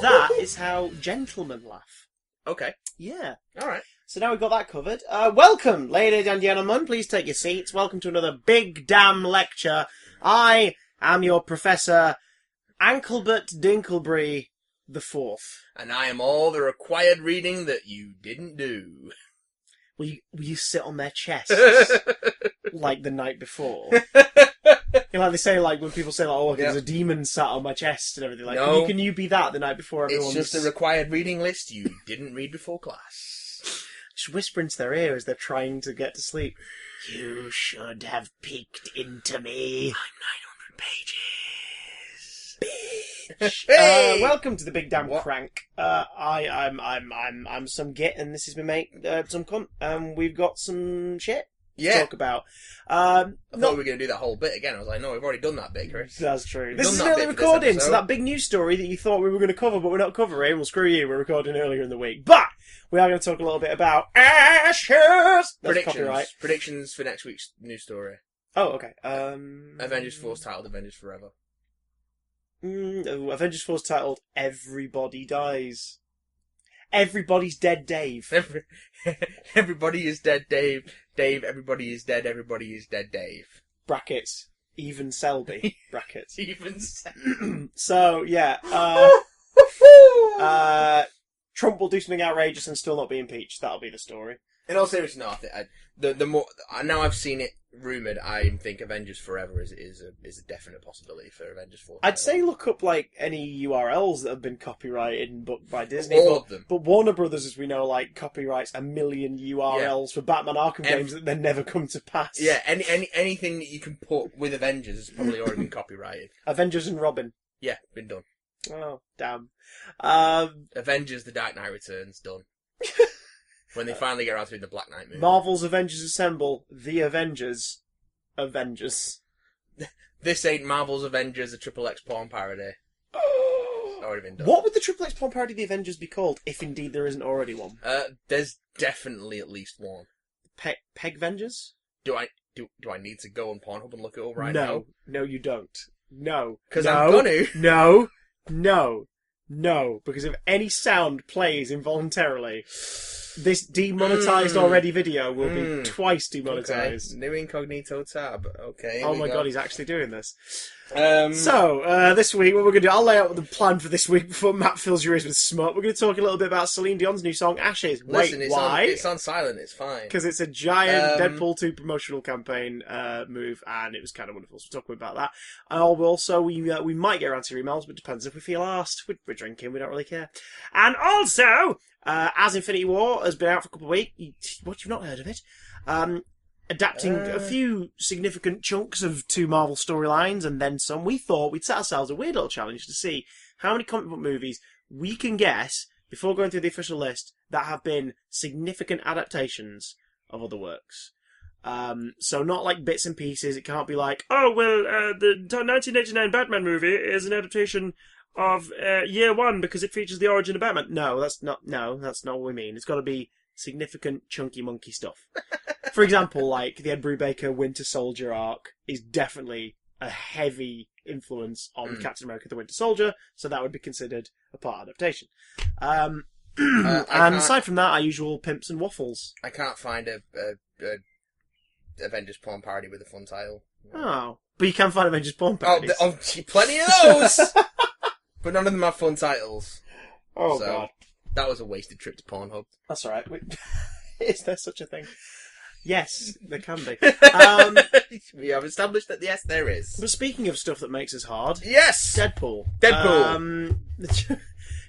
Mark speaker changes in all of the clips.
Speaker 1: that is how gentlemen laugh.
Speaker 2: Okay.
Speaker 1: Yeah.
Speaker 2: Alright.
Speaker 1: So now we've got that covered. Welcome, ladies and gentlemen. Please take your seats. Welcome to another big damn lecture. I am your Professor Anklebert Dinkelbury the Fourth.
Speaker 2: And I am all the required reading that you didn't do.
Speaker 1: Will you sit on their chests like the night before? You know, like they say, like when people say, like, "Oh, there's a demon sat on my chest" and everything. Like,
Speaker 2: no,
Speaker 1: can you be that the night before everyone's...
Speaker 2: It's just a required reading list you didn't read before class.
Speaker 1: Just whisper into their ear as they're trying to get to sleep. You should have peeked into me. I'm 900 pages. Bitch.
Speaker 2: Hey!
Speaker 1: Welcome to the Big Damn Crank. I'm some git, and this is my mate, some cunt. We've got some shit to talk about. I thought
Speaker 2: we were going to do that whole bit again. I was like, no, we've already done that bit, Chris.
Speaker 1: That's true. This is an early recording, so that big news story that you thought we were going to cover, but we're not covering, well, screw you, we're recording earlier in the week. But we are going to talk a little bit about Ashes!
Speaker 2: Predictions for next week's news story.
Speaker 1: Oh, okay.
Speaker 2: Avengers Force titled Avengers Forever.
Speaker 1: Avengers Force titled Everybody Dies. Everybody's dead, Dave.
Speaker 2: Everybody is dead, Dave. Dave, everybody is dead. Everybody is dead, Dave.
Speaker 1: Brackets. Even Selby. Brackets.
Speaker 2: Even Selby.
Speaker 1: So, yeah. Trump will do something outrageous and still not be impeached. That'll be the story.
Speaker 2: In all seriousness, no, I think the more now I've seen it rumoured, I think Avengers Forever is a definite possibility for Avengers 4.
Speaker 1: I'd say look up like any URLs that have been copyrighted and booked by Disney.
Speaker 2: All of them.
Speaker 1: But Warner Brothers, as we know, like copyrights 1 million URLs for Batman Arkham games that then never come to pass.
Speaker 2: Yeah, anything that you can put with Avengers has probably already been copyrighted.
Speaker 1: Avengers and Robin.
Speaker 2: Yeah, been done.
Speaker 1: Oh, damn.
Speaker 2: Avengers: The Dark Knight Returns, done. When they finally get around to doing the Black Knight movie.
Speaker 1: Marvel's Avengers Assemble, The Avengers.
Speaker 2: This ain't Marvel's Avengers, a Triple X porn parody. It's already been done.
Speaker 1: What would the Triple X porn parody of The Avengers be called, if indeed there isn't already one?
Speaker 2: There's definitely at least one.
Speaker 1: Pegvengers?
Speaker 2: Do I need to go on Pornhub and look it up right now?
Speaker 1: No, you don't. No.
Speaker 2: Because I'm gonna.
Speaker 1: No. Because if any sound plays involuntarily, this demonetized already video will be twice demonetized.
Speaker 2: Okay. New incognito tab. Okay.
Speaker 1: Oh my god, he's actually doing this. So, this week, what we're going to do, I'll lay out the plan for this week before Matt fills your ears with smut. We're going to talk a little bit about Celene Dion's new song, Ashes.
Speaker 2: Listen,
Speaker 1: why?
Speaker 2: It's on silent, it's fine.
Speaker 1: Because it's a giant Deadpool 2 promotional campaign move, and it was kind of wonderful, so we'll talk about that. And also, we might get around to your emails, but it depends if we feel asked. We're drinking, we don't really care. And also, as Infinity War has been out for a couple of weeks, what, you've not heard of it? Adapting a few significant chunks of 2 Marvel storylines and then some. We thought we'd set ourselves a weird little challenge to see how many comic book movies we can guess, before going through the official list, that have been significant adaptations of other works. So not like bits and pieces. It can't be like, the 1989 Batman movie is an adaptation of Year One because it features the origin of Batman. No, that's not what we mean. It's got to be significant chunky monkey stuff. For example, like the Ed Brubaker Winter Soldier arc is definitely a heavy influence on Captain America the Winter Soldier, so that would be considered a part adaptation. And aside from that, our usual pimps and waffles.
Speaker 2: I can't find a Avengers porn parody with a fun title.
Speaker 1: Oh, but you can find Avengers porn parodies.
Speaker 2: Plenty of those! But none of them have fun titles.
Speaker 1: Oh, God.
Speaker 2: That was a wasted trip to Pornhub.
Speaker 1: That's alright. Is there such a thing? Yes, there can be.
Speaker 2: We have established that, yes, there is.
Speaker 1: But speaking of stuff that makes us hard...
Speaker 2: Yes!
Speaker 1: Deadpool.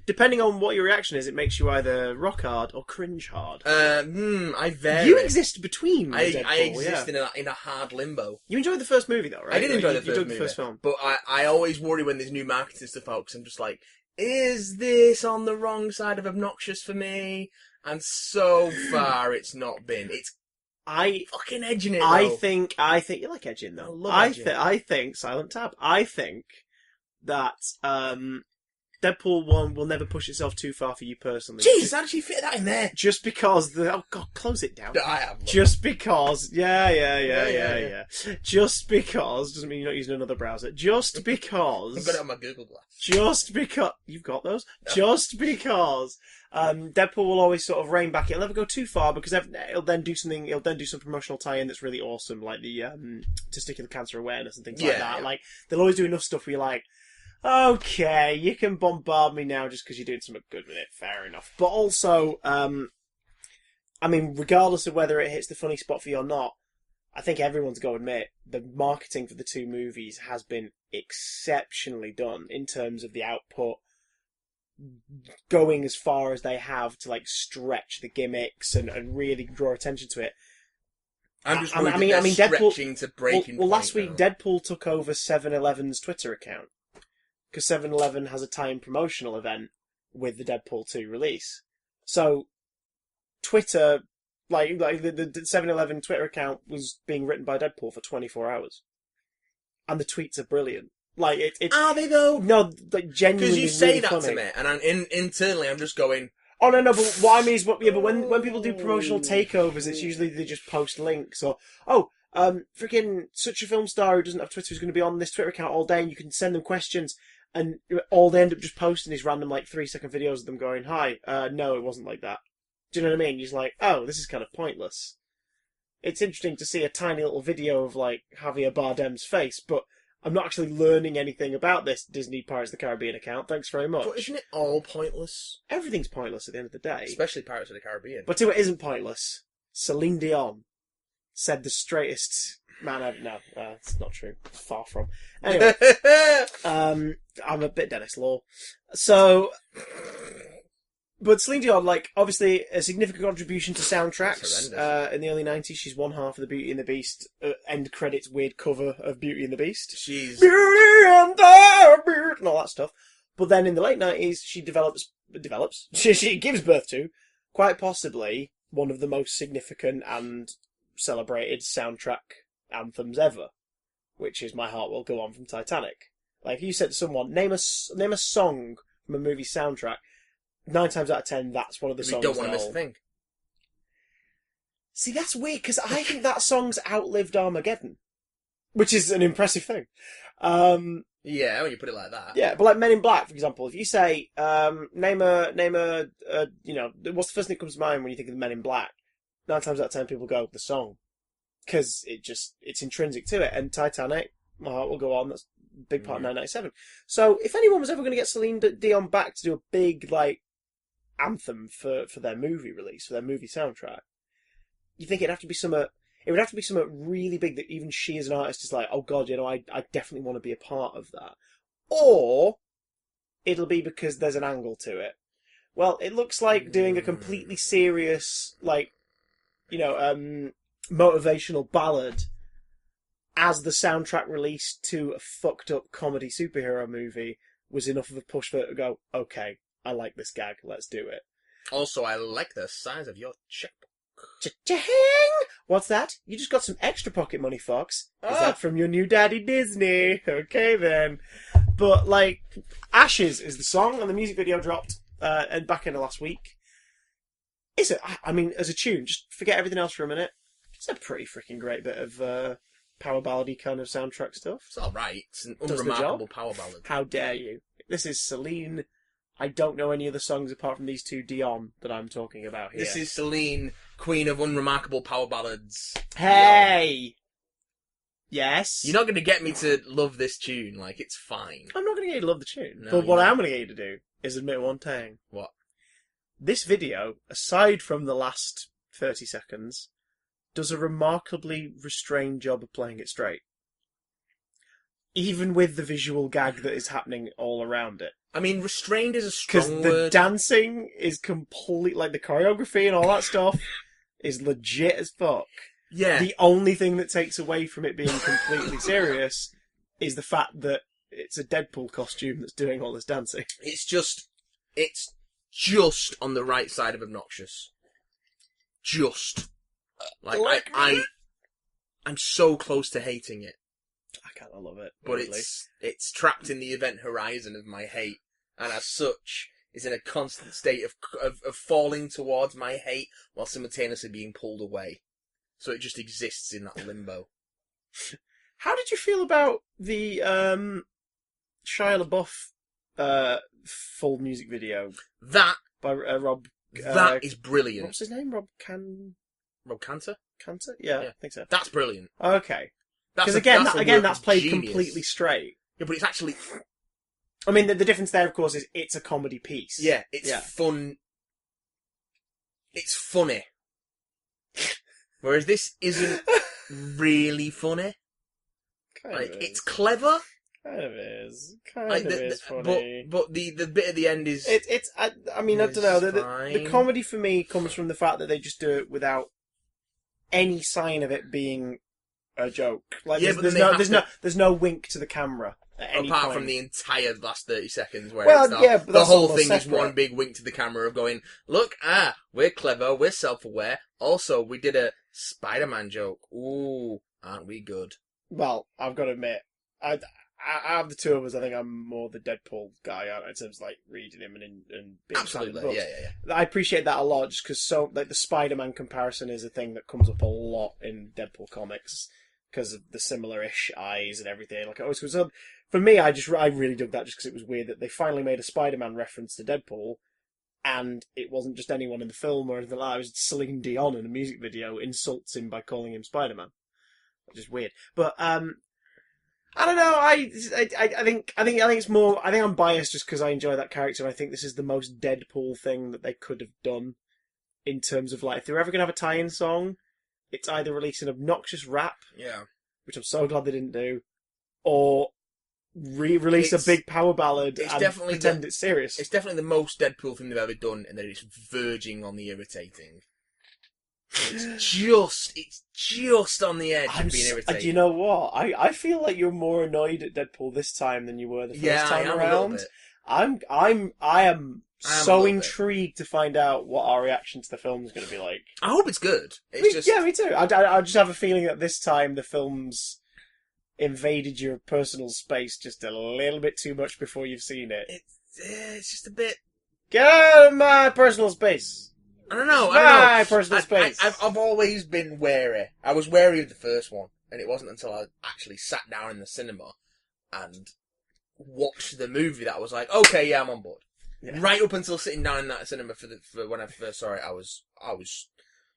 Speaker 1: Depending on what your reaction is, it makes you either rock hard or cringe hard.
Speaker 2: I vary.
Speaker 1: You exist between Deadpool,
Speaker 2: I exist in a hard limbo.
Speaker 1: You enjoyed the first movie, though, right?
Speaker 2: I did enjoy the
Speaker 1: first film.
Speaker 2: But I always worry when there's new marketing stuff out, because I'm just like, is this on the wrong side of obnoxious for me? And so far, it's not been. I fucking edging it, though.
Speaker 1: I think you like edging, though.
Speaker 2: I love edging.
Speaker 1: I think Silent Tab. I think that Deadpool 1 will never push itself too far for you personally.
Speaker 2: Jeez, how did you fit that in there?
Speaker 1: Just because oh god, close it down.
Speaker 2: I have.
Speaker 1: Just because, yeah. Just because doesn't mean you're not using another browser. Just because
Speaker 2: I've got it on my Google Glass.
Speaker 1: Just because you've got those. Just because Deadpool will always sort of rein back. It'll never go too far because it'll then do something. It'll then do some promotional tie-in that's really awesome, like the testicular cancer awareness and things like that.
Speaker 2: Yeah.
Speaker 1: Like they'll always do enough stuff where you're like, okay, you can bombard me now just because you're doing something good with it. Fair enough. But also, I mean, regardless of whether it hits the funny spot for you or not, I think everyone's got to admit the marketing for the two movies has been exceptionally done in terms of the output, going as far as they have to like stretch the gimmicks and really draw attention to it.
Speaker 2: I'm just worried they're stretching to breaking point.
Speaker 1: Last week, Deadpool took over 7-Eleven's Twitter account because 7-Eleven has a tie-in promotional event with the Deadpool 2 release. So Twitter, like the 7-Eleven Twitter account was being written by Deadpool for 24 hours. And the tweets are brilliant. Like, it's...
Speaker 2: Are they, though?
Speaker 1: No, like, genuinely
Speaker 2: because you say
Speaker 1: really
Speaker 2: that
Speaker 1: funny.
Speaker 2: to me, and internally I'm just going...
Speaker 1: Oh, no, but what I mean is, but when people do promotional takeovers, it's usually they just post links, or, freaking such a film star who doesn't have Twitter is going to be on this Twitter account all day, and you can send them questions, and all they end up just posting is random, 3-second videos of them going, hi, no, it wasn't like that. Do you know what I mean? You're just like, oh, this is kind of pointless. It's interesting to see a tiny little video of, Javier Bardem's face, but I'm not actually learning anything about this Disney Pirates of the Caribbean account. Thanks very much.
Speaker 2: But isn't it all pointless?
Speaker 1: Everything's pointless at the end of the day.
Speaker 2: Especially Pirates of the Caribbean.
Speaker 1: But what isn't pointless, Celene Dion said the straightest man ever... No, it's not true. Far from. Anyway, I'm a bit Dennis Law. So... But Celine Dion, obviously a significant contribution to soundtracks in the early 90s. She's one half of the Beauty and the Beast end credits weird cover of Beauty and the Beast.
Speaker 2: She's...
Speaker 1: Beauty and the Beast and all that stuff. But then in the late 90s, she she gives birth to, quite possibly, one of the most significant and celebrated soundtrack anthems ever, which is My Heart Will Go On from Titanic. If you said to someone, name a song from a movie soundtrack, 9 times out of 10, that's one of the songs.
Speaker 2: We don't want to miss a thing.
Speaker 1: See, that's weird, because I think that song's outlived Armageddon. Which is an impressive thing.
Speaker 2: Yeah, when you put it like that.
Speaker 1: Yeah, but Men in Black, for example, if you say, name a, what's the first thing that comes to mind when you think of the Men in Black? 9 times out of 10 people go, the song. Because it's intrinsic to it. And Titanic, My Heart Will Go On, that's a big part of 1997. So, if anyone was ever going to get Celine Dion back to do a big, anthem for their movie release, for their movie soundtrack, you think it would have to be something really big that even she as an artist is like, oh god, I definitely want to be a part of that. Or it'll be because there's an angle to it. Well, it looks like doing a completely serious, motivational ballad as the soundtrack release to a fucked up comedy superhero movie was enough of a push for it to go, okay, I like this gag, let's do it.
Speaker 2: Also, I like the size of your checkbook.
Speaker 1: Cha-ching! What's that? You just got some extra pocket money, Fox. Is that from your new daddy Disney? Okay then. But, Ashes is the song, and the music video dropped back in the last week. As a tune, just forget everything else for a minute. It's a pretty freaking great bit of power ballady kind of soundtrack stuff.
Speaker 2: It's alright. It's an unremarkable power ballad.
Speaker 1: How dare you? This is Celine. I don't know any other songs apart from these two Dion that I'm talking about here.
Speaker 2: This is Celine, Queen of Unremarkable Power Ballads.
Speaker 1: Hey! Yes?
Speaker 2: You're not going to get me to love this tune, it's fine.
Speaker 1: I'm not going to get you to love the tune.
Speaker 2: No,
Speaker 1: but what I am going to get you to do is admit one thing.
Speaker 2: What?
Speaker 1: This video, aside from the last 30 seconds, does a remarkably restrained job of playing it straight. Even with the visual gag that is happening all around it.
Speaker 2: Restrained is a strong word.
Speaker 1: Because the dancing is complete, the choreography and all that stuff is legit as fuck.
Speaker 2: Yeah.
Speaker 1: The only thing that takes away from it being completely serious is the fact that it's a Deadpool costume that's doing all this dancing.
Speaker 2: It's just on the right side of obnoxious. Just. I'm so close to hating it.
Speaker 1: I kind of love it.
Speaker 2: But it's trapped in the event horizon of my hate. and as such is in a constant state of falling towards my hate while simultaneously being pulled away. So it just exists in that limbo.
Speaker 1: How did you feel about the Shia LaBeouf full music video
Speaker 2: That
Speaker 1: by Rob?
Speaker 2: that is brilliant.
Speaker 1: What's his name? Rob
Speaker 2: Cantor?
Speaker 1: Cantor? Yeah, I think so.
Speaker 2: That's brilliant.
Speaker 1: Okay. Because that's played
Speaker 2: genius.
Speaker 1: completely straight.
Speaker 2: Yeah, but it's actually...
Speaker 1: I mean, the difference there, of course, is it's a comedy piece.
Speaker 2: Yeah, it's fun. It's funny. Whereas this isn't really funny. It's clever.
Speaker 1: Kind of is. Kind of is funny.
Speaker 2: But the bit at the end is...
Speaker 1: I don't know. The comedy for me comes from the fact that they just do it without any sign of it being a joke. Like, yeah, there's no wink to the camera at any
Speaker 2: apart
Speaker 1: point.
Speaker 2: From the entire last 30 seconds where
Speaker 1: but
Speaker 2: the whole thing
Speaker 1: separate.
Speaker 2: is one big wink to the camera of going, look, we're clever, we're self-aware. Also, we did a Spider-Man joke. Ooh, aren't we good?
Speaker 1: Well, I've got to admit, out of the two of us, I think I'm more the Deadpool guy in terms of like reading him and being
Speaker 2: absolutely, yeah.
Speaker 1: I appreciate that a lot, just because the Spider-Man comparison is a thing that comes up a lot in Deadpool comics because of the similar-ish eyes and everything. Like, so for me, I really dug that just because it was weird that they finally made a Spider-Man reference to Deadpool, and it wasn't just anyone in the film or anything like that. It was Celine Dion in a music video insults him by calling him Spider-Man, which is weird. But I don't know. I think it's more. I think I'm biased just because I enjoy that character. I think this is the most Deadpool thing that they could have done in terms of like if they're ever gonna have a tie-in song, it's either release an obnoxious rap, which I'm so glad they didn't do, or release a big power ballad and pretend it's serious.
Speaker 2: It's definitely the most Deadpool thing they've ever done, and that it's verging on the irritating. It's just on the edge of being irritating.
Speaker 1: Do you know what? I feel like you're more annoyed at Deadpool this time than you were the first time around. I am so intrigued to find out what our reaction to the film is going to be like.
Speaker 2: I hope it's good.
Speaker 1: Yeah, me too. I just have a feeling that this time the film's invaded your personal space just a little bit too much before you've seen it.
Speaker 2: It's just a bit...
Speaker 1: Get out of my personal space!
Speaker 2: I don't know.
Speaker 1: My personal space.
Speaker 2: I've always been wary. I was wary of the first one, and it wasn't until I actually sat down in the cinema and watched the movie that I was like, okay, yeah, I'm on board. Yeah. Right up until sitting down in that cinema for when I first saw it, I was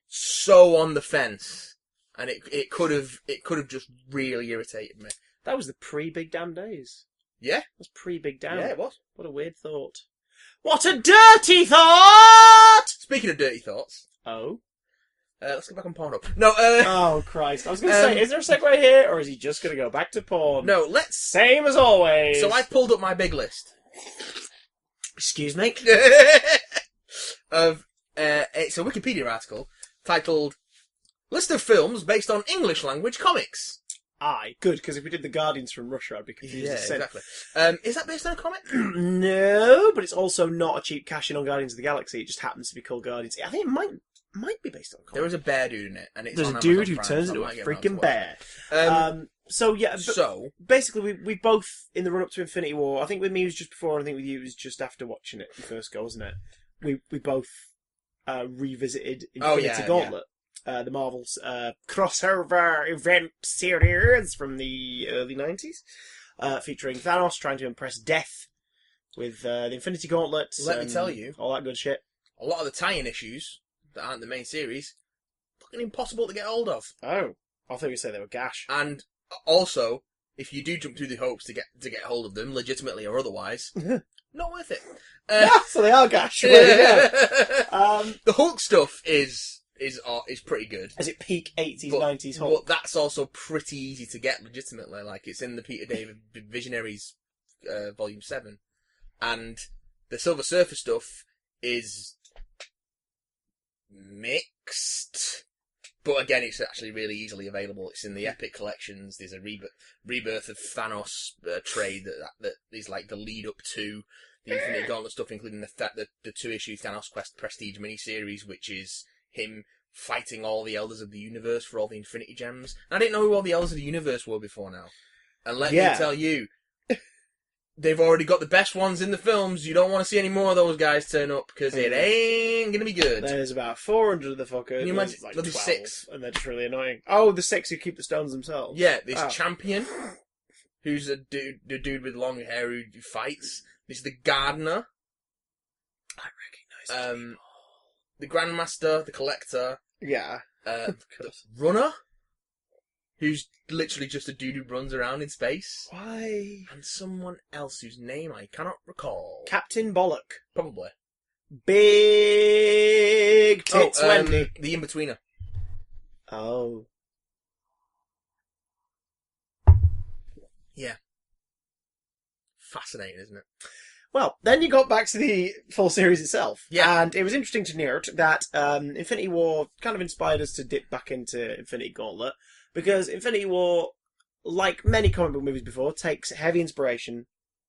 Speaker 2: so on the fence. And it could have just really irritated me.
Speaker 1: That was the pre-Big Damn days.
Speaker 2: Yeah?
Speaker 1: It was pre-Big Damn.
Speaker 2: Yeah, it was.
Speaker 1: What a weird thought. What a dirty thought!
Speaker 2: Speaking of dirty thoughts.
Speaker 1: Oh?
Speaker 2: Let's get back on Pornhub. No,
Speaker 1: Oh, Christ. I was going to say, is there a segue here, or is he just going to go back to porn?
Speaker 2: No,
Speaker 1: Same as always.
Speaker 2: So I pulled up my big list.
Speaker 1: Excuse me?
Speaker 2: It's a Wikipedia article titled... List of films based on English language comics.
Speaker 1: Aye, good, because if we did The Guardians from Russia, I'd be confused.
Speaker 2: Yeah, exactly. Is that based on a comic?
Speaker 1: No, but it's also not a cheap cash-in on Guardians of the Galaxy. It just happens to be called Guardians. I think it might be based on a comic.
Speaker 2: There is a bear dude in it, and it's
Speaker 1: there's
Speaker 2: on
Speaker 1: a dude
Speaker 2: Amazon
Speaker 1: who
Speaker 2: Prime,
Speaker 1: turns
Speaker 2: so
Speaker 1: into
Speaker 2: I
Speaker 1: a
Speaker 2: might get
Speaker 1: freaking
Speaker 2: around to
Speaker 1: bear.
Speaker 2: So
Speaker 1: basically, we both, in the run-up to Infinity War, I think with me it was just before, and I think with you it was just after watching it, the first go, wasn't it? We both revisited Infinity Gauntlet. The Marvel's crossover event series from the early 90s, featuring Thanos trying to impress Death with the Infinity Gauntlet.
Speaker 2: Let me tell you,
Speaker 1: all that good shit.
Speaker 2: A lot of the tie-in issues that aren't the main series, fucking impossible to get hold of.
Speaker 1: Oh, I thought you said they were gash.
Speaker 2: And also, if you do jump through the hoops to get hold of them, legitimately or otherwise, not worth it.
Speaker 1: So they are gash.
Speaker 2: The Hulk stuff is pretty good.
Speaker 1: Is it peak 80s, 90s Hulk?
Speaker 2: But that's also pretty easy to get legitimately. Like, it's in the Peter David Visionaries Volume 7. And the Silver Surfer stuff is mixed. But again, it's actually really easily available. It's in the Epic collections. There's a Rebirth of Thanos trade that is like the lead up to the Infinity Gauntlet stuff, including the 2-issue Thanos Quest Prestige miniseries, which is him fighting all the Elders of the Universe for all the Infinity Gems. And I didn't know who all the Elders of the Universe were before now. And let me tell you, they've already got the best ones in the films. You don't want to see any more of those guys turn up because it ain't gonna be good.
Speaker 1: There's about 400 of the fuckers.
Speaker 2: Can you imagine?
Speaker 1: Like
Speaker 2: There'll be
Speaker 1: 12,
Speaker 2: 6.
Speaker 1: and they're just really annoying. Oh, the 6 who keep the stones themselves.
Speaker 2: Yeah, this champion, who's the dude with long hair who fights. There's the gardener.
Speaker 1: I recognise
Speaker 2: the grandmaster, the collector.
Speaker 1: Yeah.
Speaker 2: The runner, who's literally just a dude who runs around in space.
Speaker 1: Why?
Speaker 2: And someone else whose name I cannot recall.
Speaker 1: Captain Bollock.
Speaker 2: Probably.
Speaker 1: Big tits Wendy.
Speaker 2: The in-betweener.
Speaker 1: Oh.
Speaker 2: Yeah. Fascinating, isn't it?
Speaker 1: Well, then you got back to the full series itself.
Speaker 2: Yeah.
Speaker 1: And it was interesting to note that Infinity War kind of inspired us to dip back into Infinity Gauntlet, because Infinity War, like many comic book movies before, takes heavy inspiration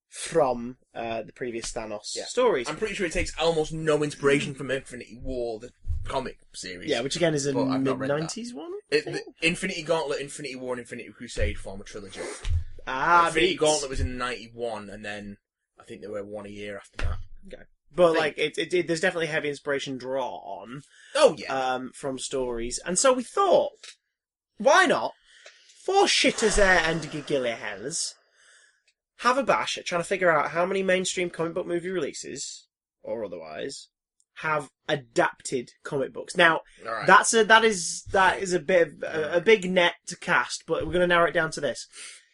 Speaker 1: from the previous Thanos stories.
Speaker 2: I'm pretty sure it takes almost no inspiration from Infinity War, the comic series.
Speaker 1: Yeah, which again is a
Speaker 2: But I've not read
Speaker 1: mid-90s one?
Speaker 2: The Infinity Gauntlet, Infinity War, and Infinity Crusade form a trilogy.
Speaker 1: Infinity
Speaker 2: Infinity Gauntlet was in 91, and then I think there were one a year after that.
Speaker 1: Okay. But like, there's definitely heavy inspiration drawn.
Speaker 2: Oh yeah.
Speaker 1: From stories, and so we thought, why not, for shitters there and giggly hells, have a bash at trying to figure out how many mainstream comic book movie releases, or otherwise, have adapted comic books. Now,
Speaker 2: Right.
Speaker 1: that is a bit of a big net to cast, but we're going to narrow it down to this.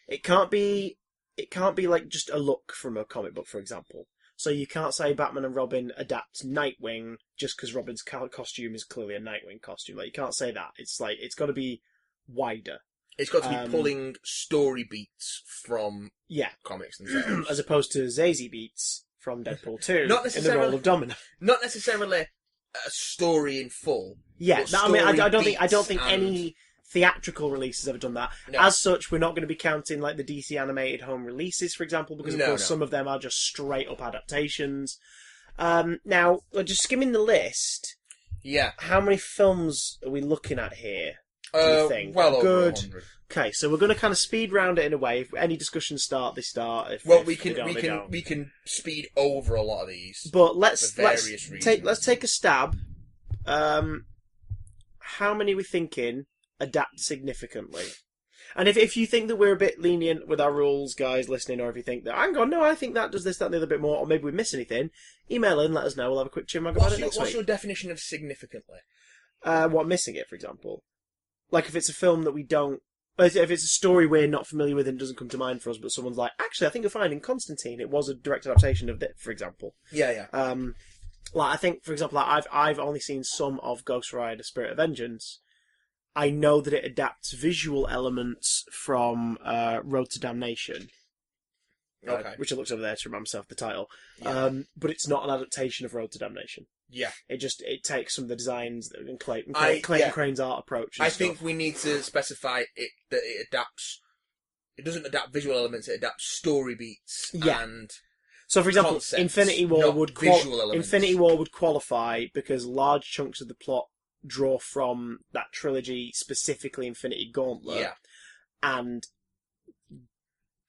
Speaker 1: It can't be like just a look from a comic book, for example. So you can't say Batman and Robin adapt Nightwing just because Robin's costume is clearly a Nightwing costume. Like, you can't say that. It's like, it's got to be wider.
Speaker 2: It's got to be pulling story beats from comics themselves.
Speaker 1: As opposed to Zazie beats from Deadpool 2
Speaker 2: Not
Speaker 1: in the role of Domino.
Speaker 2: Not necessarily a story in full.
Speaker 1: Yeah, I mean, I don't think
Speaker 2: and
Speaker 1: any theatrical release has ever done that.
Speaker 2: No.
Speaker 1: As such, we're not going to be counting like the DC animated home releases, for example, because of course some of them are just straight up adaptations. Now, just skimming the list.
Speaker 2: Yeah.
Speaker 1: How many films are we looking at here? Do you think?
Speaker 2: Well over
Speaker 1: Good.
Speaker 2: 100.
Speaker 1: Okay, so we're going to kind of speed round it in a way. If any discussions start, they start. If
Speaker 2: We can speed over a lot of these.
Speaker 1: But let's
Speaker 2: reasons.
Speaker 1: take a stab. How many are we thinking adapt significantly? And if you think that we're a bit lenient with our rules, guys listening, or if you think that, hang on, no, I think that does this, that, and the other bit more, or maybe we miss anything, email in, let us know. We'll have a quick chin about it next week.
Speaker 2: What's your definition of significantly?
Speaker 1: What, missing it, for example? Like if it's a film that we don't... If it's a story we're not familiar with and doesn't come to mind for us, but someone's like, actually, I think you'll find in Constantine it was a direct adaptation of that, for example.
Speaker 2: Yeah.
Speaker 1: Like I think, for example, like I've only seen some of Ghost Rider: Spirit of Vengeance. I know that it adapts visual elements from Road to Damnation, which I looked over there to remind myself the title.
Speaker 2: Yeah.
Speaker 1: But it's not an adaptation of Road to Damnation.
Speaker 2: Yeah.
Speaker 1: It takes some of the designs and Clayton Crane's art approach.
Speaker 2: I think we need to specify that it adapts. It doesn't adapt visual elements; it adapts story beats and.
Speaker 1: So, for example,
Speaker 2: concepts,
Speaker 1: Infinity War would qualify because large chunks of the plot draw from that trilogy, specifically Infinity Gauntlet, and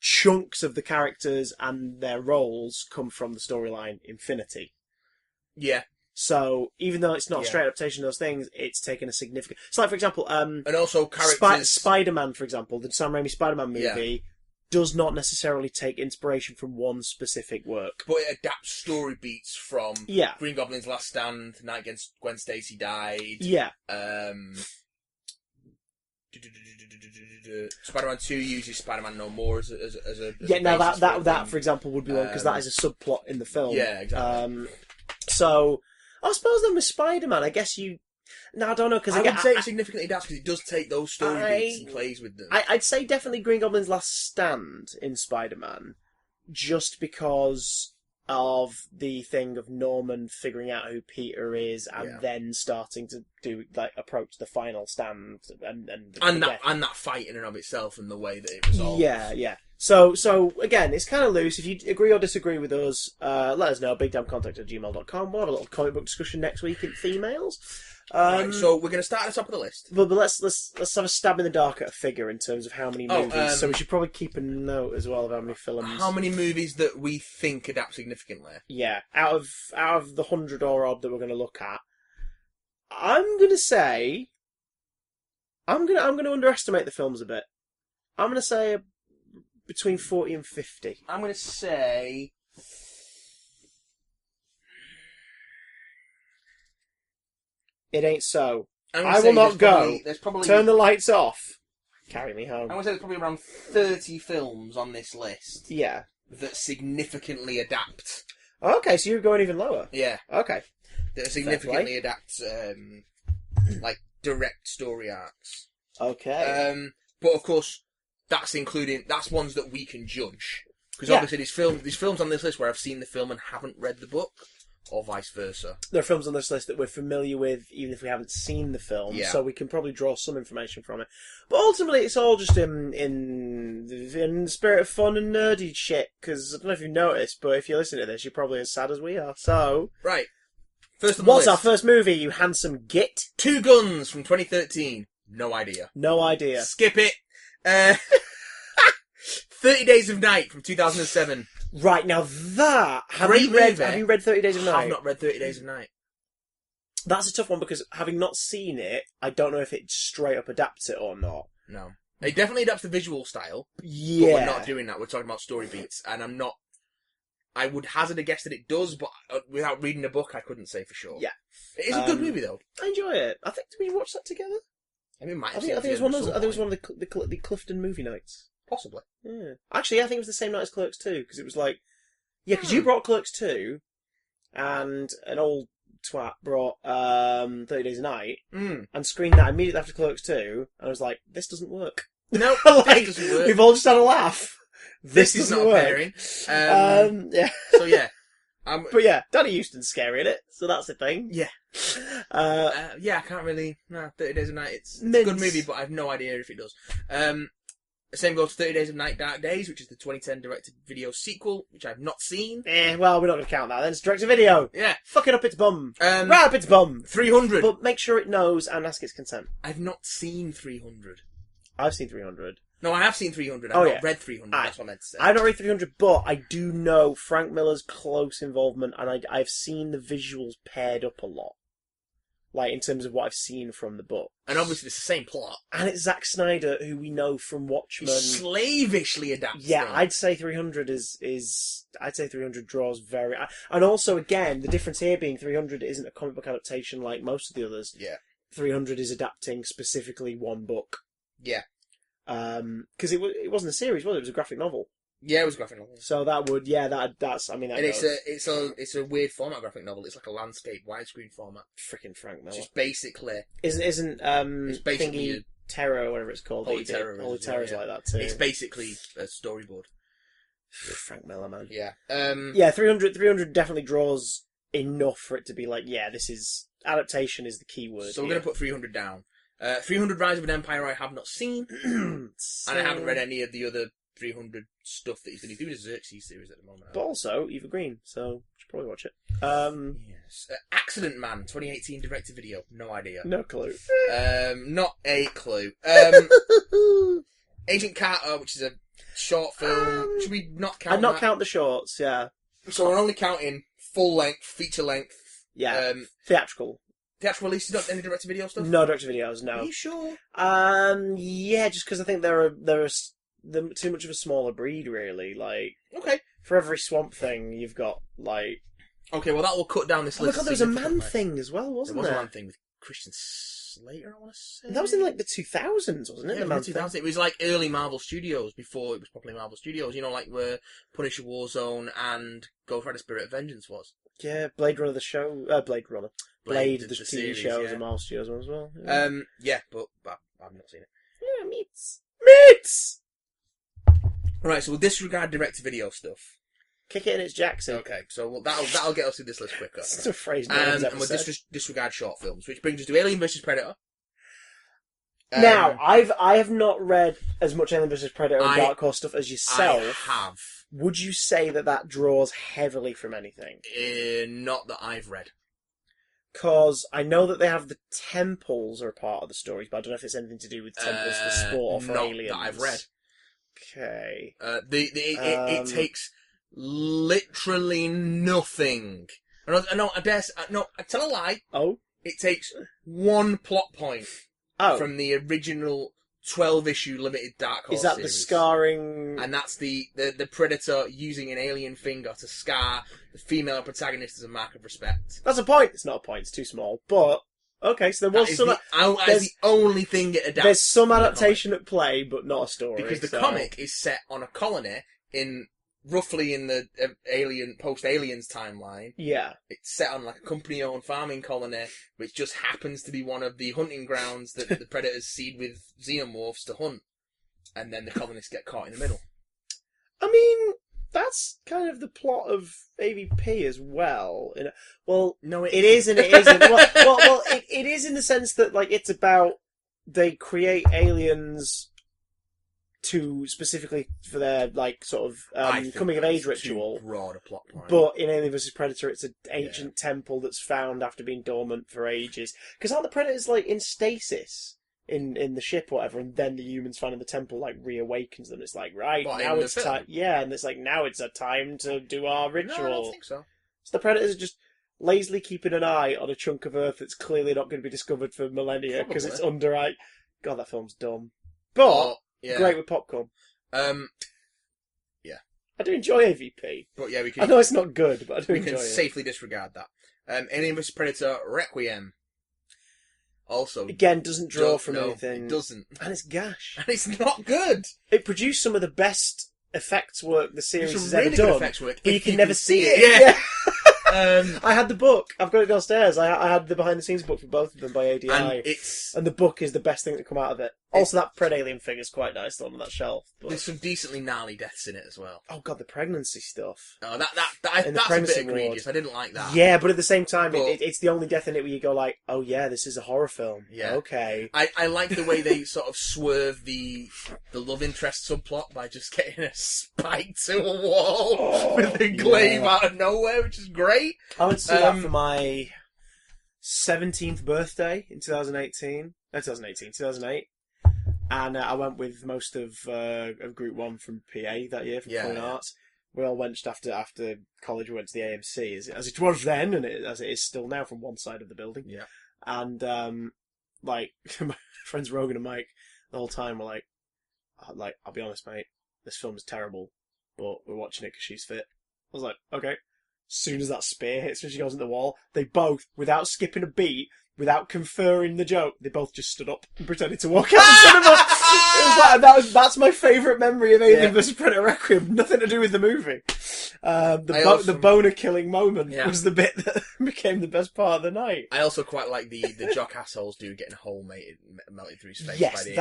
Speaker 1: chunks of the characters and their roles come from the storyline Infinity.
Speaker 2: Yeah.
Speaker 1: So, even though it's not a straight adaptation of those things, it's taken a significant... So, like, for example...
Speaker 2: and also characters...
Speaker 1: Spider-Man, for example, the Sam Raimi Spider-Man movie... does not necessarily take inspiration from one specific work.
Speaker 2: But it adapts story beats from Green Goblin's Last Stand, The Night Gwen Stacy Died.
Speaker 1: Yeah.
Speaker 2: Spider-Man 2 uses Spider-Man No More as a
Speaker 1: now that for example would be one, because that is a subplot in the film.
Speaker 2: Yeah, exactly.
Speaker 1: So, I suppose then with Spider-Man, I guess you... No, I don't know, because
Speaker 2: I would say it significantly adapts because it does take those story beats and plays with them.
Speaker 1: I'd say definitely Green Goblin's Last Stand in Spider-Man, just because of the thing of Norman figuring out who Peter is and then starting to approach the final stand and
Speaker 2: that fight in and of itself and the way that it resolves.
Speaker 1: Yeah. So again, it's kind of loose. If you agree or disagree with us, let us know. BigDamnContact@gmail.com. We'll have a little comic book discussion next week in females.
Speaker 2: Right, so we're going to start at the top of the list.
Speaker 1: But let's have a stab in the dark at a figure in terms of how many movies. So we should probably keep a note as well of how many films.
Speaker 2: How many movies that we think adapt significantly?
Speaker 1: Yeah, out of the 100 or odd that we're going to look at, I'm going to say I'm going to underestimate the films a bit. I'm going to say between 40 and 50.
Speaker 2: I'm going to say...
Speaker 1: It ain't so. I will not go. There's probably... Turn the lights off. Carry me home.
Speaker 2: I'm going to say there's probably around 30 films on this list.
Speaker 1: Yeah.
Speaker 2: That significantly adapt.
Speaker 1: Okay, so you're going even lower.
Speaker 2: Yeah.
Speaker 1: Okay.
Speaker 2: That significantly adapt, like, direct story arcs.
Speaker 1: Okay.
Speaker 2: But of course, that's ones that we can judge. Because obviously there's films on this list where I've seen the film and haven't read the book. Or vice versa.
Speaker 1: There are films on this list that we're familiar with, even if we haven't seen the film, so we can probably draw some information from it. But ultimately, it's all just in the spirit of fun and nerdy shit, because I don't know if you've noticed, but if you listen to this, you're probably as sad as we are, so...
Speaker 2: Right. First
Speaker 1: What's our first movie, you handsome git?
Speaker 2: Two Guns from 2013. No idea.
Speaker 1: No idea.
Speaker 2: Skip it. 30 Days of Night from 2007.
Speaker 1: Right, now that... Have you read 30 Days of Night?
Speaker 2: I've not read 30 Days of Night.
Speaker 1: That's a tough one, because having not seen it, I don't know if it straight up adapts it or not.
Speaker 2: No. It definitely adapts the visual style.
Speaker 1: Yeah.
Speaker 2: But we're not doing that. We're talking about story beats. And I'm not... I would hazard a guess that it does, but without reading the book, I couldn't say for sure.
Speaker 1: Yeah.
Speaker 2: It is a good movie, though.
Speaker 1: I enjoy it. I think, did we watch that together?
Speaker 2: I mean,
Speaker 1: I think it was one of those, I think it was one of the Clifton movie nights.
Speaker 2: Possibly.
Speaker 1: Yeah. Actually, I think it was the same night as Clerks 2, because it was like... Yeah, because you brought Clerks 2, and an old twat brought 30 Days a Night, and screened that immediately after Clerks 2, and I was like, this doesn't work.
Speaker 2: No,
Speaker 1: like,
Speaker 2: this doesn't work.
Speaker 1: We've all just had a laugh. This
Speaker 2: is
Speaker 1: doesn't
Speaker 2: not
Speaker 1: work.
Speaker 2: pairing.
Speaker 1: Yeah.
Speaker 2: So yeah.
Speaker 1: But yeah, Danny Houston's scary in it, so that's the thing.
Speaker 2: Yeah. Yeah, I can't really... No, 30 Days of Night, it's a good movie, but I have no idea if it does. The same goes to 30 Days of Night, Dark Days, which is the 2010 direct-to-video sequel, which I've not seen.
Speaker 1: Well, we're not going to count that then. It's direct-to-video.
Speaker 2: Yeah.
Speaker 1: Fuck it up its bum. Right up its bum.
Speaker 2: 300.
Speaker 1: But make sure it knows and ask its consent.
Speaker 2: I've not seen 300.
Speaker 1: I've seen 300.
Speaker 2: No, I have seen 300. I've not read 300. That's what I meant to say.
Speaker 1: I've not read 300, but I do know Frank Miller's close involvement, and I've seen the visuals paired up a lot. Like, in terms of what I've seen from the book.
Speaker 2: And obviously it's the same plot.
Speaker 1: And it's Zack Snyder, who we know from Watchmen.
Speaker 2: He slavishly adapts
Speaker 1: Yeah,
Speaker 2: them.
Speaker 1: I'd say 300 I'd say 300 draws very... And also, again, the difference here being 300 isn't a comic book adaptation like most of the others.
Speaker 2: Yeah. 300
Speaker 1: is adapting specifically one book.
Speaker 2: Yeah.
Speaker 1: Because it wasn't a series, was it? It was a graphic novel.
Speaker 2: Yeah, it was a graphic novel.
Speaker 1: So that would, that's, I mean, that
Speaker 2: and
Speaker 1: goes.
Speaker 2: it's a weird format graphic novel. It's like a landscape widescreen format.
Speaker 1: Freaking Frank Miller.
Speaker 2: Just basically
Speaker 1: isn't
Speaker 2: it's basically
Speaker 1: Thingy Terror or whatever it's called.
Speaker 2: Holy Terror.
Speaker 1: Holy Terror's like that too.
Speaker 2: It's basically a storyboard.
Speaker 1: Frank Miller, man.
Speaker 2: Yeah.
Speaker 1: Yeah, 300 definitely draws enough for it to be like, yeah, this is adaptation is the key word.
Speaker 2: So we're going to put 300 down. 300 Rise of an Empire I have not seen, and I haven't read any of the other 300 stuff that he's doing. He's doing a Xerxes series at the moment.
Speaker 1: But also, Eva Green, so you should probably watch it.
Speaker 2: Yes. Accident Man, 2018 direct-to-video. No idea.
Speaker 1: No clue.
Speaker 2: Not a clue. Agent Carter, which is a short film. Should we not count
Speaker 1: I'd not count the shorts, yeah.
Speaker 2: So we're only counting full-length, feature-length.
Speaker 1: Yeah, theatrical.
Speaker 2: Theatrical releases, not any direct-to-video stuff?
Speaker 1: No direct-to-videos, no.
Speaker 2: Are you sure?
Speaker 1: Yeah, just because I think they're too much of a smaller breed, really. Like,
Speaker 2: okay,
Speaker 1: for every Swamp Thing, you've got like.
Speaker 2: Okay, well that will cut down this list.
Speaker 1: Oh my god, there was a Man Thing as well, wasn't there?
Speaker 2: There was a Man Thing with Christian Slater, I want to say.
Speaker 1: That was in like the 2000s, wasn't it?
Speaker 2: Yeah, the 2000s. It was like early Marvel Studios before it was properly Marvel Studios. You know, like where Punisher Warzone and Ghost Rider Spirit of Vengeance was.
Speaker 1: Yeah, Blade Runner the show. Blade Runner. Blade the TV
Speaker 2: series,
Speaker 1: show was
Speaker 2: yeah.
Speaker 1: a Marvel Studios one as well.
Speaker 2: Yeah, yeah but I've not seen it.
Speaker 1: Yeah, meats!
Speaker 2: Right, so we'll disregard direct-to-video stuff.
Speaker 1: Kick it in its Jackson.
Speaker 2: Okay, so that'll get us through this list quicker.
Speaker 1: It's a phrase
Speaker 2: and we'll disregard short films, which brings us to Alien vs Predator.
Speaker 1: Now, I have not read as much Alien vs Predator and Dark Horse stuff as yourself.
Speaker 2: I have.
Speaker 1: Would you say that draws heavily from anything?
Speaker 2: Not that I've read.
Speaker 1: Because I know that they have the temples are a part of the stories, but I don't know if it's anything to do with temples for sport or for
Speaker 2: not
Speaker 1: aliens.
Speaker 2: That I've read.
Speaker 1: Okay.
Speaker 2: It takes literally nothing. No, I tell a lie.
Speaker 1: Oh?
Speaker 2: It takes one plot point from the original 12-issue limited Dark Horse
Speaker 1: Is that
Speaker 2: series.
Speaker 1: the scarring?
Speaker 2: And that's the Predator using an alien finger to scar the female protagonist as a mark of respect.
Speaker 1: That's a point. It's not a point. It's too small. But okay, so there was some.
Speaker 2: That's the only thing it adapts.
Speaker 1: There's some adaptation at play, but not a story.
Speaker 2: Because the comic is set on a colony roughly in the post-Aliens timeline.
Speaker 1: Yeah.
Speaker 2: It's set on like a company-owned farming colony, which just happens to be one of the hunting grounds that the Predators seed with xenomorphs to hunt. And then the colonists get caught in the middle.
Speaker 1: I mean, that's kind of the plot of AVP as well. Well,
Speaker 2: no,
Speaker 1: it is and it isn't. well, it is in the sense that like it's about they create aliens to specifically for their like sort of coming of age ritual.
Speaker 2: Too broad a plot point.
Speaker 1: But in Alien vs Predator, it's an ancient temple that's found after being dormant for ages. Because aren't the Predators like in stasis in the ship or whatever, and then the humans finding the temple like reawakens them? It's like now it's time. Yeah, and it's like now it's a time to do our ritual.
Speaker 2: No, I don't think so.
Speaker 1: So the Predators are just lazily keeping an eye on a chunk of Earth that's clearly not going to be discovered for millennia because it's under. God, that film's dumb. But. Yeah. Great with popcorn.
Speaker 2: Yeah.
Speaker 1: I do enjoy AVP.
Speaker 2: But yeah,
Speaker 1: I know it's not good, but I do enjoy it.
Speaker 2: We can safely disregard that. Alien vs Predator Requiem. Also.
Speaker 1: Again, doesn't draw from anything.
Speaker 2: It doesn't.
Speaker 1: And it's gash.
Speaker 2: And it's not good.
Speaker 1: It produced some of the best effects work the series has ever
Speaker 2: really
Speaker 1: done.
Speaker 2: Good effects work
Speaker 1: but you can never see it. Yeah. I had the book. I've got it downstairs. I had the behind-the-scenes book for both of them by ADI. And the book is the best thing that come out of it. Also, that Pred Alien figure's quite nice, the one on that shelf. But...
Speaker 2: There's some decently gnarly deaths in it as well.
Speaker 1: Oh god, the pregnancy stuff.
Speaker 2: Oh, that's a bit egregious. I didn't like that.
Speaker 1: Yeah, but at the same time, it's the only death in it where you go like, oh yeah, this is a horror film. Yeah. Okay.
Speaker 2: I like the way they sort of swerve the love interest subplot by just getting a spike to a wall with a glaive out of nowhere, which is great.
Speaker 1: I went to see that for my 17th birthday in 2018. 2008. And I went with most of Group 1 from PA that year, from Fine Arts. We all went just after college. We went to the AMC, as it was then, and as it is still now, from one side of the building.
Speaker 2: Yeah.
Speaker 1: And, my friends Rogan and Mike, the whole time were like, I'll be honest, mate, this film is terrible, but we're watching it because she's fit. I was like, okay. As soon as that spear hits when she goes in the wall, they both, without skipping a beat, without conferring the joke, they both just stood up and pretended to walk out the cinema. It was like, that's my favourite memory of Alien vs Predator Requiem. Nothing to do with the movie. The boner killing moment was the bit that became the best part of the night.
Speaker 2: I also quite like the jock assholes dude getting a hole melted through his face.
Speaker 1: Yes,
Speaker 2: by the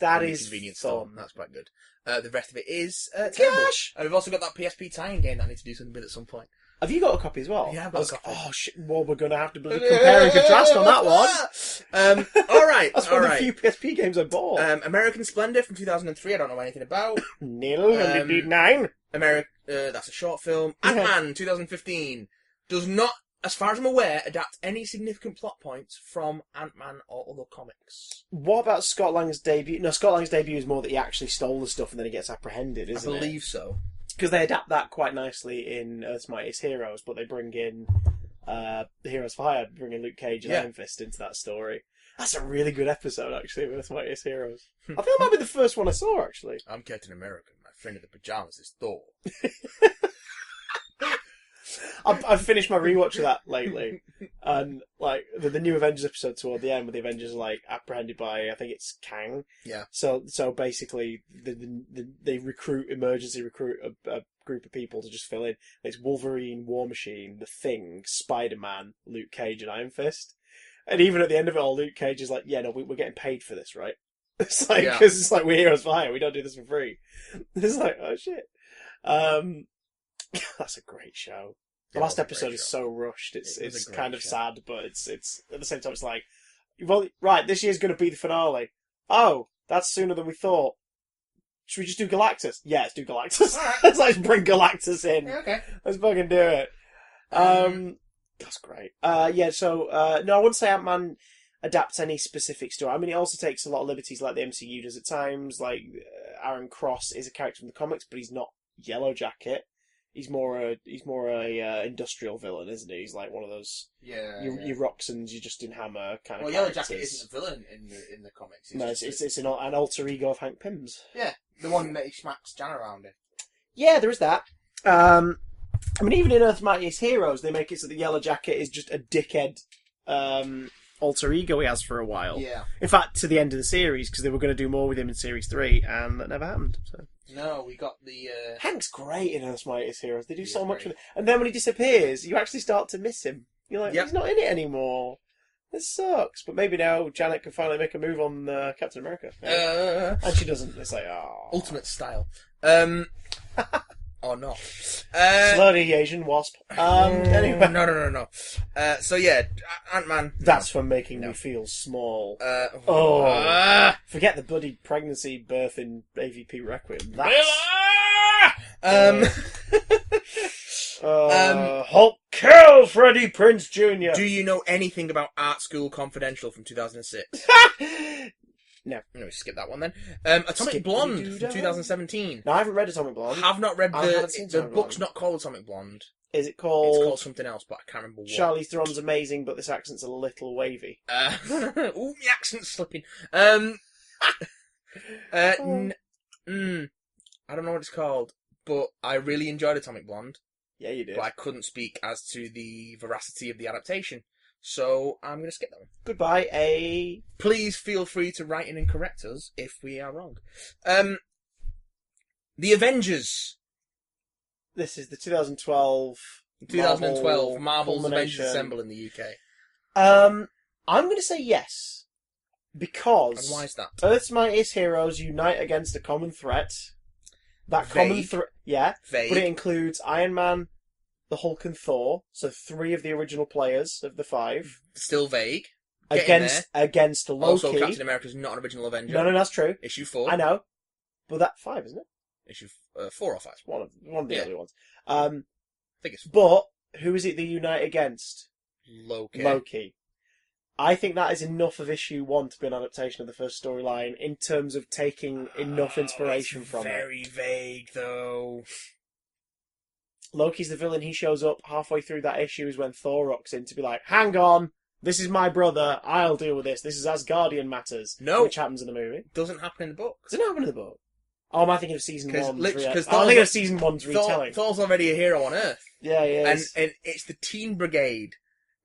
Speaker 1: that is
Speaker 2: convenient
Speaker 1: fun.
Speaker 2: Storm. That's quite good. The rest of it is terrible. Gosh! And we've also got that PSP tie-in game that I need to do something with at some point.
Speaker 1: Have you got a copy as well?
Speaker 2: Yeah, I've got a copy.
Speaker 1: Oh shit! Well, we're going to have to compare and contrast on that one.
Speaker 2: All right,
Speaker 1: that's one of the few PSP games I bought.
Speaker 2: American Splendor from 2003. I don't know anything about.
Speaker 1: Nil and indeed 9.
Speaker 2: That's a short film. Ant-Man 2015 does not, as far as I'm aware, adapt any significant plot points from Ant-Man or other comics.
Speaker 1: What about Scott Lang's debut? No, Scott Lang's debut is more that he actually stole the stuff and then he gets apprehended, isn't it?
Speaker 2: I believe so.
Speaker 1: Because they adapt that quite nicely in Earth's Mightiest Heroes, but they bring in the Heroes for Hire, bring in Luke Cage and Iron Fist into that story. That's a really good episode, actually, of Earth's Mightiest Heroes. I think that might be the first one I saw, actually.
Speaker 2: I'm Captain America. My friend in the pajamas is Thor.
Speaker 1: I've finished my rewatch of that lately, and like the new Avengers episode toward the end, where the Avengers are like apprehended by, I think it's Kang.
Speaker 2: Yeah.
Speaker 1: So basically, they emergency recruit a group of people to just fill in. It's Wolverine, War Machine, The Thing, Spider-Man, Luke Cage, and Iron Fist. And even at the end of it all, Luke Cage is like, "Yeah, no, we're getting paid for this, right?" It's like because it's like we're heroes for hire. We don't do this for free. It's like, oh shit. That's a great show. The last episode is so rushed. It's kind of sad, but it's at the same time it's like, right, this year's going to be the finale. Oh, that's sooner than we thought. Should we just do Galactus? Yeah, let's do Galactus. Let's bring Galactus in.
Speaker 2: Yeah, okay.
Speaker 1: Let's fucking do it. That's great. Yeah, so, no, I wouldn't say Ant-Man adapts any specific story. I mean, it also takes a lot of liberties like the MCU does at times. Like, Aaron Cross is a character from the comics, but he's not Yellow Jacket. He's more a industrial villain, isn't he? He's like one of those your Roxans, you Justin Hammer kind of.
Speaker 2: Well, Yellow Jacket isn't a villain in the comics.
Speaker 1: It's an alter ego of Hank Pym's.
Speaker 2: Yeah, the one that he smacks Jan around in.
Speaker 1: Yeah, there is that. I mean, even in Earth's Mightiest Heroes, they make it so the Yellow Jacket is just a dickhead alter ego he has for a while.
Speaker 2: Yeah.
Speaker 1: In fact, to the end of the series, because they were going to do more with him in Series 3, and that never happened. So.
Speaker 2: No, we got the...
Speaker 1: Hank's great in Earth's Mightiest Heroes. They do so much
Speaker 2: great.
Speaker 1: with it. And then when he disappears, you actually start to miss him. You're like, he's not in it anymore. This sucks. But maybe now Janet can finally make a move on Captain America. Yeah. And she doesn't. It's like,
Speaker 2: Ultimate style. Or not.
Speaker 1: Slutty Asian wasp. Anyway.
Speaker 2: No. So yeah, Ant-Man.
Speaker 1: That's for making me feel small. Forget the bloody pregnancy, birthing AVP Requiem. Hulk kill Freddie Prinze Jr.
Speaker 2: Do you know anything about Art School Confidential from 2006?
Speaker 1: No.
Speaker 2: Skip that one then. Atomic Blonde from 2017.
Speaker 1: No, I haven't read Atomic Blonde.
Speaker 2: Have not read the book's not called Atomic Blonde.
Speaker 1: Is it called?
Speaker 2: It's called something else, but I can't remember what.
Speaker 1: Charlize Theron's amazing, but this accent's a little wavy.
Speaker 2: Ooh, my accent's slipping. I don't know what it's called, but I really enjoyed Atomic Blonde.
Speaker 1: Yeah, you did.
Speaker 2: But I couldn't speak as to the veracity of the adaptation. So I'm going to skip that one.
Speaker 1: Goodbye,
Speaker 2: Please feel free to write in and correct us if we are wrong. The Avengers.
Speaker 1: This is the 2012
Speaker 2: Marvel's Avengers Assemble in the UK.
Speaker 1: I'm going to say yes. Because...
Speaker 2: And why is that?
Speaker 1: Earth's Mightiest Heroes unite against a common threat. That common threat... Yeah.
Speaker 2: Vague.
Speaker 1: But it includes Iron Man, the Hulk and Thor, so 3 of the original players of the 5.
Speaker 2: Still vague.
Speaker 1: Against Loki.
Speaker 2: Also, Captain America's not an original Avenger.
Speaker 1: No, that's true.
Speaker 2: Issue 4.
Speaker 1: I know. But that's 5, isn't it?
Speaker 2: Issue 4 or 5.
Speaker 1: One of the early ones.
Speaker 2: I think it's 4.
Speaker 1: But, who is it they unite against?
Speaker 2: Loki.
Speaker 1: I think that is enough of issue 1 to be an adaptation of the first storyline in terms of taking enough inspiration from it.
Speaker 2: Very vague, though.
Speaker 1: Loki's the villain. He shows up halfway through that issue is when Thor rocks in to be like, hang on, this is my brother, I'll deal with this. This is Asgardian matters.
Speaker 2: No.
Speaker 1: Which happens in the movie.
Speaker 2: Doesn't happen in the book.
Speaker 1: Does it happen in the book? Oh, am I thinking of season 1's
Speaker 2: I'm thinking
Speaker 1: of season 1's retelling.
Speaker 2: Thor's already a hero on Earth.
Speaker 1: Yeah, he is.
Speaker 2: And it's the Teen Brigade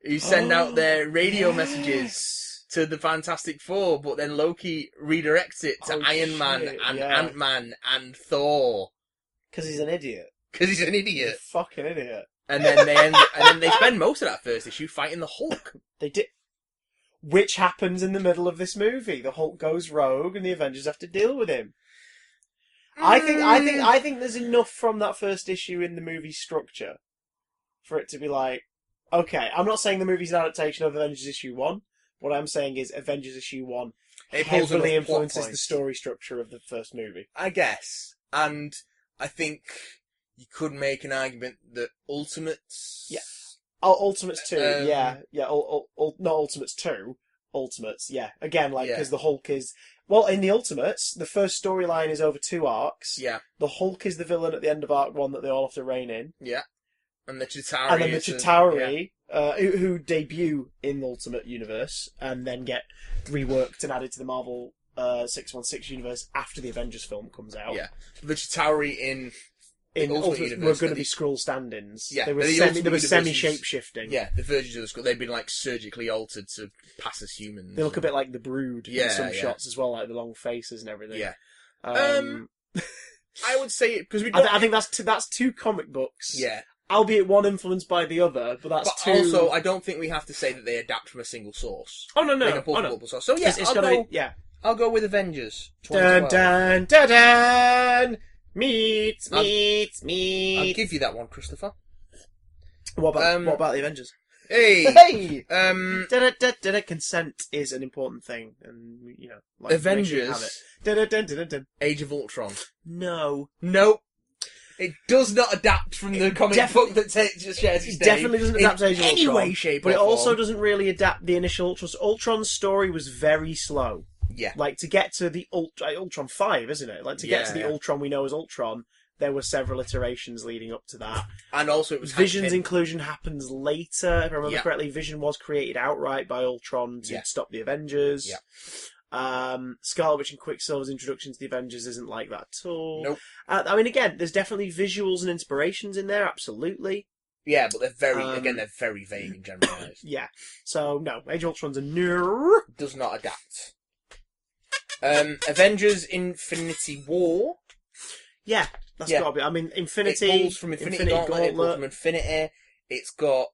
Speaker 2: who send out their radio messages to the Fantastic Four, but then Loki redirects it to Iron Man and Ant-Man and Thor.
Speaker 1: Because he's an idiot.
Speaker 2: Because he's an idiot.
Speaker 1: He's a fucking idiot.
Speaker 2: And then they spend most of that first issue fighting the Hulk.
Speaker 1: They did. Which happens in the middle of this movie. The Hulk goes rogue and the Avengers have to deal with him. I think there's enough from that first issue in the movie structure for it to be like, okay, I'm not saying the movie's an adaptation of Avengers issue 1. What I'm saying is Avengers issue 1 heavily influences the story structure of the first movie.
Speaker 2: I guess. And I think you could make an argument that Ultimates...
Speaker 1: Yeah. Ultimates 2, yeah. Not Ultimates 2. Ultimates, yeah. Again, because the Hulk is... Well, in the Ultimates, the first storyline is over 2 arcs.
Speaker 2: Yeah.
Speaker 1: The Hulk is the villain at the end of arc 1 that they all have to rein in.
Speaker 2: Yeah. And the Chitauri.
Speaker 1: And then the Chitauri, who debut in the Ultimate Universe, and then get reworked and added to the Marvel 616 universe after the Avengers film comes out.
Speaker 2: Yeah. The Chitauri in
Speaker 1: Ultimate Universe were going to be Skrull stand-ins.
Speaker 2: Yeah.
Speaker 1: They were semi-shape-shifting.
Speaker 2: Yeah, the versions of the Skrull. They'd been, surgically altered to pass as humans.
Speaker 1: They look a bit like the Brood in some shots as well, like the long faces and everything.
Speaker 2: Yeah. I would say... because
Speaker 1: I think that's 2 comic books.
Speaker 2: Yeah.
Speaker 1: Albeit one influenced by the other, but that's 2...
Speaker 2: also, I don't think we have to say that they adapt from a single source.
Speaker 1: Oh, no.
Speaker 2: Multiple source. So, yeah, I'll go with Avengers.
Speaker 1: Dun, dun, dun, dun! Meat. I'll
Speaker 2: give you that one, Christopher.
Speaker 1: What about the Avengers?
Speaker 2: Hey!
Speaker 1: Consent is an important thing, and,
Speaker 2: Avengers...
Speaker 1: make sure you have it.
Speaker 2: Age of Ultron.
Speaker 1: No.
Speaker 2: Nope. It does not adapt from the comic book that just shares its
Speaker 1: It definitely doesn't adapt to Age of
Speaker 2: in any
Speaker 1: Ultron,
Speaker 2: way, shape,
Speaker 1: but
Speaker 2: or
Speaker 1: it also
Speaker 2: form.
Speaker 1: doesn't really adapt the initial Ultron. Ultron's story was very slow.
Speaker 2: Yeah.
Speaker 1: Like, to get to the Ultron 5, isn't it? Like, to get to the Ultron we know as Ultron, there were several iterations leading up to that.
Speaker 2: And also it was
Speaker 1: Vision's inclusion happens later. If I remember correctly, Vision was created outright by Ultron to stop the Avengers.
Speaker 2: Yeah.
Speaker 1: Scarlet Witch and Quicksilver's introduction to the Avengers isn't like that at all.
Speaker 2: Nope.
Speaker 1: I mean, again, there's definitely visuals and inspirations in there, absolutely.
Speaker 2: Yeah, but they're they're very vague and generalised.
Speaker 1: Yeah. So, no, Age of Ultron's a no.
Speaker 2: Does not adapt. Avengers Infinity War.
Speaker 1: Yeah, that's got to be. I mean, Infinity.
Speaker 2: It pulls from Infinity Gauntlet. It pulls from Infinity. It's got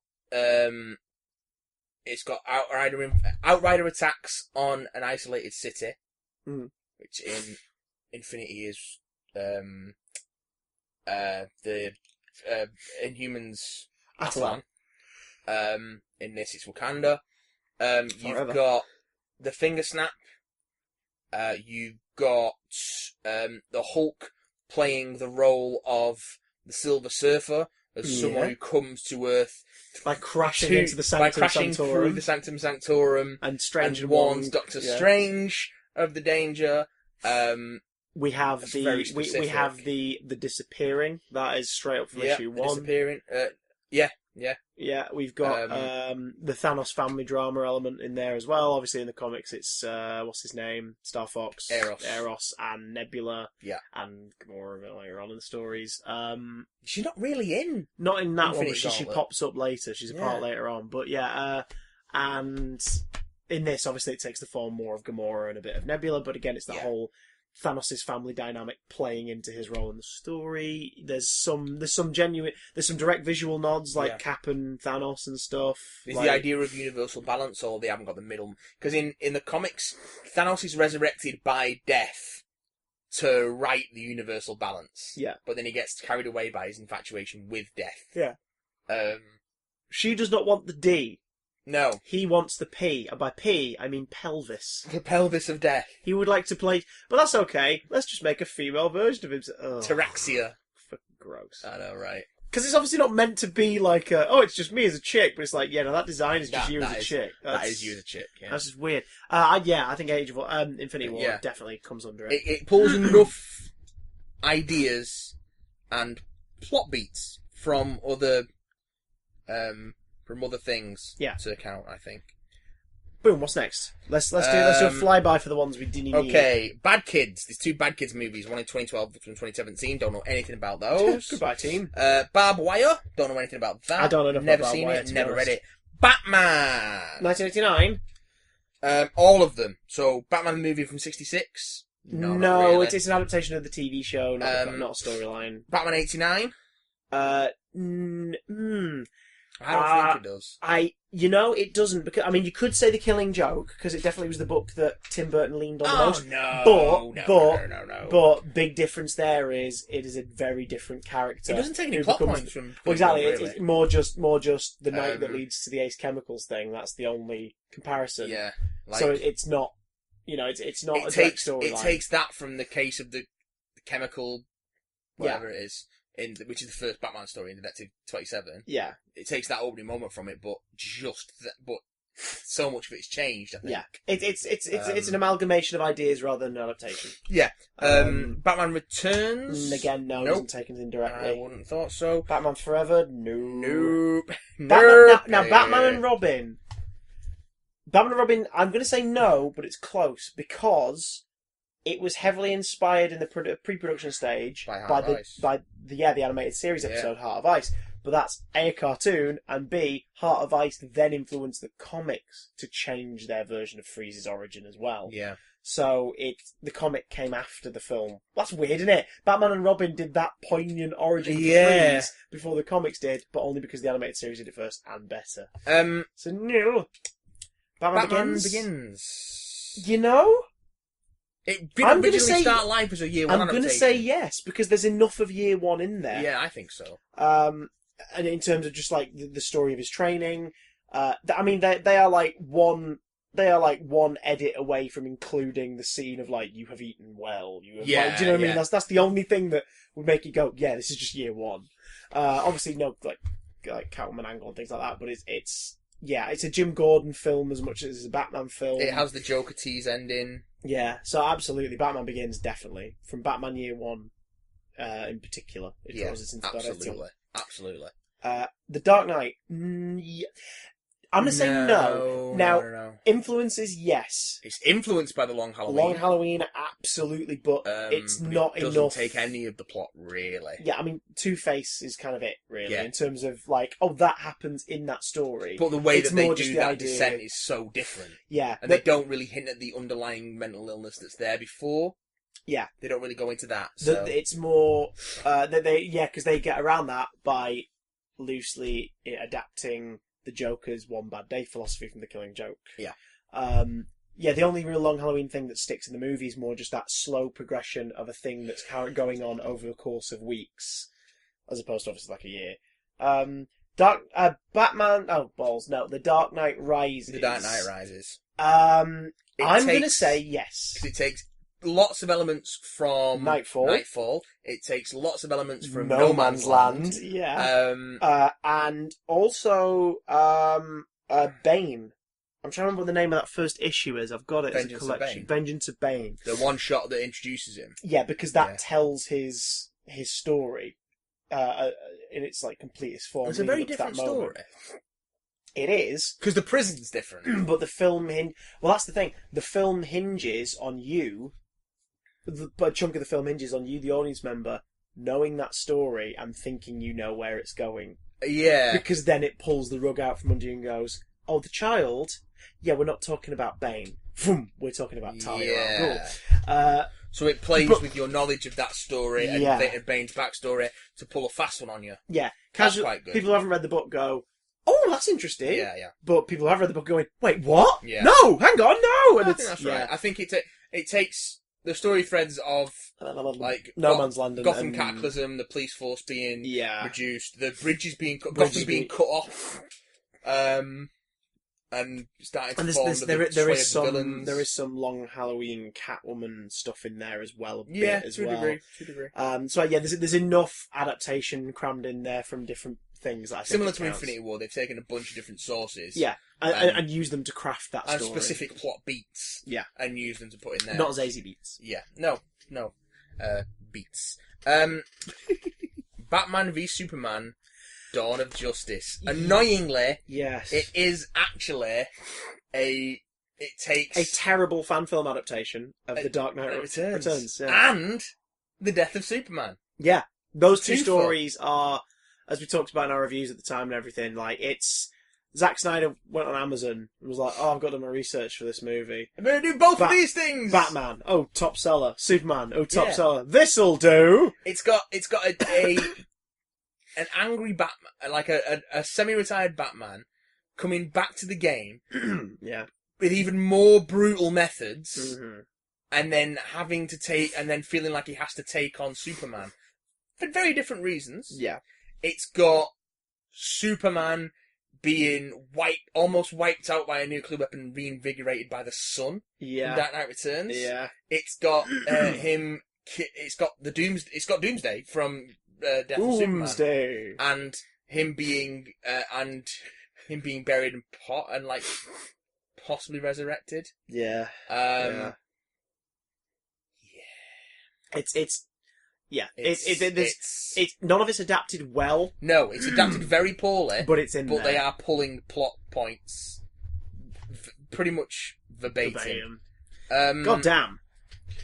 Speaker 2: Outrider attacks on an isolated city, which in Infinity is the Inhumans Atlan. In this, it's Wakanda. You've got the Finger Snap. You've got the Hulk playing the role of the Silver Surfer as someone who comes to Earth
Speaker 1: by crashing into the Sanctum Sanctorum.
Speaker 2: Through the Sanctum Sanctorum
Speaker 1: and Strange
Speaker 2: warns Doctor Strange of the danger.
Speaker 1: We have the disappearing. That is straight up from issue 1.
Speaker 2: Disappearing.
Speaker 1: Yeah, we've got the Thanos family drama element in there as well. Obviously, in the comics, it's what's his name? Star Fox, Eros, and Nebula, and Gamora later on in the stories.
Speaker 2: She's not really in.
Speaker 1: Not in that one, but she pops up later. She's a part later on, but and in this, obviously, it takes the form more of Gamora and a bit of Nebula. But again, it's that whole Thanos' family dynamic playing into his role in the story. There's some direct visual nods like Cap and Thanos and stuff.
Speaker 2: Is the idea of universal balance, or they haven't got the middle? Because in the comics, Thanos is resurrected by death to right the universal balance.
Speaker 1: Yeah,
Speaker 2: but then he gets carried away by his infatuation with death.
Speaker 1: Yeah. She does not want the D.
Speaker 2: No.
Speaker 1: He wants the P. And by P, I mean pelvis.
Speaker 2: The pelvis of death.
Speaker 1: He would like to play... But that's okay. Let's just make a female version of him.
Speaker 2: Taraxia.
Speaker 1: Fucking gross.
Speaker 2: I know, right?
Speaker 1: Because it's obviously not meant to be like, it's just me as a chick. But it's like, no, that design is just you as a chick.
Speaker 2: That is you as a chick, yeah.
Speaker 1: That's just weird. I think Age of Infinity War definitely comes under it.
Speaker 2: It pulls enough ideas and plot beats from other... from other things to account, I think.
Speaker 1: Boom, what's next? Let's do a flyby for the ones we didn't need.
Speaker 2: Okay, Bad Kids. There's 2 Bad Kids movies, one in 2012, one in 2017. Don't know anything about those.
Speaker 1: Goodbye, team.
Speaker 2: Barbed Wire. Don't know anything about that.
Speaker 1: I don't know enough
Speaker 2: Never
Speaker 1: about
Speaker 2: seen
Speaker 1: Wire,
Speaker 2: it, never read it. Batman.
Speaker 1: 1989?
Speaker 2: All of them. So, Batman the movie from 66? No, really.
Speaker 1: It's an adaptation of the TV show, not a storyline.
Speaker 2: Batman 89? I don't think it does.
Speaker 1: It doesn't, because, you could say The Killing Joke, because it definitely was the book that Tim Burton leaned on the most.
Speaker 2: No.
Speaker 1: But big difference there is, it is a very different character.
Speaker 2: It doesn't take any plot points from...
Speaker 1: Well, exactly, really. It's more just the night that leads to the Ace Chemicals thing. That's the only comparison.
Speaker 2: Yeah.
Speaker 1: So it's not, it's not a direct storyline.
Speaker 2: It takes that from the case of the chemical, whatever it is. Which is the first Batman story in Detective 27.
Speaker 1: Yeah.
Speaker 2: It takes that opening moment from it, but so much of it's changed, I think.
Speaker 1: Yeah. It's an amalgamation of ideas rather than an adaptation.
Speaker 2: Yeah. Batman Returns.
Speaker 1: Again, no, doesn't take anything directly.
Speaker 2: I wouldn't have thought so.
Speaker 1: Batman Forever? Nope.
Speaker 2: Now,
Speaker 1: Batman and Robin. I'm going to say no, but it's close, because it was heavily inspired in the pre-production stage by the animated series episode Heart of Ice. But that's A cartoon, and B, Heart of Ice then influenced the comics to change their version of Freeze's origin as well.
Speaker 2: Yeah.
Speaker 1: So the comic came after the film. That's weird, isn't it? Batman and Robin did that poignant origin for Freeze before the comics did, but only because the animated series did it first and better. So no. Batman Begins.
Speaker 2: It didn't originally start life as a year 1
Speaker 1: adaptation. I'm going to say yes, because there's enough of year 1 in there.
Speaker 2: Yeah, I think so.
Speaker 1: And in terms of just like the story of his training, they are like one they are like one edit away from including the scene of like, you have eaten well. You have, like, do you know what I mean? That's the only thing that would make you go, yeah, this is just year one. Obviously, no like Catwoman angle and things like that, but it's a Jim Gordon film as much as it's a Batman film.
Speaker 2: It has the Joker tease ending.
Speaker 1: Yeah, so absolutely, Batman Begins definitely from Batman Year One, in particular. It draws its inspiration.
Speaker 2: Absolutely.
Speaker 1: The Dark Knight. I'm gonna say no. Now,
Speaker 2: no.
Speaker 1: Influences, yes.
Speaker 2: It's influenced by the Long Halloween.
Speaker 1: Long Halloween, absolutely, but it's not
Speaker 2: enough. It doesn't take any of the plot, really.
Speaker 1: Yeah, I mean, Two-Face is kind of it, really, in terms of, like, that happens in that story.
Speaker 2: But the way that they do that descent is so different.
Speaker 1: Yeah.
Speaker 2: And they don't really hint at the underlying mental illness that's there before.
Speaker 1: Yeah.
Speaker 2: They don't really go into that. So.
Speaker 1: It's more, because they get around that by loosely adapting the Joker's One Bad Day philosophy from The Killing Joke.
Speaker 2: Yeah.
Speaker 1: The only real Long Halloween thing that sticks in the movie is more just that slow progression of a thing that's going on over the course of weeks, as opposed to obviously like a year. Batman. Oh balls! No, The Dark Knight Rises.
Speaker 2: The Dark Knight Rises.
Speaker 1: I'm going to say yes.
Speaker 2: It takes lots of elements from
Speaker 1: Nightfall.
Speaker 2: It takes lots of elements from
Speaker 1: No Man's Land. Yeah. And also Bane. I'm trying to remember what the name of that first issue is. I've got it as a collection. Vengeance of Bane.
Speaker 2: The one shot that introduces him.
Speaker 1: Yeah, because that tells his story in its like completest form.
Speaker 2: It's a very different story.
Speaker 1: It is.
Speaker 2: Because the prison's different.
Speaker 1: But the film... Well, that's the thing. The film hinges on you... A chunk of the film hinges on you, the audience member, knowing that story and thinking you know where it's going.
Speaker 2: Yeah.
Speaker 1: Because then it pulls the rug out from under you and goes, oh, the child? Yeah, we're not talking about Bane. Vroom, we're talking about Talia al Ghul.
Speaker 2: So it plays with your knowledge of that story and Bane's backstory to pull a fast one on you.
Speaker 1: Yeah.
Speaker 2: That's quite good.
Speaker 1: People who haven't read the book go, oh, that's interesting.
Speaker 2: Yeah.
Speaker 1: But people who have read the book going, wait, what?
Speaker 2: Yeah.
Speaker 1: No, hang on, no! And
Speaker 2: I think that's right. I think it takes the story threads of like
Speaker 1: No Man's Land and
Speaker 2: Gotham Cataclysm, the police force being reduced, the bridges being Gotham being cut off, and starting to form the
Speaker 1: there is some Long Halloween Catwoman stuff in there as well.
Speaker 2: To a degree.
Speaker 1: So there's enough adaptation crammed in there from different things. That I think
Speaker 2: similar to Infinity War, they've taken a bunch of different sources.
Speaker 1: Yeah, and used them to craft that story.
Speaker 2: And specific plot beats.
Speaker 1: Yeah.
Speaker 2: And use them to put in there.
Speaker 1: Not Zazie beats.
Speaker 2: Yeah. No. Beats. Batman v Superman, Dawn of Justice. Annoyingly,
Speaker 1: yes,
Speaker 2: it is actually it takes
Speaker 1: a terrible fan film adaptation of The Dark Knight Returns. Yeah.
Speaker 2: And The Death of Superman.
Speaker 1: Yeah. Those two stories are, as we talked about in our reviews at the time and everything, like, it's... Zack Snyder went on Amazon and was like, oh, I've got to do my research for this movie.
Speaker 2: I'm going to do both of these things!
Speaker 1: Batman, oh, top seller. Superman, oh, top seller. This'll do!
Speaker 2: It's got an angry Batman, like a semi-retired Batman, coming back to the game.
Speaker 1: Yeah.
Speaker 2: With even more brutal methods. Mm-hmm. And then feeling like he has to take on Superman. For very different reasons.
Speaker 1: Yeah.
Speaker 2: It's got Superman being almost wiped out by a nuclear weapon, reinvigorated by the sun.
Speaker 1: Yeah.
Speaker 2: In Dark Knight Returns.
Speaker 1: Yeah.
Speaker 2: It's got him. It's got Doomsday from Death of Superman, and him being buried in pot and like possibly resurrected.
Speaker 1: Yeah. It's none of it's adapted well.
Speaker 2: No, it's adapted very poorly.
Speaker 1: But it's in there.
Speaker 2: But they are pulling plot points pretty much verbatim.
Speaker 1: God damn.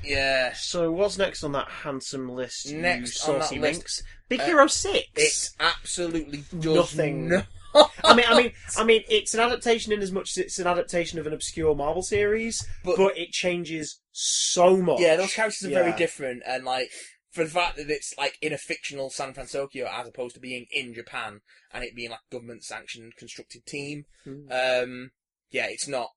Speaker 2: Yeah.
Speaker 1: So what's next on that handsome list?
Speaker 2: Next on that list,
Speaker 1: Big Hero 6.
Speaker 2: It's absolutely
Speaker 1: nothing. I mean, it's an adaptation in as much as it's an adaptation of an obscure Marvel series, but it changes so much.
Speaker 2: Yeah, those characters are very different, and like for the fact that it's like in a fictional San Francisco as opposed to being in Japan and it being like a government-sanctioned constructed team. It's not.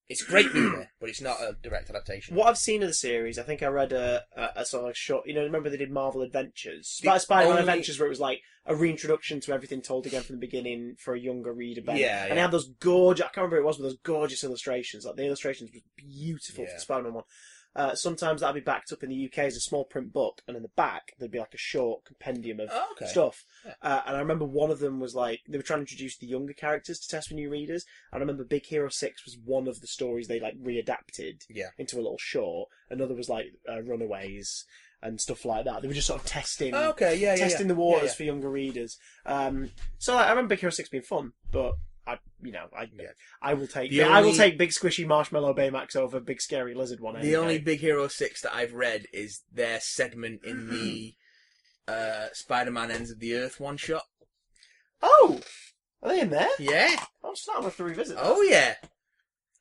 Speaker 2: It's a great movie, but it's not a direct adaptation.
Speaker 1: What I've seen of the series, I think I read a sort of like short. Remember they did Marvel Adventures,
Speaker 2: The
Speaker 1: Spider-Man
Speaker 2: only-
Speaker 1: Adventures, where it was like a reintroduction to everything told again from the beginning for a younger reader. Ben.
Speaker 2: Yeah,
Speaker 1: and they had those gorgeous. I can't remember who it was, but those gorgeous illustrations. Like the illustrations were beautiful for the Spider-Man one. Sometimes that'd be backed up in the UK as a small print book, and in the back there'd be like a short compendium of stuff. Yeah. And I remember one of them was like they were trying to introduce the younger characters to test for new readers. And I remember Big Hero 6 was one of the stories they like readapted into a little short. Another was like Runaways and stuff like that. They were just sort of testing, testing the waters for younger readers. So I remember Big Hero 6 being fun, but. I will take big squishy marshmallow Baymax over big scary lizard one.
Speaker 2: The only Big Hero 6 that I've read is their segment in the Spider-Man Ends of the Earth one shot.
Speaker 1: Oh, are they in there?
Speaker 2: Yeah.
Speaker 1: Oh snap! I have to revisit that.
Speaker 2: Oh yeah.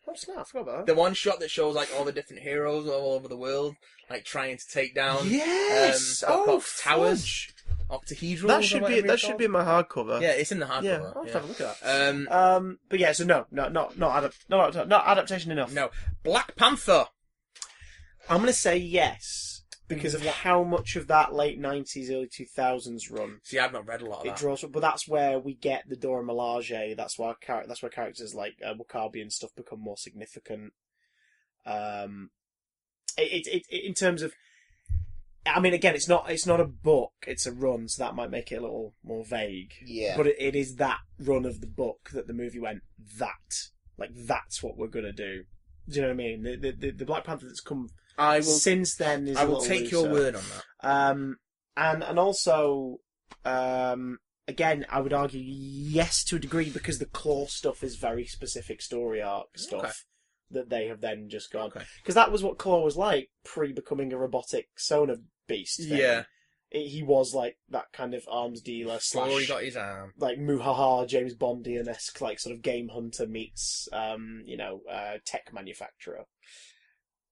Speaker 1: Oh snap! I forgot about that.
Speaker 2: The one shot that shows like all the different heroes all over the world, like trying to take down towers. Octahedral.
Speaker 1: That should be in my hardcover.
Speaker 2: Yeah, it's in the hardcover.
Speaker 1: Yeah, I'll have a look at that. But yeah, so not adaptation enough.
Speaker 2: No, Black Panther.
Speaker 1: I'm gonna say yes because of how much of that late '90s, early 2000s run.
Speaker 2: See, I've not read a lot of that.
Speaker 1: It draws, but that's where we get the Dora Milaje. That's where characters like Wakabi and stuff become more significant. In terms of. I mean, again, it's not a book; it's a run, so that might make it a little more vague.
Speaker 2: Yeah.
Speaker 1: But it is that run of the book that the movie went. That's what we're gonna do. Do you know what I mean? The Black Panther that's come since then is.
Speaker 2: I will take your word on
Speaker 1: that. And also, again, I would argue yes to a degree because the Claw stuff is very specific story arc stuff. That they have then just gone because that was what Claw was like pre-becoming a robotic Sona beast. Thing.
Speaker 2: Yeah,
Speaker 1: he was like that kind of arms dealer /
Speaker 2: he got his arm
Speaker 1: like Muhaha James Bondian-esque like sort of game hunter meets tech manufacturer.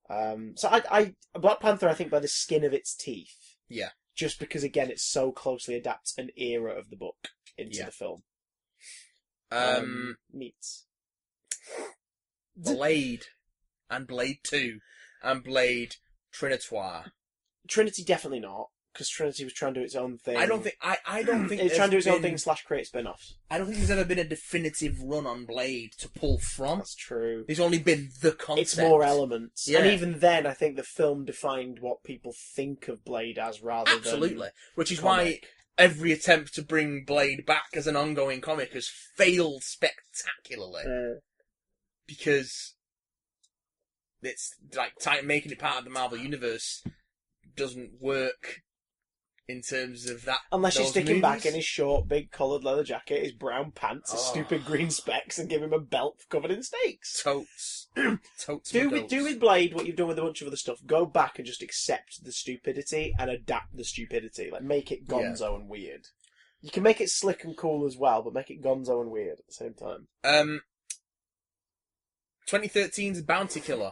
Speaker 1: So I Black Panther I think by the skin of its teeth.
Speaker 2: Yeah,
Speaker 1: just because again it so closely adapts an era of the book into the film. Meets.
Speaker 2: Blade and Blade 2 and Blade Trinitoire.
Speaker 1: Trinity definitely not, because Trinity was trying to do its own thing.
Speaker 2: I don't think
Speaker 1: it's trying to do its own thing / create spin-offs.
Speaker 2: I don't think there's ever been a definitive run on Blade to pull from.
Speaker 1: That's true.
Speaker 2: There's only been the concept.
Speaker 1: It's more elements. Yeah. And even then, I think the film defined what people think of Blade as rather than...
Speaker 2: Absolutely. Which is why every attempt to bring Blade back as an ongoing comic has failed spectacularly. Because it's like making it part of the Marvel Universe doesn't work in terms of that.
Speaker 1: Unless you stick him back in his short, big coloured leather jacket, his brown pants, his stupid green specs, and give him a belt covered in snakes.
Speaker 2: Totes.
Speaker 1: Do with Blade what you've done with a bunch of other stuff. Go back and just accept the stupidity and adapt the stupidity. Like make it gonzo and weird. You can make it slick and cool as well, but make it gonzo and weird at the same time.
Speaker 2: 2013's Bounty Killer.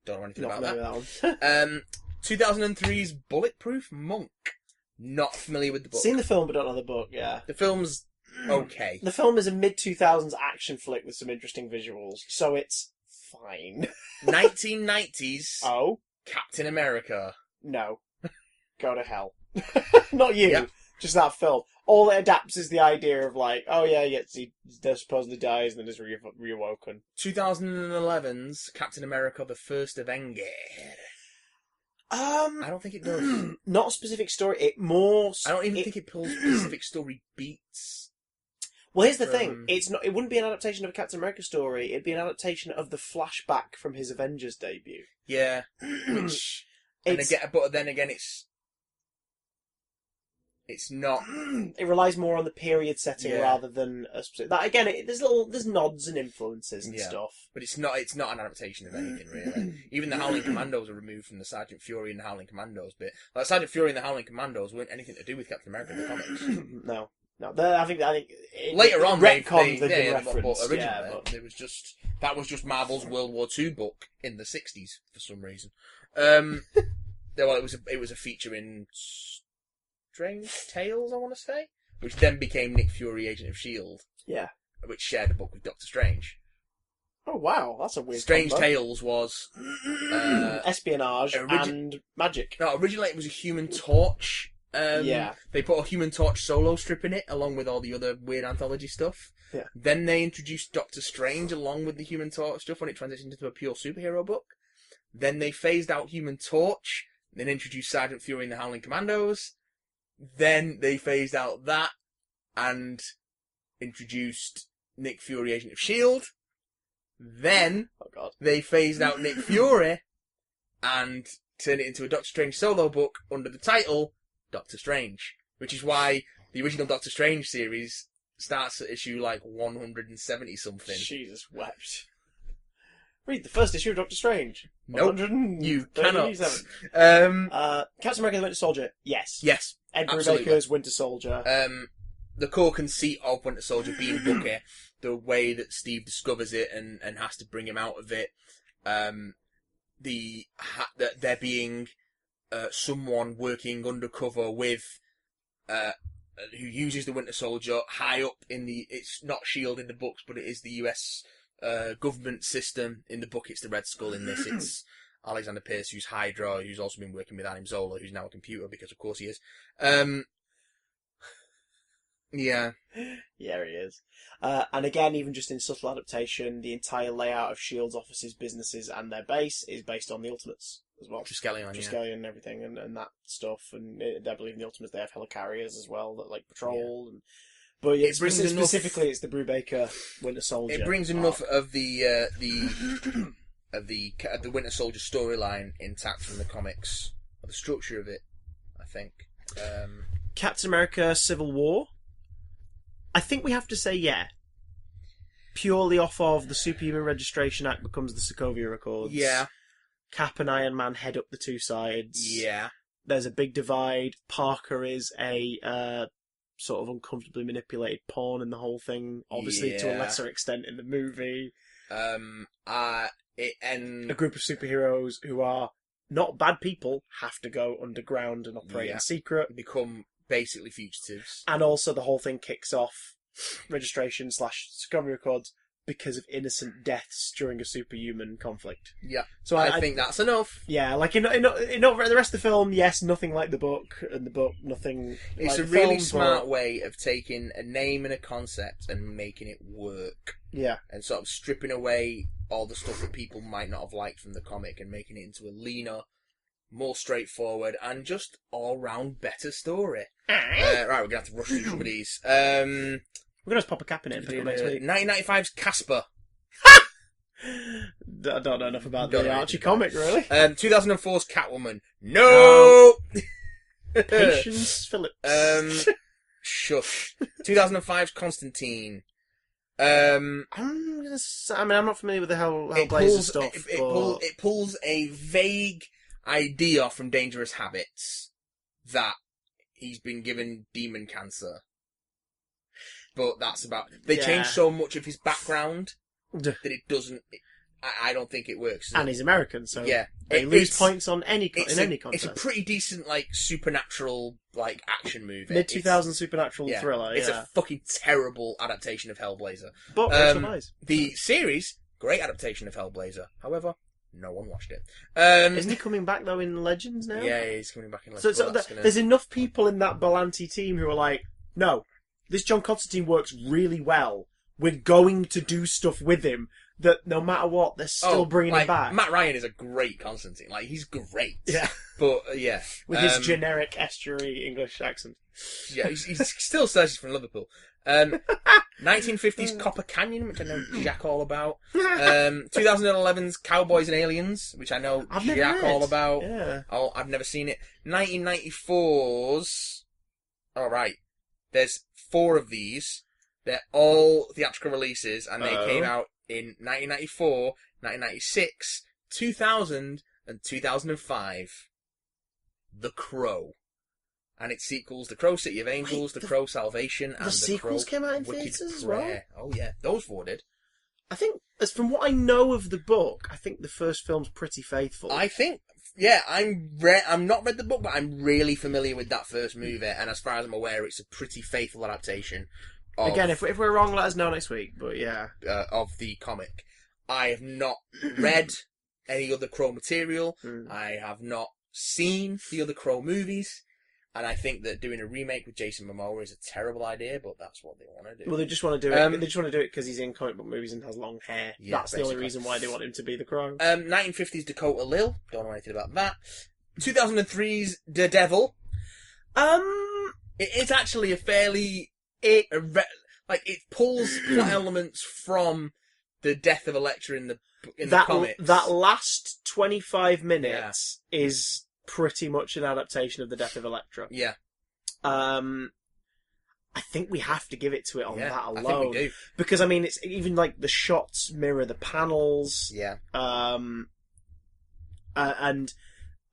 Speaker 2: Don't know anything about
Speaker 1: that.
Speaker 2: 2003's Bulletproof Monk. Not familiar with the book.
Speaker 1: Seen the film, but don't know the book. Yeah,
Speaker 2: the film's okay.
Speaker 1: The film is a mid-2000s action flick with some interesting visuals, so it's fine.
Speaker 2: 1990s. Captain America.
Speaker 1: No, go to hell. Not you. Yep. Just that film. All it adapts is the idea of like, he supposedly dies and then is reawoken.
Speaker 2: 2011's Captain America: The First Avenger. I don't think it does.
Speaker 1: Not a specific story. I don't
Speaker 2: even think it pulls specific story beats.
Speaker 1: Well, here's the thing. It wouldn't be an adaptation of a Captain America story. It'd be an adaptation of the flashback from his Avengers debut.
Speaker 2: Yeah. But then again, it's not.
Speaker 1: It relies more on the period setting rather than a specific. That again, there's nods and influences and stuff.
Speaker 2: But it's not an adaptation of anything really. Even the Howling Commandos are removed from the Sergeant Fury and the Howling Commandos bit. Like Sergeant Fury and the Howling Commandos weren't anything to do with Captain America in the comics.
Speaker 1: No. I think
Speaker 2: later on
Speaker 1: they've
Speaker 2: been
Speaker 1: referenced.
Speaker 2: Originally, but that was just Marvel's World War II book in the 60s for some reason. It was a feature in Strange Tales, I want to say, which then became Nick Fury, Agent of S.H.I.E.L.D.
Speaker 1: Yeah.
Speaker 2: Which shared a book with Doctor Strange.
Speaker 1: Oh wow, that's a weird
Speaker 2: Strange
Speaker 1: combo.
Speaker 2: Tales was
Speaker 1: espionage and magic.
Speaker 2: No, originally it was a Human Torch.
Speaker 1: Yeah.
Speaker 2: They put a Human Torch solo strip in it, along with all the other weird anthology stuff.
Speaker 1: Yeah.
Speaker 2: Then they introduced Doctor Strange along with the Human Torch stuff when it transitioned into a pure superhero book. Then they phased out Human Torch, then introduced Sergeant Fury and the Howling Commandos. Then they phased out that and introduced Nick Fury, Agent of S.H.I.E.L.D. Then they phased out Nick Fury and turned it into a Doctor Strange solo book under the title Doctor Strange, which is why the original Doctor Strange series starts at issue like 170 something.
Speaker 1: Jesus wept. Read the first issue of Doctor Strange.
Speaker 2: Nope, you cannot.
Speaker 1: Captain America: The Winter Soldier. Yes.
Speaker 2: Yes.
Speaker 1: Ed Brubaker's Winter Soldier.
Speaker 2: The core conceit of Winter Soldier being Bucky, the way that Steve discovers it and has to bring him out of it, that there being someone working undercover with who uses the Winter Soldier high up in it's not S.H.I.E.L.D. in the books, but it is the US government system. In the book, it's the Red Skull. In this, it's Alexander Pierce, who's Hydra, who's also been working with Adam Zola, who's now a computer, because of course he is. Yeah.
Speaker 1: Yeah, he is. And again, even just in subtle adaptation, the entire layout of S.H.I.E.L.D.'s offices, businesses, and their base is based on the Ultimates as well. Triskelion and everything, and that stuff. And I believe in the Ultimates they have helicarriers as well that like patrol. Yeah. But yeah, specifically, it's the Brubaker Winter Soldier.
Speaker 2: It brings enough of the Winter Soldier storyline intact from the comics, or the structure of it, I think.
Speaker 1: Captain America: Civil War. I think we have to say yeah. Purely off of the Superhuman Registration Act becomes the Sokovia Accords.
Speaker 2: Yeah.
Speaker 1: Cap and Iron Man head up the two sides.
Speaker 2: Yeah.
Speaker 1: There's a big divide. Parker is a sort of uncomfortably manipulated pawn in the whole thing. Obviously, to a lesser extent in the movie. A group of superheroes who are not bad people have to go underground and operate in secret.
Speaker 2: Become basically fugitives.
Speaker 1: And also the whole thing kicks off registration / Sokovia Accords because of innocent deaths during a superhuman conflict.
Speaker 2: Yeah. So I think that's enough.
Speaker 1: Yeah, like in the rest of the film, yes, nothing like the book, and the book, nothing
Speaker 2: it's
Speaker 1: like
Speaker 2: a really smart way of taking a name and a concept and making it work.
Speaker 1: Yeah.
Speaker 2: And sort of stripping away all the stuff that people might not have liked from the comic and making it into a leaner, more straightforward, and just all-round better story. Right, we're going to have to rush through some of these. We're
Speaker 1: going to just pop a cap in it for next week.
Speaker 2: 1995's Casper.
Speaker 1: I don't know enough about the Archie comic, really.
Speaker 2: 2004's Catwoman. No!
Speaker 1: Patience Phillips.
Speaker 2: Shush. 2005's Constantine.
Speaker 1: I'm not familiar with the Hellblazer stuff.
Speaker 2: It pulls a vague idea from Dangerous Habits that he's been given demon cancer. But that's about... They change so much of his background that it doesn't... I don't think it works.
Speaker 1: And he's American, so
Speaker 2: yeah,
Speaker 1: they lose points on any contest.
Speaker 2: It's a pretty decent, supernatural, action movie.
Speaker 1: Mid-2000s supernatural thriller,
Speaker 2: It's a fucking terrible adaptation of Hellblazer.
Speaker 1: But Rachel Weisz.
Speaker 2: The series, great adaptation of Hellblazer. However, no one watched it.
Speaker 1: Isn't he coming back, though, in Legends now?
Speaker 2: Yeah, he's coming back in Legends.
Speaker 1: So there's enough people in that Berlanti team who are like, no, this John Constantine works really well. We're going to do stuff with him that no matter what, they're still bringing him back.
Speaker 2: Matt Ryan is a great Constantine. He's great.
Speaker 1: Yeah.
Speaker 2: But, yeah.
Speaker 1: With his generic estuary English accent.
Speaker 2: Yeah, he still says he's from Liverpool. 1950s Copper Canyon, which I know Jack all about. 2011's Cowboys and Aliens, which I know Jack all about.
Speaker 1: Yeah.
Speaker 2: Oh, I've never seen it. 1994's... Alright. There's 4 of these. They're all theatrical releases, and they came out in 1994, 1996, 2000, and 2005. The Crow. And its sequels, The Crow City of Angels, The Crow Salvation, and The
Speaker 1: sequels
Speaker 2: Crow
Speaker 1: came out in
Speaker 2: Wicked
Speaker 1: theatres as
Speaker 2: Prayer.
Speaker 1: well?
Speaker 2: Oh yeah, those 4 did.
Speaker 1: I think, as from what I know of the book, I think the first film's pretty faithful.
Speaker 2: I think, yeah, I'm not read the book, but I'm really familiar with that first movie, and as far as I'm aware, it's a pretty faithful adaptation.
Speaker 1: Again, if we're wrong, let us know next week, but yeah.
Speaker 2: Of the comic. I have not read any other Crow material.
Speaker 1: Mm.
Speaker 2: I have not seen the other Crow movies. And I think that doing a remake with Jason Momoa is a terrible idea, but that's what they want to do.
Speaker 1: Well, they just want to do it. They just want to do it because he's in comic book movies and has long hair.
Speaker 2: Yeah,
Speaker 1: That's the only reason why they want him to be the Crow.
Speaker 2: 1950s Dakota Lil. Don't know anything about that. 2003's Daredevil. It's actually a fairly it pulls plot elements from the death of Elektra in the comics.
Speaker 1: That last 25 minutes is pretty much an adaptation of the death of Elektra.
Speaker 2: Yeah.
Speaker 1: I think we have to give it to it on that alone.
Speaker 2: I think we do.
Speaker 1: Because, I mean, it's even like the shots mirror the panels.
Speaker 2: Yeah.
Speaker 1: And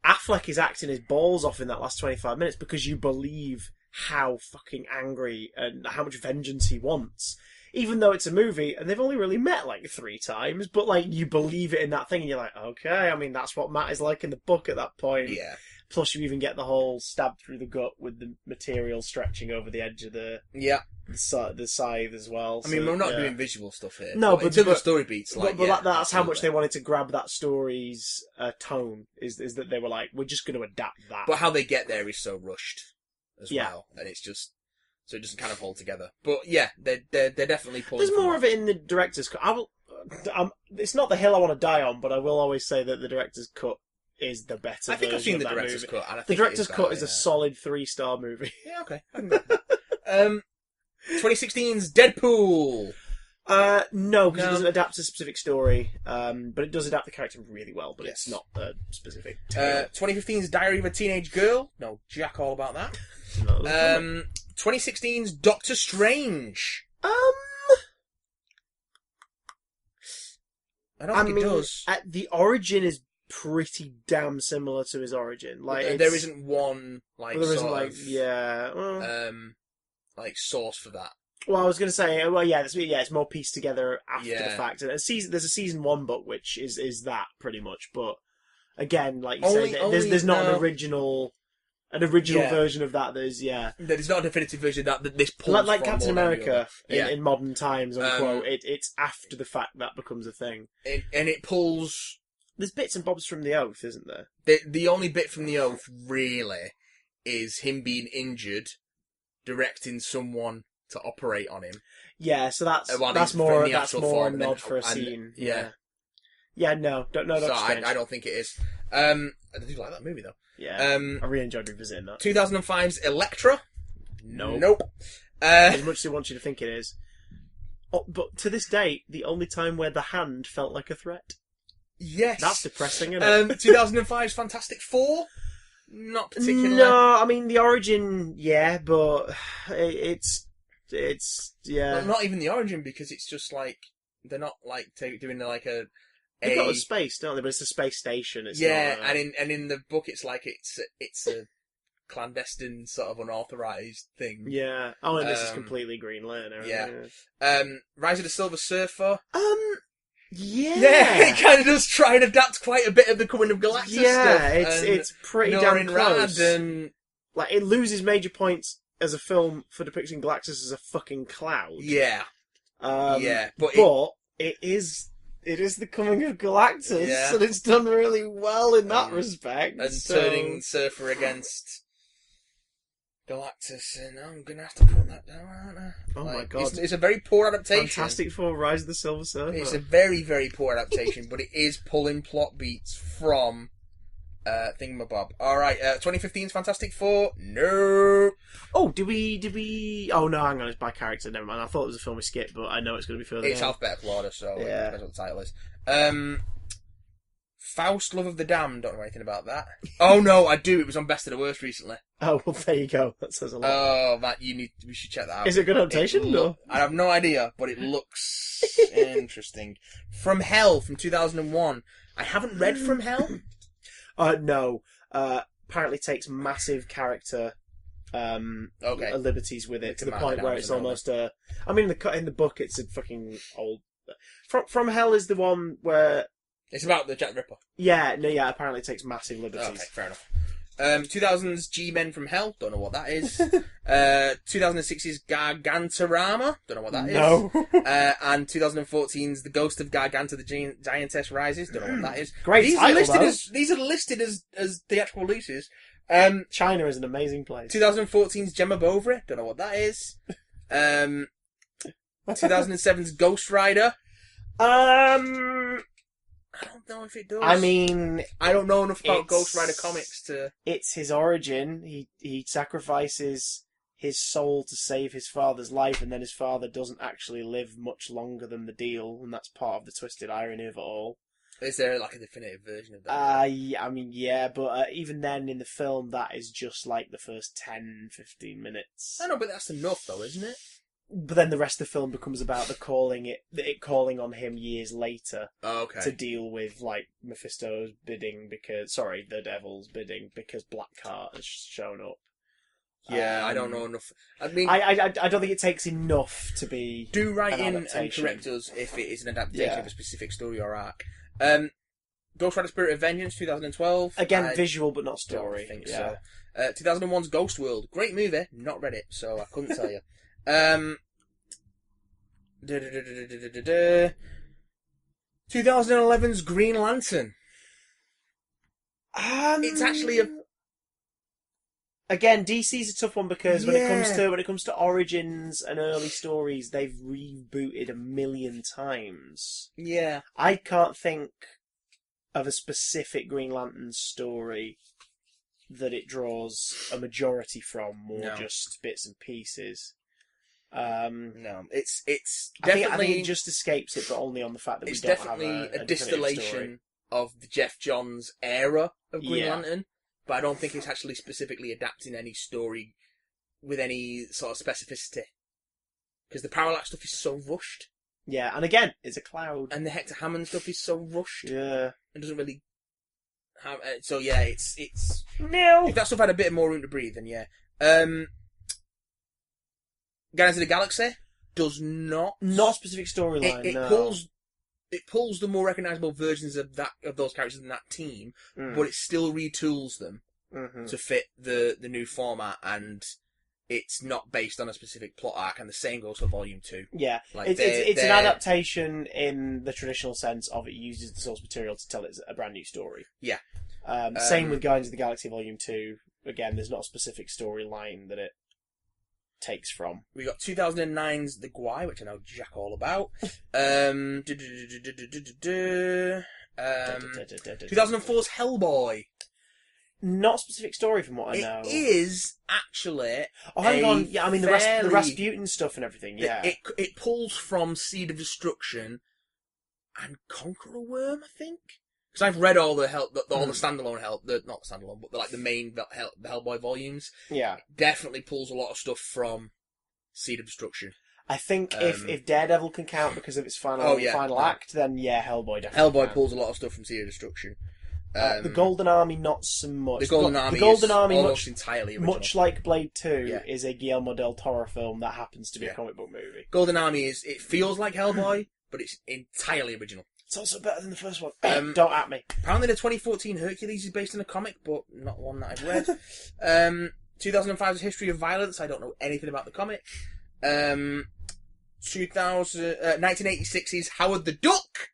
Speaker 1: Affleck is acting his balls off in that last 25 minutes because you believe how fucking angry and how much vengeance he wants. Even though it's a movie and they've only really met like 3 times, but like you believe it in that thing and you're like, okay, I mean, that's what Matt is like in the book at that point.
Speaker 2: Yeah.
Speaker 1: Plus you even get the whole stab through the gut with the material stretching over the edge of the scythe as well.
Speaker 2: I mean, we're not doing visual stuff here.
Speaker 1: No,
Speaker 2: but until the story beats,
Speaker 1: that's how much they wanted to grab that story's tone, is that they were like, we're just going to adapt that.
Speaker 2: But how they get there is so rushed as well, and it's just... So it doesn't kind of hold together. But yeah, they're definitely pulling.
Speaker 1: There's more of it in the director's cut. It's not the hill I want to die on, but I will always say that the director's cut is the better.
Speaker 2: I think I've seen the
Speaker 1: director's
Speaker 2: cut. And I think
Speaker 1: the director's cut is a solid 3-star movie.
Speaker 2: Yeah, okay. I can get that. 2016's Deadpool.
Speaker 1: No, because it doesn't adapt to a specific story. But it does adapt the character really well. But it's not a specific.
Speaker 2: 2015's Diary of a Teenage Girl. No, jack all about that. 2016's Doctor Strange. I don't think it does.
Speaker 1: The origin is pretty damn similar to his origin. Like
Speaker 2: there isn't one source for that.
Speaker 1: Well, I was going to say, it's more pieced together after the fact. And there's a season 1 book which is that pretty much, but again, like you say, there's not an original version of that. There's
Speaker 2: not a definitive version that this pulls
Speaker 1: like
Speaker 2: from
Speaker 1: Captain America in modern times, unquote. It's after the fact that becomes a thing,
Speaker 2: and it pulls.
Speaker 1: There's bits and bobs from The Oath, isn't there?
Speaker 2: The only bit from The Oath really is him being injured, directing someone to operate on him.
Speaker 1: Yeah, so that's more a nod for a scene. Yeah. No, so
Speaker 2: I don't think it is. I do like that movie though.
Speaker 1: Yeah, I really enjoyed revisiting that.
Speaker 2: 2005's Elektra. Nope.
Speaker 1: As much as I want you to think it is. Oh, but to this day, the only time where the hand felt like a threat.
Speaker 2: Yes.
Speaker 1: That's depressing, isn't it?
Speaker 2: 2005's Fantastic Four. Not particularly.
Speaker 1: No, I mean, the origin, but it's
Speaker 2: Well, not even the origin, because it's just like, they're not like doing like a...
Speaker 1: They've got a space, don't they? But it's a space station. It's not
Speaker 2: and in the book, it's like it's a clandestine sort of unauthorized thing.
Speaker 1: Yeah. Oh, and this is completely Green Lantern.
Speaker 2: Yeah. Rise of the Silver Surfer.
Speaker 1: Yeah,
Speaker 2: it kind of does try and adapt quite a bit of the Coming of Galactus stuff.
Speaker 1: Yeah, it's pretty damn close.
Speaker 2: And...
Speaker 1: Like, it loses major points as a film for depicting Galactus as a fucking cloud.
Speaker 2: Yeah.
Speaker 1: But it is the Coming of Galactus, and it's done really well in that respect.
Speaker 2: And turning Surfer against Galactus, and I'm going to have to put that down, aren't I?
Speaker 1: Oh my god.
Speaker 2: It's a very poor adaptation.
Speaker 1: Fantastic Four, Rise of the Silver Surfer.
Speaker 2: It's a very, very poor adaptation, but it is pulling plot beats from Thingamabob. Alright, 2015's Fantastic Four. No.
Speaker 1: Oh, did we... Oh, no, hang on, it's by character, never mind. I thought it was a film we skipped, but I know it's going to be further
Speaker 2: It's
Speaker 1: down.
Speaker 2: alphabetical order, so it depends what the title is. Faust, Love of the Damned. Don't know anything about that. Oh no, I do. It was on Best of the Worst recently.
Speaker 1: Oh, well, there you go. That says a lot.
Speaker 2: Oh, Matt, we should check that out.
Speaker 1: Is it a good adaptation?
Speaker 2: I have no idea, but it looks interesting. From Hell from 2001. I haven't read From Hell.
Speaker 1: No. Apparently takes massive character liberties with it to the point where it's almost a... I mean, in the book, it's a fucking old... From Hell is the one where...
Speaker 2: It's about the Jack the Ripper.
Speaker 1: Yeah, apparently it takes massive liberties.
Speaker 2: Okay, fair enough. 2000's G-Men from Hell, don't know what that is. 2006's Gargantarama, don't know what that is.
Speaker 1: No.
Speaker 2: And 2014's The Ghost of Garganta the Giantess Rises, don't know what that is.
Speaker 1: Great
Speaker 2: these
Speaker 1: title,
Speaker 2: are listed
Speaker 1: though.
Speaker 2: These are listed as theatrical releases.
Speaker 1: China is an amazing place.
Speaker 2: 2014's Gemma Bovary, don't know what that is. 2007's Ghost Rider. I don't know if it does.
Speaker 1: I mean,
Speaker 2: I don't know enough about Ghost Rider comics to...
Speaker 1: It's his origin. He sacrifices his soul to save his father's life, and then his father doesn't actually live much longer than the deal, and that's part of the twisted irony of it all.
Speaker 2: Is there like a definitive version of that?
Speaker 1: I mean, yeah, but even then in the film, that is just like the first 10, 15 minutes.
Speaker 2: I know, but that's enough though, isn't it?
Speaker 1: But then the rest of the film becomes about it calling on him years later to deal with like Mephisto's bidding the devil's bidding because Blackheart has shown up.
Speaker 2: Yeah, I don't know enough. I mean,
Speaker 1: I don't think it takes enough to be.
Speaker 2: Do write in
Speaker 1: adaptation.
Speaker 2: and correct us if it is an adaptation of a specific story or arc. Ghost Rider: Spirit of Vengeance, 2012.
Speaker 1: Again, visual but not story.
Speaker 2: I think so. 2001's Ghost World, great movie. Not read it, so I couldn't tell you. 2011's Green Lantern. It's actually
Speaker 1: again, DC's a tough one because when it comes to origins and early stories, they've rebooted a million times.
Speaker 2: Yeah,
Speaker 1: I can't think of a specific Green Lantern story that it draws a majority from, more just bits and pieces.
Speaker 2: No, it's
Speaker 1: definitely.
Speaker 2: definitely.
Speaker 1: I think it just escapes it, but only on the fact that we don't have
Speaker 2: definitely
Speaker 1: a
Speaker 2: distillation
Speaker 1: story.
Speaker 2: of the Jeff Johns era of Green Lantern, but I don't think it's actually specifically adapting any story with any sort of specificity because the Parallax stuff is so rushed.
Speaker 1: Yeah, and again, it's a cloud,
Speaker 2: and the Hector Hammond stuff is so rushed.
Speaker 1: Yeah,
Speaker 2: it doesn't really have. So yeah, it's
Speaker 1: no.
Speaker 2: If that stuff had a bit more room to breathe, then yeah. Guardians of the Galaxy does not
Speaker 1: a specific storyline.
Speaker 2: It pulls the more recognisable versions of those characters in that team, but it still retools them to fit the new format, and it's not based on a specific plot arc. And the same goes for Volume 2.
Speaker 1: Yeah, like it's an adaptation in the traditional sense of it uses the source material to tell it a brand new story.
Speaker 2: Yeah.
Speaker 1: Same with Guardians of the Galaxy Volume 2. Again, there's not a specific storyline that it takes from.
Speaker 2: We got 2009's The Gwai, which I know Jack all about. 2004's Hellboy.
Speaker 1: Not a specific story from what I know.
Speaker 2: It is actually.
Speaker 1: Oh, hang on. Yeah, I mean the Rasputin stuff and everything. Yeah,
Speaker 2: it pulls from Seed of Destruction and Conqueror Worm, I think. Because I've read all the standalone not standalone, but the main Hellboy volumes.
Speaker 1: Yeah,
Speaker 2: it definitely pulls a lot of stuff from Seed of Destruction.
Speaker 1: I think if Daredevil can count because of its final act, then Hellboy definitely.
Speaker 2: Hellboy pulls a lot of stuff from Seed of Destruction.
Speaker 1: The Golden Army, not so much.
Speaker 2: The Golden Army almost entirely original.
Speaker 1: Much like Blade 2, is a Guillermo del Toro film that happens to be a comic book movie.
Speaker 2: Golden Army it feels like Hellboy, but it's entirely original.
Speaker 1: It's also better than the first one. Don't at me.
Speaker 2: Apparently the 2014 Hercules is based on a comic, but not one that I've read. 2005's History of Violence, I don't know anything about the comic. 1986's Howard the Duck.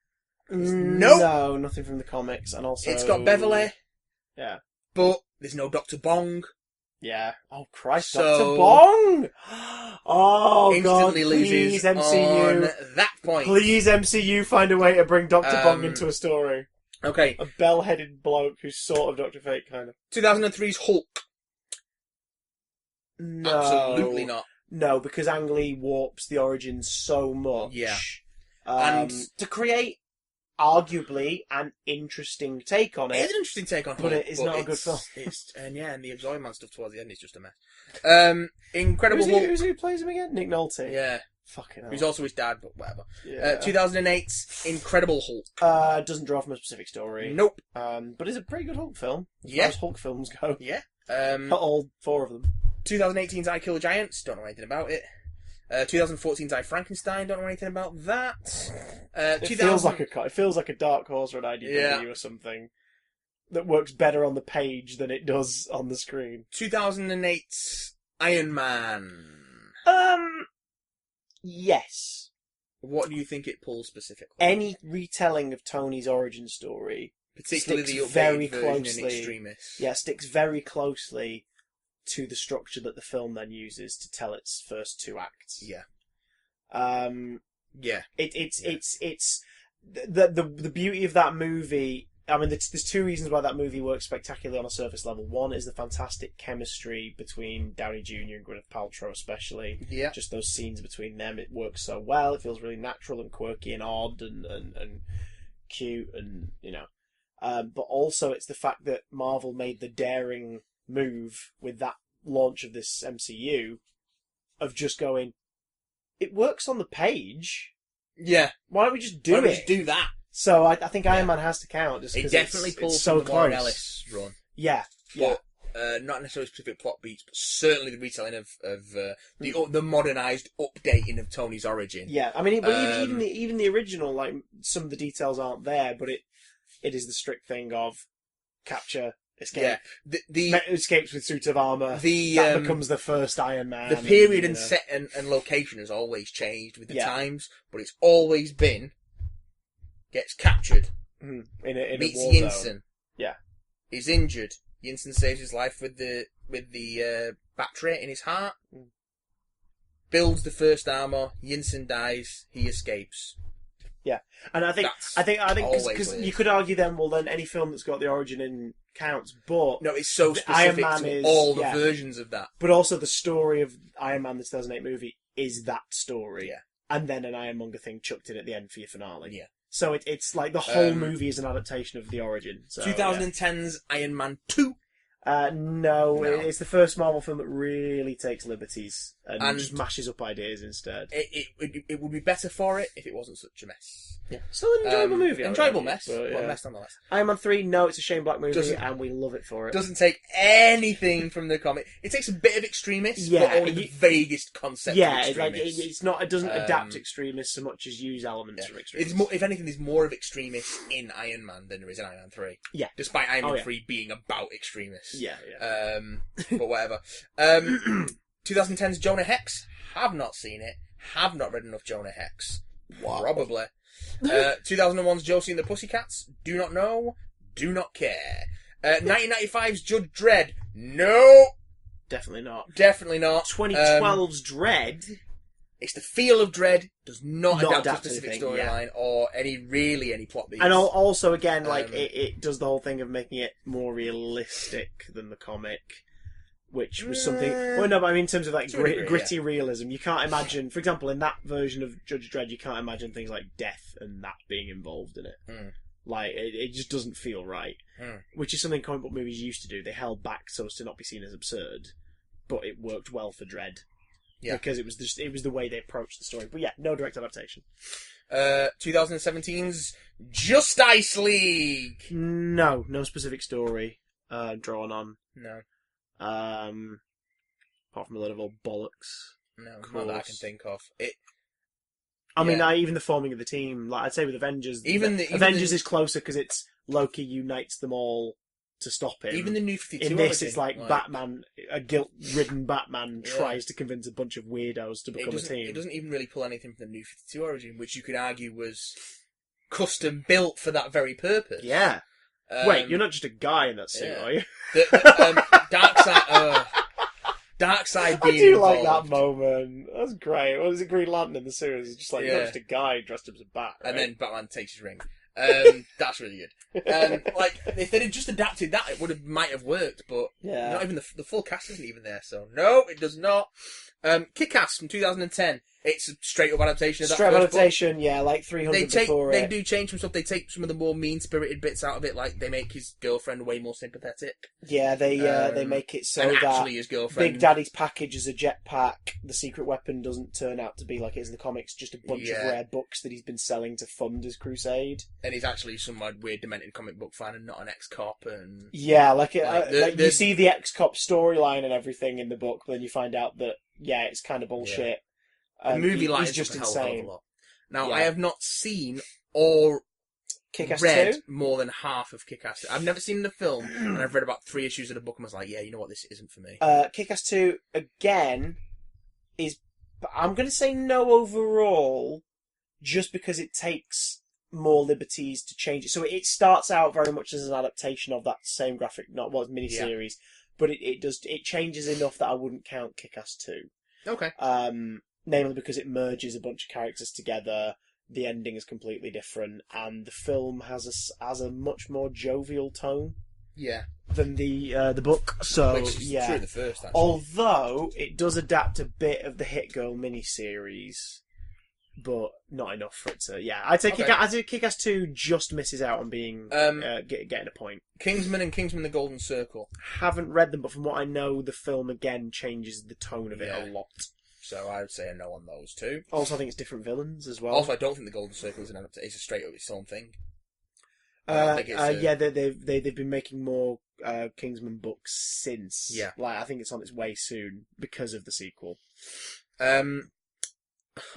Speaker 2: Nope.
Speaker 1: No, nothing from the comics, and also
Speaker 2: it's got Beverly.
Speaker 1: Yeah,
Speaker 2: but there's no Dr. Bong.
Speaker 1: Yeah. Oh Christ, Dr. Bong! Oh
Speaker 2: instantly
Speaker 1: God!
Speaker 2: Loses
Speaker 1: please MCU.
Speaker 2: On that point.
Speaker 1: Please MCU, find a way to bring Dr. Bong into a story.
Speaker 2: Okay.
Speaker 1: A bell-headed bloke who's sort of Dr. Fate, kind of.
Speaker 2: 2003's Hulk.
Speaker 1: No.
Speaker 2: Absolutely not.
Speaker 1: No, because Ang Lee warps the origins so much.
Speaker 2: Yeah.
Speaker 1: And to create arguably an interesting take on it.
Speaker 2: It's an interesting take on it,
Speaker 1: but it is not a good film.
Speaker 2: And the Exoid Man stuff towards the end is just a mess. Incredible Hulk.
Speaker 1: Who plays him again? Nick Nolte.
Speaker 2: Yeah.
Speaker 1: Fucking hell.
Speaker 2: Who's also his dad, but whatever.
Speaker 1: Yeah.
Speaker 2: 2008's Incredible Hulk.
Speaker 1: Doesn't draw from a specific story.
Speaker 2: Nope.
Speaker 1: But it's a pretty good Hulk film. As far as Hulk films go.
Speaker 2: Yeah.
Speaker 1: Not all four of them.
Speaker 2: 2018's I Kill Giants. Don't know anything about it. 2014's I Frankenstein. Don't know anything about that.
Speaker 1: It feels like a Dark Horse or an IDW or something. that works better on the page than it does on the screen.
Speaker 2: 2008's Iron Man.
Speaker 1: Yes.
Speaker 2: What do you think it pulls specifically?
Speaker 1: Any retelling of Tony's origin story,
Speaker 2: particularly
Speaker 1: sticks
Speaker 2: the
Speaker 1: very
Speaker 2: updated version
Speaker 1: closely,
Speaker 2: in Extremis.
Speaker 1: Yeah, sticks very closely to the structure that the film then uses to tell its first two acts.
Speaker 2: Yeah.
Speaker 1: It's the beauty of that movie. I mean, there's two reasons why that movie works spectacularly on a surface level. One is the fantastic chemistry between Downey Jr. and Gwyneth Paltrow, especially.
Speaker 2: Yeah.
Speaker 1: Just those scenes between them, it works so well. It feels really natural and quirky and odd and cute and, you know. But also it's the fact that Marvel made the daring move with that launch of this MCU of just going, it works on the page.
Speaker 2: Yeah.
Speaker 1: Why don't we just do
Speaker 2: Why don't
Speaker 1: it?
Speaker 2: we just do that?
Speaker 1: So I think Iron Man has to count. Just
Speaker 2: it definitely pulls
Speaker 1: so
Speaker 2: from the Warren
Speaker 1: close.
Speaker 2: Ellis run.
Speaker 1: Yeah. Yeah.
Speaker 2: But, not necessarily specific plot beats, but certainly the retelling of the modernised updating of Tony's origin.
Speaker 1: Yeah, I mean, but even the original, like, some of the details aren't there, but it is the strict thing of capture, escape.
Speaker 2: Yeah, the
Speaker 1: escapes with suit of armour. That becomes the first Iron Man.
Speaker 2: The period and set and location has always changed with the times, but it's always been gets captured.
Speaker 1: In a
Speaker 2: meets
Speaker 1: war
Speaker 2: Yinsen.
Speaker 1: zone. Yeah,
Speaker 2: he's injured. Yinsen saves his life with the battery in his heart. Builds the first armor. Yinsen dies. He escapes.
Speaker 1: Yeah, and I think because you could argue then, well, then any film that's got the origin in counts, but
Speaker 2: no, it's so specific
Speaker 1: Iron Man
Speaker 2: to
Speaker 1: is,
Speaker 2: all the versions of that.
Speaker 1: But also the story of Iron Man, the 2008 movie, is that story.
Speaker 2: Yeah,
Speaker 1: and then an Ironmonger thing chucked in at the end for your finale.
Speaker 2: Yeah.
Speaker 1: So it's like the whole movie is an adaptation of the origin. So,
Speaker 2: 2010's Iron Man 2.
Speaker 1: No, it's the first Marvel film that really takes liberties and just mashes up ideas instead.
Speaker 2: It would be better for it if it wasn't such a mess.
Speaker 1: Yeah, still an enjoyable movie.
Speaker 2: Enjoyable mess,
Speaker 1: but
Speaker 2: a mess nonetheless.
Speaker 1: Iron Man 3, no, it's a Shane Black movie, and we love it for it.
Speaker 2: Doesn't take anything from the comic. It takes a bit of Extremis, but only the vaguest concept.
Speaker 1: Yeah,
Speaker 2: of
Speaker 1: it's like
Speaker 2: Extremis.
Speaker 1: it doesn't adapt Extremis so much as use elements from Extremis.
Speaker 2: It's more, if anything, there's more of Extremis in Iron Man than there is in Iron Man 3.
Speaker 1: Yeah,
Speaker 2: despite Iron Man 3 being about Extremis.
Speaker 1: Yeah.
Speaker 2: But whatever. 2010's Jonah Hex. Have not seen it. Have not read enough Jonah Hex.
Speaker 1: Wow.
Speaker 2: Probably. 2001's Josie and the Pussycats. Do not know. Do not care. 1995's Judge Dredd. No.
Speaker 1: Definitely not.
Speaker 2: Definitely not.
Speaker 1: 2012's Dredd.
Speaker 2: It's the feel of Dredd. Does not adapt to a specific storyline or any plot beats.
Speaker 1: And also, again, like it does the whole thing of making it more realistic than the comic, which was something. Well, no, but I mean in terms of like gritty realism, you can't imagine. For example, in that version of Judge Dredd, you can't imagine things like death and that being involved in it. Like it just doesn't feel right. Which is something comic book movies used to do. They held back so as to not be seen as absurd, but it worked well for Dredd. Yeah. Because it was the way they approached the story. But yeah, no direct adaptation.
Speaker 2: 2017's Justice League.
Speaker 1: No specific story drawn on.
Speaker 2: No.
Speaker 1: Apart from a lot of old bollocks.
Speaker 2: No, not that I can think of.
Speaker 1: I mean, even the forming of the team, like I'd say with Avengers, Avengers is closer because it's Loki unites them all to stop him.
Speaker 2: Even the New 52
Speaker 1: in this, it's like Batman, a guilt-ridden Batman tries to convince a bunch of weirdos to become a team.
Speaker 2: It doesn't even really pull anything from the New 52 origin, which you could argue was custom built for that very purpose.
Speaker 1: Yeah. Wait, you're not just a guy in that suit, are you?
Speaker 2: Darkseid being
Speaker 1: I do
Speaker 2: involved.
Speaker 1: like that moment. That's great. What is it, Green Lantern in the series? It's just like, you're not just a guy dressed up as a bat, right?
Speaker 2: And then Batman takes his ring. That's really good. Like, if they'd just adapted that, it might have worked, but not even the full cast isn't even there, so no, it does not. Kick-Ass from 2010. It's a straight-up adaptation of that first
Speaker 1: adaptation,
Speaker 2: book.
Speaker 1: Yeah, like 300 before
Speaker 2: They do change some stuff. They take some of the more mean-spirited bits out of it, like they make his girlfriend way more sympathetic.
Speaker 1: Yeah, they make it so that
Speaker 2: actually his girlfriend...
Speaker 1: Big Daddy's package is a jetpack. The secret weapon doesn't turn out to be like it is in the comics, just a bunch of rare books that he's been selling to fund his crusade.
Speaker 2: And he's actually some weird, demented comic book fan and not an ex-cop. And
Speaker 1: yeah, you see the ex-cop storyline and everything in the book, but then you find out that, it's kind of bullshit.
Speaker 2: The movie lines
Speaker 1: just
Speaker 2: insane.
Speaker 1: insane.
Speaker 2: A lot. Now, I have not seen or
Speaker 1: Kick-Ass
Speaker 2: read
Speaker 1: 2?
Speaker 2: more than half of Kick-Ass. I've never seen the film, and I've read about 3 issues of the book and was like, yeah, you know what, this isn't for me.
Speaker 1: Kick-Ass 2, again, is... I'm going to say no overall, just because it takes more liberties to change it. So it starts out very much as an adaptation of that same graphic miniseries, but it changes enough that I wouldn't count Kick-Ass 2.
Speaker 2: Okay.
Speaker 1: Namely because it merges a bunch of characters together, the ending is completely different, and the film has a much more jovial tone.
Speaker 2: Yeah.
Speaker 1: Than the book. So
Speaker 2: which is true of the first, actually.
Speaker 1: Although it does adapt a bit of the Hit Girl miniseries, but not enough for it to. Yeah, I'd say Kick-Ass 2 just misses out on being getting a point.
Speaker 2: Kingsman and Kingsman: The Golden Circle.
Speaker 1: Haven't read them, but from what I know, the film again changes the tone of it a lot.
Speaker 2: So I would say a no on those two.
Speaker 1: Also, I think it's different villains as well.
Speaker 2: Also, I don't think The Golden Circle is it's a straight up its own thing.
Speaker 1: Yeah, they've been making more Kingsman books since.
Speaker 2: Yeah,
Speaker 1: like I think it's on its way soon because of the sequel.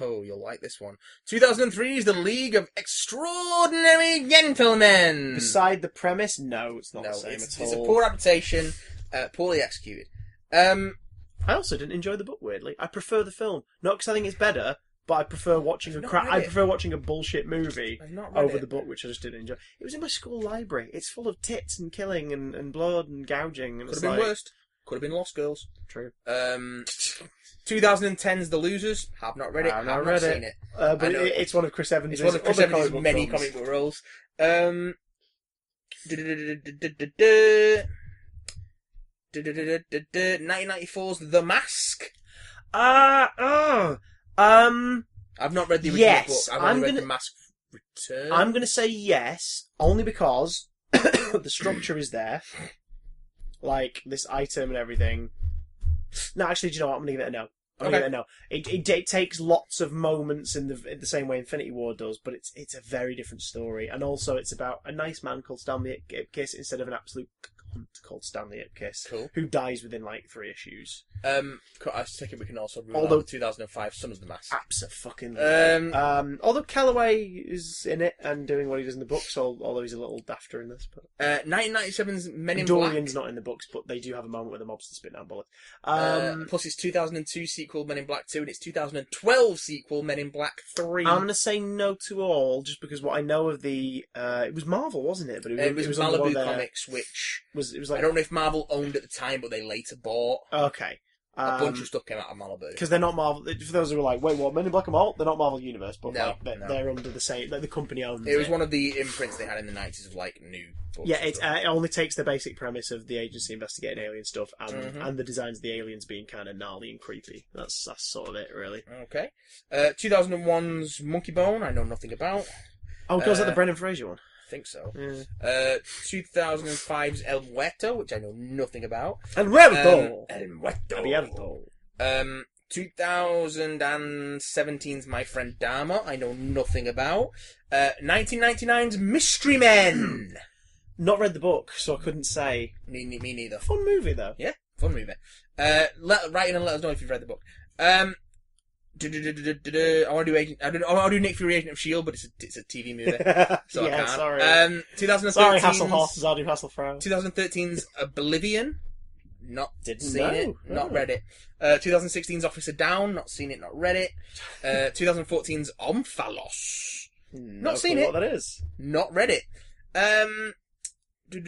Speaker 2: Oh, you'll like this one. 2003 is The League of Extraordinary Gentlemen.
Speaker 1: Beside the premise, no, it's not the same at all.
Speaker 2: It's a poor adaptation, poorly executed.
Speaker 1: I also didn't enjoy the book. Weirdly, I prefer the film, not because I think it's better. But I prefer watching I prefer watching a bullshit movie over the book, which I just didn't enjoy. It was in my school library. It's full of tits and killing and blood and gouging. And
Speaker 2: could have been worse. Could have been Lost Girls.
Speaker 1: True.
Speaker 2: 2010's The Losers. Have not read it. Have not seen it.
Speaker 1: But it's one of Chris Evans'
Speaker 2: many comic book roles. 1994's The Mask. I've not read the original book. I've only read The Mask Return.
Speaker 1: I'm going to say yes, only because the structure is there. Like, this item and everything. No, actually, do you know what? I'm going to give it a no. I'm going to give it a no. It takes lots of moments in the same way Infinity War does, but it's a very different story. And also, it's about a nice man called Stanley Ipkiss instead of an absolute cunt called Stanley Ipkiss, who dies within, 3 issues.
Speaker 2: I take it we can also rule out 2005 Son of the Mask.
Speaker 1: Absolutely. Although Calloway is in it and doing what he does in the books, although he's a little dafter in this. But
Speaker 2: 1997's Men in Black.
Speaker 1: Dorian's not in the books, but they do have a moment where the mobsters spit down bullets.
Speaker 2: Plus its 2002 sequel Men in Black 2 and its 2012 sequel Men in Black 3.
Speaker 1: I'm going to say no to all, just because what I know of the... it was Marvel, wasn't it? But
Speaker 2: it was Malibu Comics, which... It was I don't know if Marvel owned at the time, but they later bought.
Speaker 1: Okay.
Speaker 2: A bunch of stuff came out of Malibu.
Speaker 1: Because they're not Marvel... For those who are like, wait, what, Men in Black and Marvel? They're not Marvel Universe, but they're under the same... the company owns it.
Speaker 2: It was one of the imprints they had in the 90s of, new books.
Speaker 1: Yeah, it only takes the basic premise of the agency investigating alien stuff and the designs of the aliens being kind of gnarly and creepy. That's sort of it, really.
Speaker 2: Okay. 2001's Monkey Bone, I know nothing about.
Speaker 1: Oh, was that the Brendan Fraser one?
Speaker 2: I think so.
Speaker 1: Yeah.
Speaker 2: 2005's El Muerto, which I know nothing about.
Speaker 1: El Muerto!
Speaker 2: El Muerto.
Speaker 1: Abierto.
Speaker 2: 2017's My Friend Dharma, I know nothing about. 1999's Mystery Men!
Speaker 1: Not read the book, so I couldn't say.
Speaker 2: Me neither.
Speaker 1: Fun movie, though.
Speaker 2: Yeah, fun movie. Write in and let us know if you've read the book. I want to do Nick Fury Agent of S.H.I.E.L.D., but it's a TV movie, so I can't.
Speaker 1: Sorry.
Speaker 2: 2013's...
Speaker 1: Sorry, Hasselhoff, Zardy Hasselfrau.
Speaker 2: 2013's Oblivion. Didn't see it. Not read it. 2016's Officer Down. Not seen it. Not read it. 2014's Omphalos. Not seen it.
Speaker 1: What that is.
Speaker 2: Not read it. What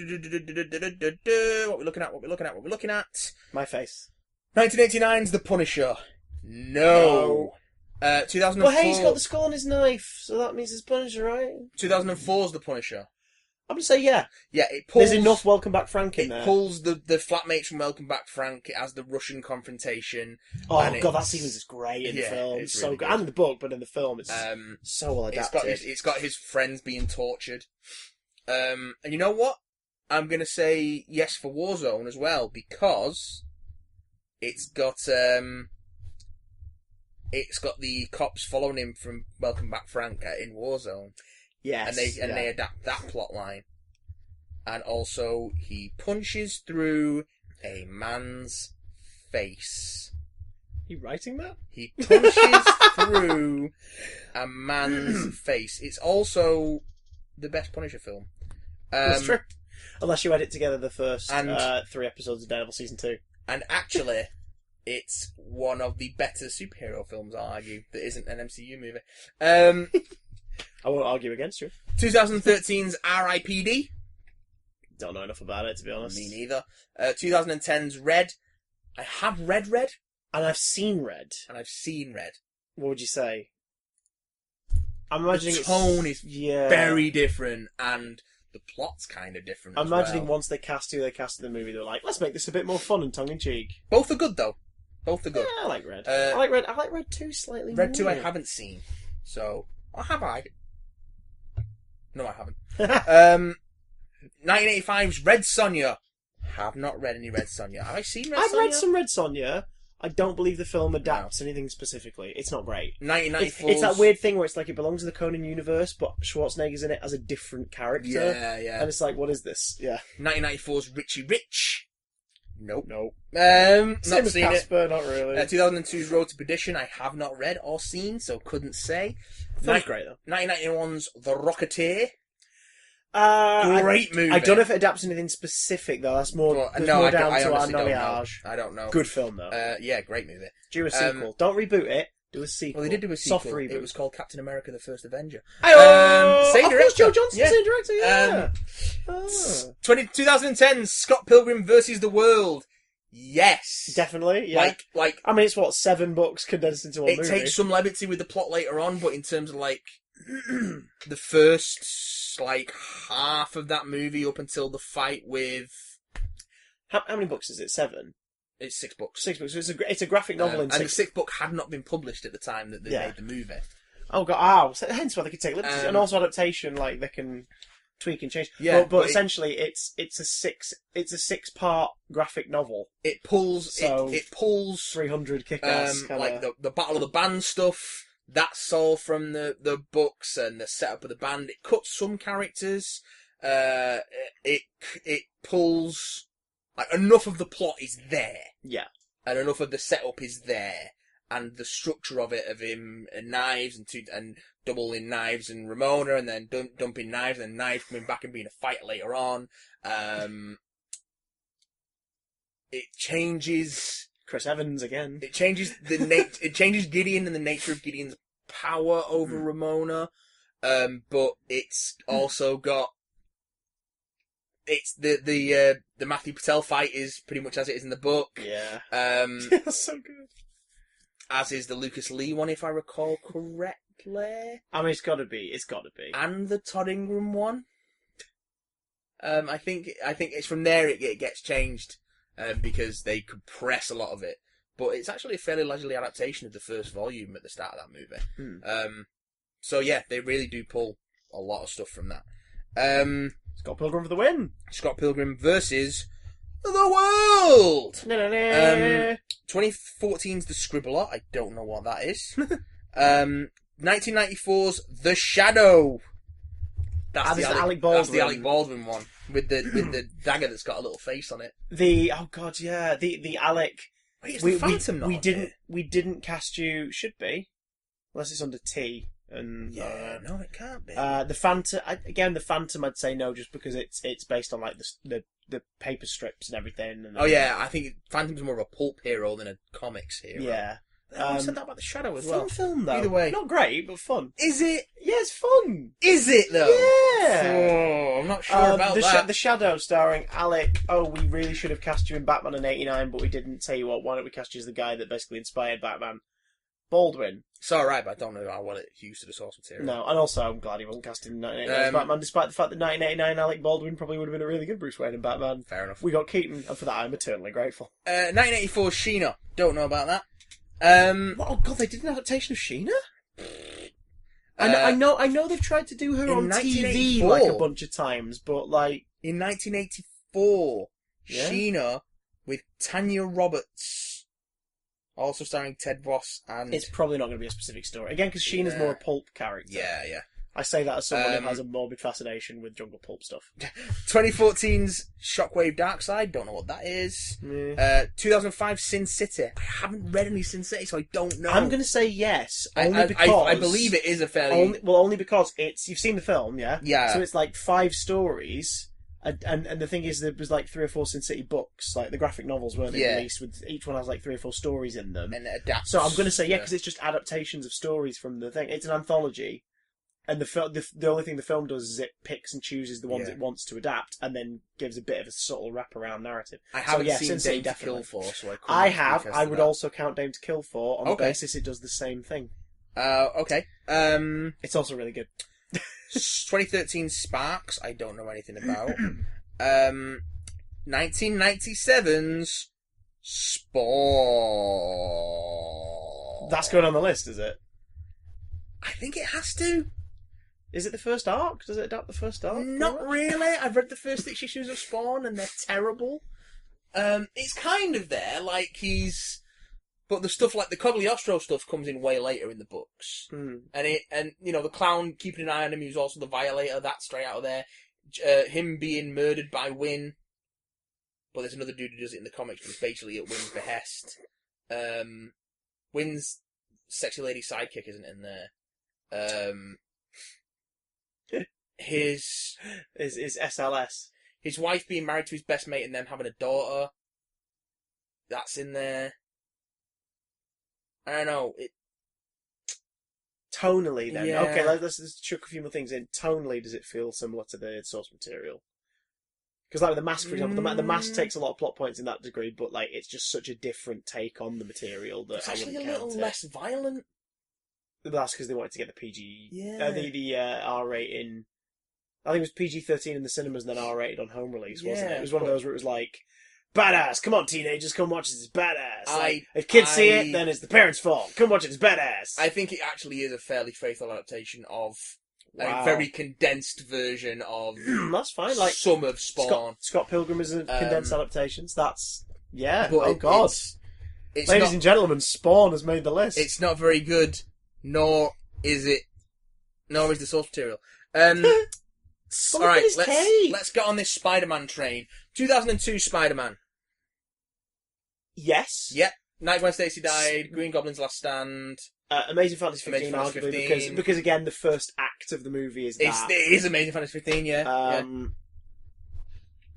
Speaker 2: we're looking at.
Speaker 1: My face.
Speaker 2: 1989's The Punisher. No. 2004.
Speaker 1: Well, hey, he's got the skull on his knife, so that means it's Punisher, right?
Speaker 2: 2004's The Punisher.
Speaker 1: I'm going to say yeah.
Speaker 2: Yeah, it pulls...
Speaker 1: There's enough Welcome Back Frank in there.
Speaker 2: It pulls the flatmates from Welcome Back Frank. It has the Russian confrontation.
Speaker 1: Oh, God, that sequence is great in the film. It's so good. And in the book, but in the film, it's so well adapted.
Speaker 2: It's got his friends being tortured. And you know what? I'm going to say yes for Warzone as well, because it's got the cops following him from Welcome Back Frank in Warzone.
Speaker 1: Yes.
Speaker 2: And they adapt that plot line. And also, he punches through a man's face.
Speaker 1: You writing that?
Speaker 2: He punches through a man's face. It's also the best Punisher film.
Speaker 1: That's true. Unless you edit together the first
Speaker 2: and
Speaker 1: 3 episodes of Daredevil Season 2.
Speaker 2: And actually, it's one of the better superhero films, I'll argue, that isn't an MCU movie.
Speaker 1: I won't argue against you.
Speaker 2: 2013's R.I.P.D.
Speaker 1: Don't know enough about it, to be honest.
Speaker 2: Me neither. 2010's Red. I have read Red.
Speaker 1: And I've seen Red.
Speaker 2: And I've seen Red.
Speaker 1: What would you say? I'm imagining
Speaker 2: the tone is very different, and the plot's kind of different.
Speaker 1: I'm imagining once they cast who they cast in the movie, they're like, let's make this a bit more fun and tongue-in-cheek.
Speaker 2: Both are good, though. Both are good.
Speaker 1: Yeah, I like Red. I like Red 2 slightly more.
Speaker 2: Red 2 I haven't seen. So, or have I? No, I haven't. 1985's Red Sonja. Have not read any Red Sonja. Have I seen Red Sonja?
Speaker 1: I've read some Red Sonja. I don't believe the film adapts anything specifically. It's not great.
Speaker 2: 1994.
Speaker 1: It's that weird thing where it's like it belongs to the Conan universe, but Schwarzenegger's in it as a different character.
Speaker 2: Yeah.
Speaker 1: And it's like, what is this? Yeah.
Speaker 2: 1994's Richie Rich. Nope.
Speaker 1: Same
Speaker 2: not
Speaker 1: as
Speaker 2: seen
Speaker 1: Casper,
Speaker 2: it.
Speaker 1: not really.
Speaker 2: 2002's Road to Perdition. I have not read or seen, so couldn't say.
Speaker 1: That's great though.
Speaker 2: 1991's The Rocketeer.
Speaker 1: Great
Speaker 2: movie.
Speaker 1: I don't know if it adapts anything specific though. That's more, more down to our knowledge.
Speaker 2: I don't know.
Speaker 1: Good film though.
Speaker 2: Yeah, great movie.
Speaker 1: Do a sequel. Don't reboot it. Do a sequel.
Speaker 2: Well, they did do a sequel.
Speaker 1: Soft reboot.
Speaker 2: It was called Captain America: The First Avenger.
Speaker 1: Same
Speaker 2: director.
Speaker 1: Of course, Joe Johnston, same director. Yeah.
Speaker 2: 2010 Scott Pilgrim versus the World. Yes,
Speaker 1: definitely. Yeah.
Speaker 2: Like.
Speaker 1: I mean, it's 7 books condensed into one movie.
Speaker 2: It takes some levity with the plot later on, but in terms of the first half of that movie up until the fight with.
Speaker 1: How many books is it? 7.
Speaker 2: It's 6 books.
Speaker 1: 6 books. So it's a graphic novel in 6.
Speaker 2: And the 6th book had not been published at the time that they made the movie.
Speaker 1: Oh god! So hence why they could take liberties, and also adaptation, they can tweak and change.
Speaker 2: Yeah,
Speaker 1: but essentially, it's a 6-part graphic novel.
Speaker 2: It pulls.
Speaker 1: So
Speaker 2: it pulls
Speaker 1: 300 kick-ass.
Speaker 2: The Battle of the Band stuff. That's all from the books and the setup of the band. It cuts some characters. It pulls enough of the plot is there.
Speaker 1: Yeah.
Speaker 2: And enough of the setup is there, and the structure of it, of him and knives and doubling knives and Ramona, and then dumping knives and knives coming back and being a fighter later on. It changes.
Speaker 1: Chris Evans again.
Speaker 2: It changes it changes Gideon and the nature of Gideon's power over Ramona, but it's also got. It's the Matthew Patel fight is pretty much as it is in the book.
Speaker 1: Yeah.
Speaker 2: That's
Speaker 1: so good.
Speaker 2: As is the Lucas Lee one, if I recall correctly.
Speaker 1: I mean, it's got to be.
Speaker 2: And the Todd Ingram one. I think it's from there it gets changed because they compress a lot of it. But it's actually a fairly leisurely adaptation of the first volume at the start of that movie. So yeah, they really do pull a lot of stuff from that.
Speaker 1: Scott Pilgrim for the win.
Speaker 2: Scott Pilgrim versus the world. 2014's The Scribbler. I don't know what that is. 1994's The Shadow. That's the
Speaker 1: Alec Baldwin.
Speaker 2: That's the Alec Baldwin one with the dagger that's got a little face on it.
Speaker 1: The Alec.
Speaker 2: Wait, is the Phantom not on it?
Speaker 1: We didn't cast you. Should be, unless it's under T. And
Speaker 2: no, it can't be.
Speaker 1: The Phantom again. The Phantom, I'd say no, just because it's based on the paper strips and everything. And
Speaker 2: I think Phantom's more of a pulp hero than a comics hero.
Speaker 1: Yeah.
Speaker 2: I said that about The Shadow as well.
Speaker 1: Fun film though.
Speaker 2: Either way,
Speaker 1: not great, but fun.
Speaker 2: Is it?
Speaker 1: Yeah, it's fun.
Speaker 2: Is it though?
Speaker 1: Yeah.
Speaker 2: Oh, I'm not sure about that.
Speaker 1: The Shadow, starring Alec. Oh, we really should have cast you in Batman in '89, but we didn't. Tell you what, why don't we cast you as the guy that basically inspired Batman? Baldwin.
Speaker 2: It's alright, but I don't know how well it's used to the source material.
Speaker 1: No, and also I'm glad he wasn't cast in 1989 as Batman, despite the fact that 1989 Alec Baldwin probably would have been a really good Bruce Wayne in Batman.
Speaker 2: Fair enough.
Speaker 1: We got Keaton, and for that I'm eternally grateful.
Speaker 2: 1984 Sheena. Don't know about that.
Speaker 1: Oh god, they did an adaptation of Sheena? I know they've tried to do her on TV a bunch of times, but
Speaker 2: in 1984,
Speaker 1: yeah?
Speaker 2: Sheena with Tanya Roberts. Also starring Ted Voss and...
Speaker 1: It's probably not going to be a specific story. Again, because Sheena's more a pulp character.
Speaker 2: Yeah.
Speaker 1: I say that as someone who has a morbid fascination with jungle pulp stuff.
Speaker 2: 2014's Shockwave Darkseid, don't know what that is. 2005 Sin City. I haven't read any Sin City, so I don't know.
Speaker 1: I'm going to say yes, only because...
Speaker 2: I believe it is a fairly...
Speaker 1: Only because you've seen the film, yeah?
Speaker 2: Yeah.
Speaker 1: So it's like 5 stories, and the thing is, there was like 3 or 4 Sin City books, like the graphic novels weren't released, with each one has like 3 or 4 stories in them.
Speaker 2: And it adapts.
Speaker 1: So I'm going to say because it's just adaptations of stories from the thing. It's an anthology. And the only thing the film does is it picks and chooses the ones it wants to adapt, and then gives a bit of a subtle wraparound narrative.
Speaker 2: I haven't seen Dame to Kill For, so
Speaker 1: I have. I would also count Dame to Kill For on the basis it does the same thing.
Speaker 2: Okay.
Speaker 1: It's also really good.
Speaker 2: 2013 Sparks, I don't know anything about. 1997's Spawn.
Speaker 1: That's going on the list, is it?
Speaker 2: I think it has to.
Speaker 1: Is it the first arc? Does it adapt the first arc?
Speaker 2: Not really. I've read the first 6 issues of Spawn, and they're terrible. It's kind of there, like but the stuff like the Cogliostro stuff comes in way later in the books, and the clown keeping an eye on him, who's also the Violator. That's straight out of there. Him being murdered by Wynn, but there's another dude who does it in the comics, but it's basically at Wynn's behest. Wynn's sexy lady sidekick isn't in there. His
Speaker 1: SLS.
Speaker 2: His wife being married to his best mate and them having a daughter. That's in there. I don't know.
Speaker 1: Tonally, then.
Speaker 2: Yeah.
Speaker 1: Okay, let's just chuck a few more things in. Tonally, does it feel similar to the source material? Because, like, the Mask, for example, the Mask takes a lot of plot points in that degree, but, like, it's just such a different take on the material that
Speaker 2: it's
Speaker 1: I
Speaker 2: actually
Speaker 1: wouldn't
Speaker 2: a little less violent.
Speaker 1: But that's because they wanted to get the PG...
Speaker 2: Yeah.
Speaker 1: the R rating... I think it was PG-13 in the cinemas and then R-rated on home release, wasn't it? It was one of those where it was like, badass, come on teenagers, come watch it, it's badass. If kids see it, then it's the parents' fault. Come watch it, it's badass.
Speaker 2: I think it actually is a fairly faithful adaptation of a very condensed version of
Speaker 1: that's fine. Like
Speaker 2: some of Spawn.
Speaker 1: Scott Pilgrim is a condensed adaptations. That's,
Speaker 2: but
Speaker 1: oh god.
Speaker 2: It's
Speaker 1: Ladies and gentlemen, Spawn has made the list.
Speaker 2: It's not very good, nor is the source material. Alright, let's get on this Spider-Man train. 2002 Spider-Man.
Speaker 1: Yes.
Speaker 2: Yep. Night When Stacy Died, Green Goblin's Last Stand.
Speaker 1: Amazing Fantasy 15, arguably, because again, the first act of the movie is that.
Speaker 2: It is Amazing Fantasy 15, yeah.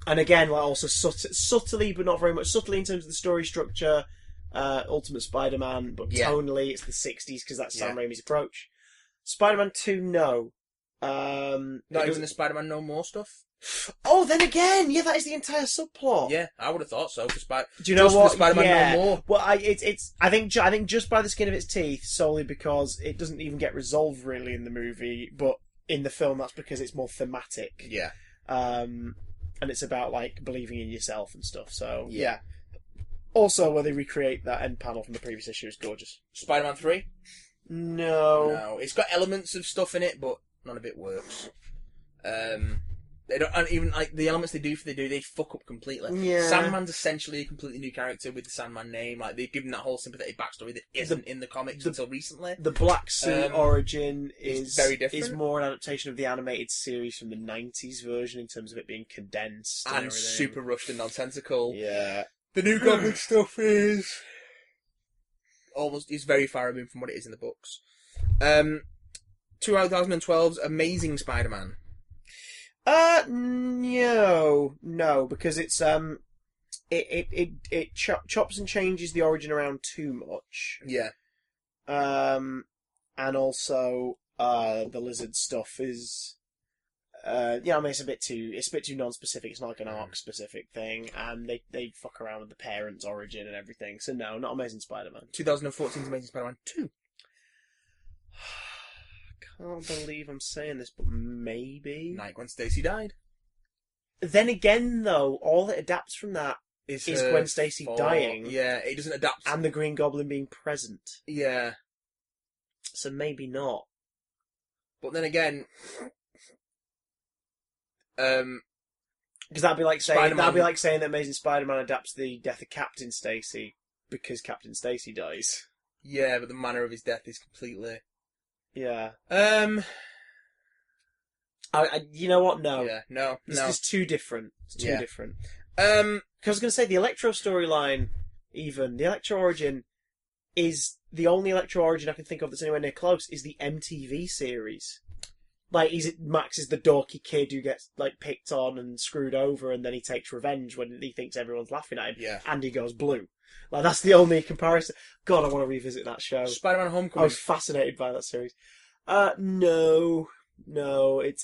Speaker 1: And again, like also subtly, but not very much, subtly in terms of the story structure, Ultimate Spider-Man, but tonally, it's the 60s, because that's Sam Raimi's approach. Spider-Man 2, no.
Speaker 2: Not even the Spider-Man No More stuff?
Speaker 1: Oh, then again, that is the entire subplot.
Speaker 2: Yeah, I would have thought so. Do
Speaker 1: you know what?
Speaker 2: Spider-Man No More.
Speaker 1: Well, I think just by the skin of its teeth, solely because it doesn't even get resolved really in the movie, but in the film that's because it's more thematic.
Speaker 2: Yeah.
Speaker 1: And it's about like believing in yourself and stuff. So yeah. Also, where they recreate that end panel from the previous issue is gorgeous.
Speaker 2: Spider-Man 3?
Speaker 1: No.
Speaker 2: It's got elements of stuff in it, but none of it works. They don't, and even like the elements they fuck up completely.
Speaker 1: Yeah.
Speaker 2: Sandman's essentially a completely new character with the Sandman name. Like they've given that whole sympathetic backstory that isn't in the comics until recently.
Speaker 1: The Black Suit origin is
Speaker 2: very different.
Speaker 1: Is more an adaptation of the animated series from the 90s version in terms of it being condensed
Speaker 2: and super rushed and nonsensical.
Speaker 1: Yeah.
Speaker 2: The new Goblin stuff is very far removed from what it is in the books. 2012's Amazing Spider-Man.
Speaker 1: No, because it's it chops and changes the origin around too much.
Speaker 2: Yeah.
Speaker 1: And also the lizard stuff is it's a bit too non-specific. It's not like an arc-specific thing, and they fuck around with the parents' origin and everything. So no, not Amazing Spider-Man.
Speaker 2: 2014's Amazing Spider-Man 2.
Speaker 1: Can't believe I'm saying this, but maybe.
Speaker 2: Night When Stacy Died.
Speaker 1: Then again, though, all that adapts from that is Gwen Stacy dying.
Speaker 2: Yeah, it doesn't adapt.
Speaker 1: And the Green Goblin being present.
Speaker 2: Yeah.
Speaker 1: So maybe not.
Speaker 2: But then again,
Speaker 1: because that'd be like saying that Amazing Spider-Man adapts the death of Captain Stacy because Captain Stacy dies.
Speaker 2: Yeah, but the manner of his death is completely.
Speaker 1: Yeah. You know what? No.
Speaker 2: Yeah, no.
Speaker 1: It's too different. It's too different. 'Cause I was going to say, the Electro storyline, even, the Electro origin is the only Electro origin I can think of that's anywhere near close, is the MTV series. Like, Max is the dorky kid who gets, like, picked on and screwed over, and then he takes revenge when he thinks everyone's laughing at him, and he goes blue. Like, that's the only comparison. God, I want to revisit that show.
Speaker 2: Spider-Man Homecoming.
Speaker 1: I was fascinated by that series. No, it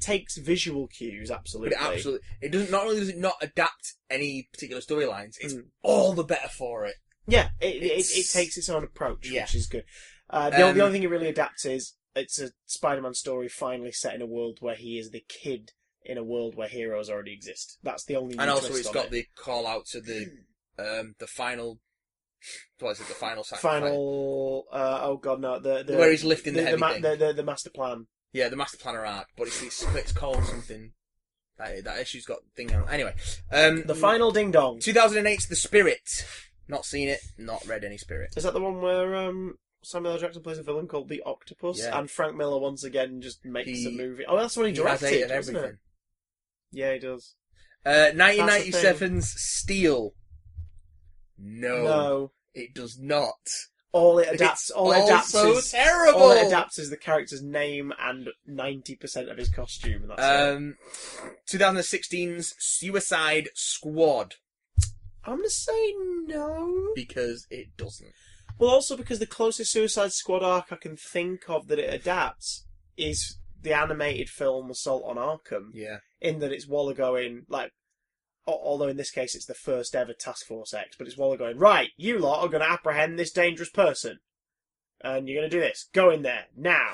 Speaker 1: takes visual cues, absolutely.
Speaker 2: But it doesn't. Not only does it not adapt any particular storylines, it's all the better for it.
Speaker 1: Yeah, it takes its own approach, which is good. The only thing it really adapts is it's a Spider-Man story finally set in a world where he is the kid in a world where heroes already exist. That's the only.
Speaker 2: And also, it's got the call out to the final. What is it? The final sacrifice.
Speaker 1: Oh god, no! The
Speaker 2: where he's lifting the heavy thing.
Speaker 1: The master plan.
Speaker 2: Yeah, the master planner arc, but it's called something. That issue's got thing on. Anyway,
Speaker 1: the final ding dong.
Speaker 2: 2008's The Spirit. Not seen it. Not read any Spirit.
Speaker 1: Is that the one where Samuel L. Jackson plays a villain called the Octopus, and Frank Miller once again just makes a movie? Oh, that's when he directed, wasn't it? Yeah, he does.
Speaker 2: 1997's Steel. No, it does not.
Speaker 1: All it adapts is
Speaker 2: terrible.
Speaker 1: All it adapts is the character's name and 90% of his costume. And that's
Speaker 2: 2016's Suicide Squad.
Speaker 1: I'm gonna say no
Speaker 2: because it doesn't.
Speaker 1: Well, also because the closest Suicide Squad arc I can think of that it adapts is the animated film Assault on Arkham.
Speaker 2: Yeah.
Speaker 1: In that it's Waller going, like, although in this case it's the first ever Task Force X, but it's Waller going, right, you lot are going to apprehend this dangerous person. And you're going to do this. Go in there, now.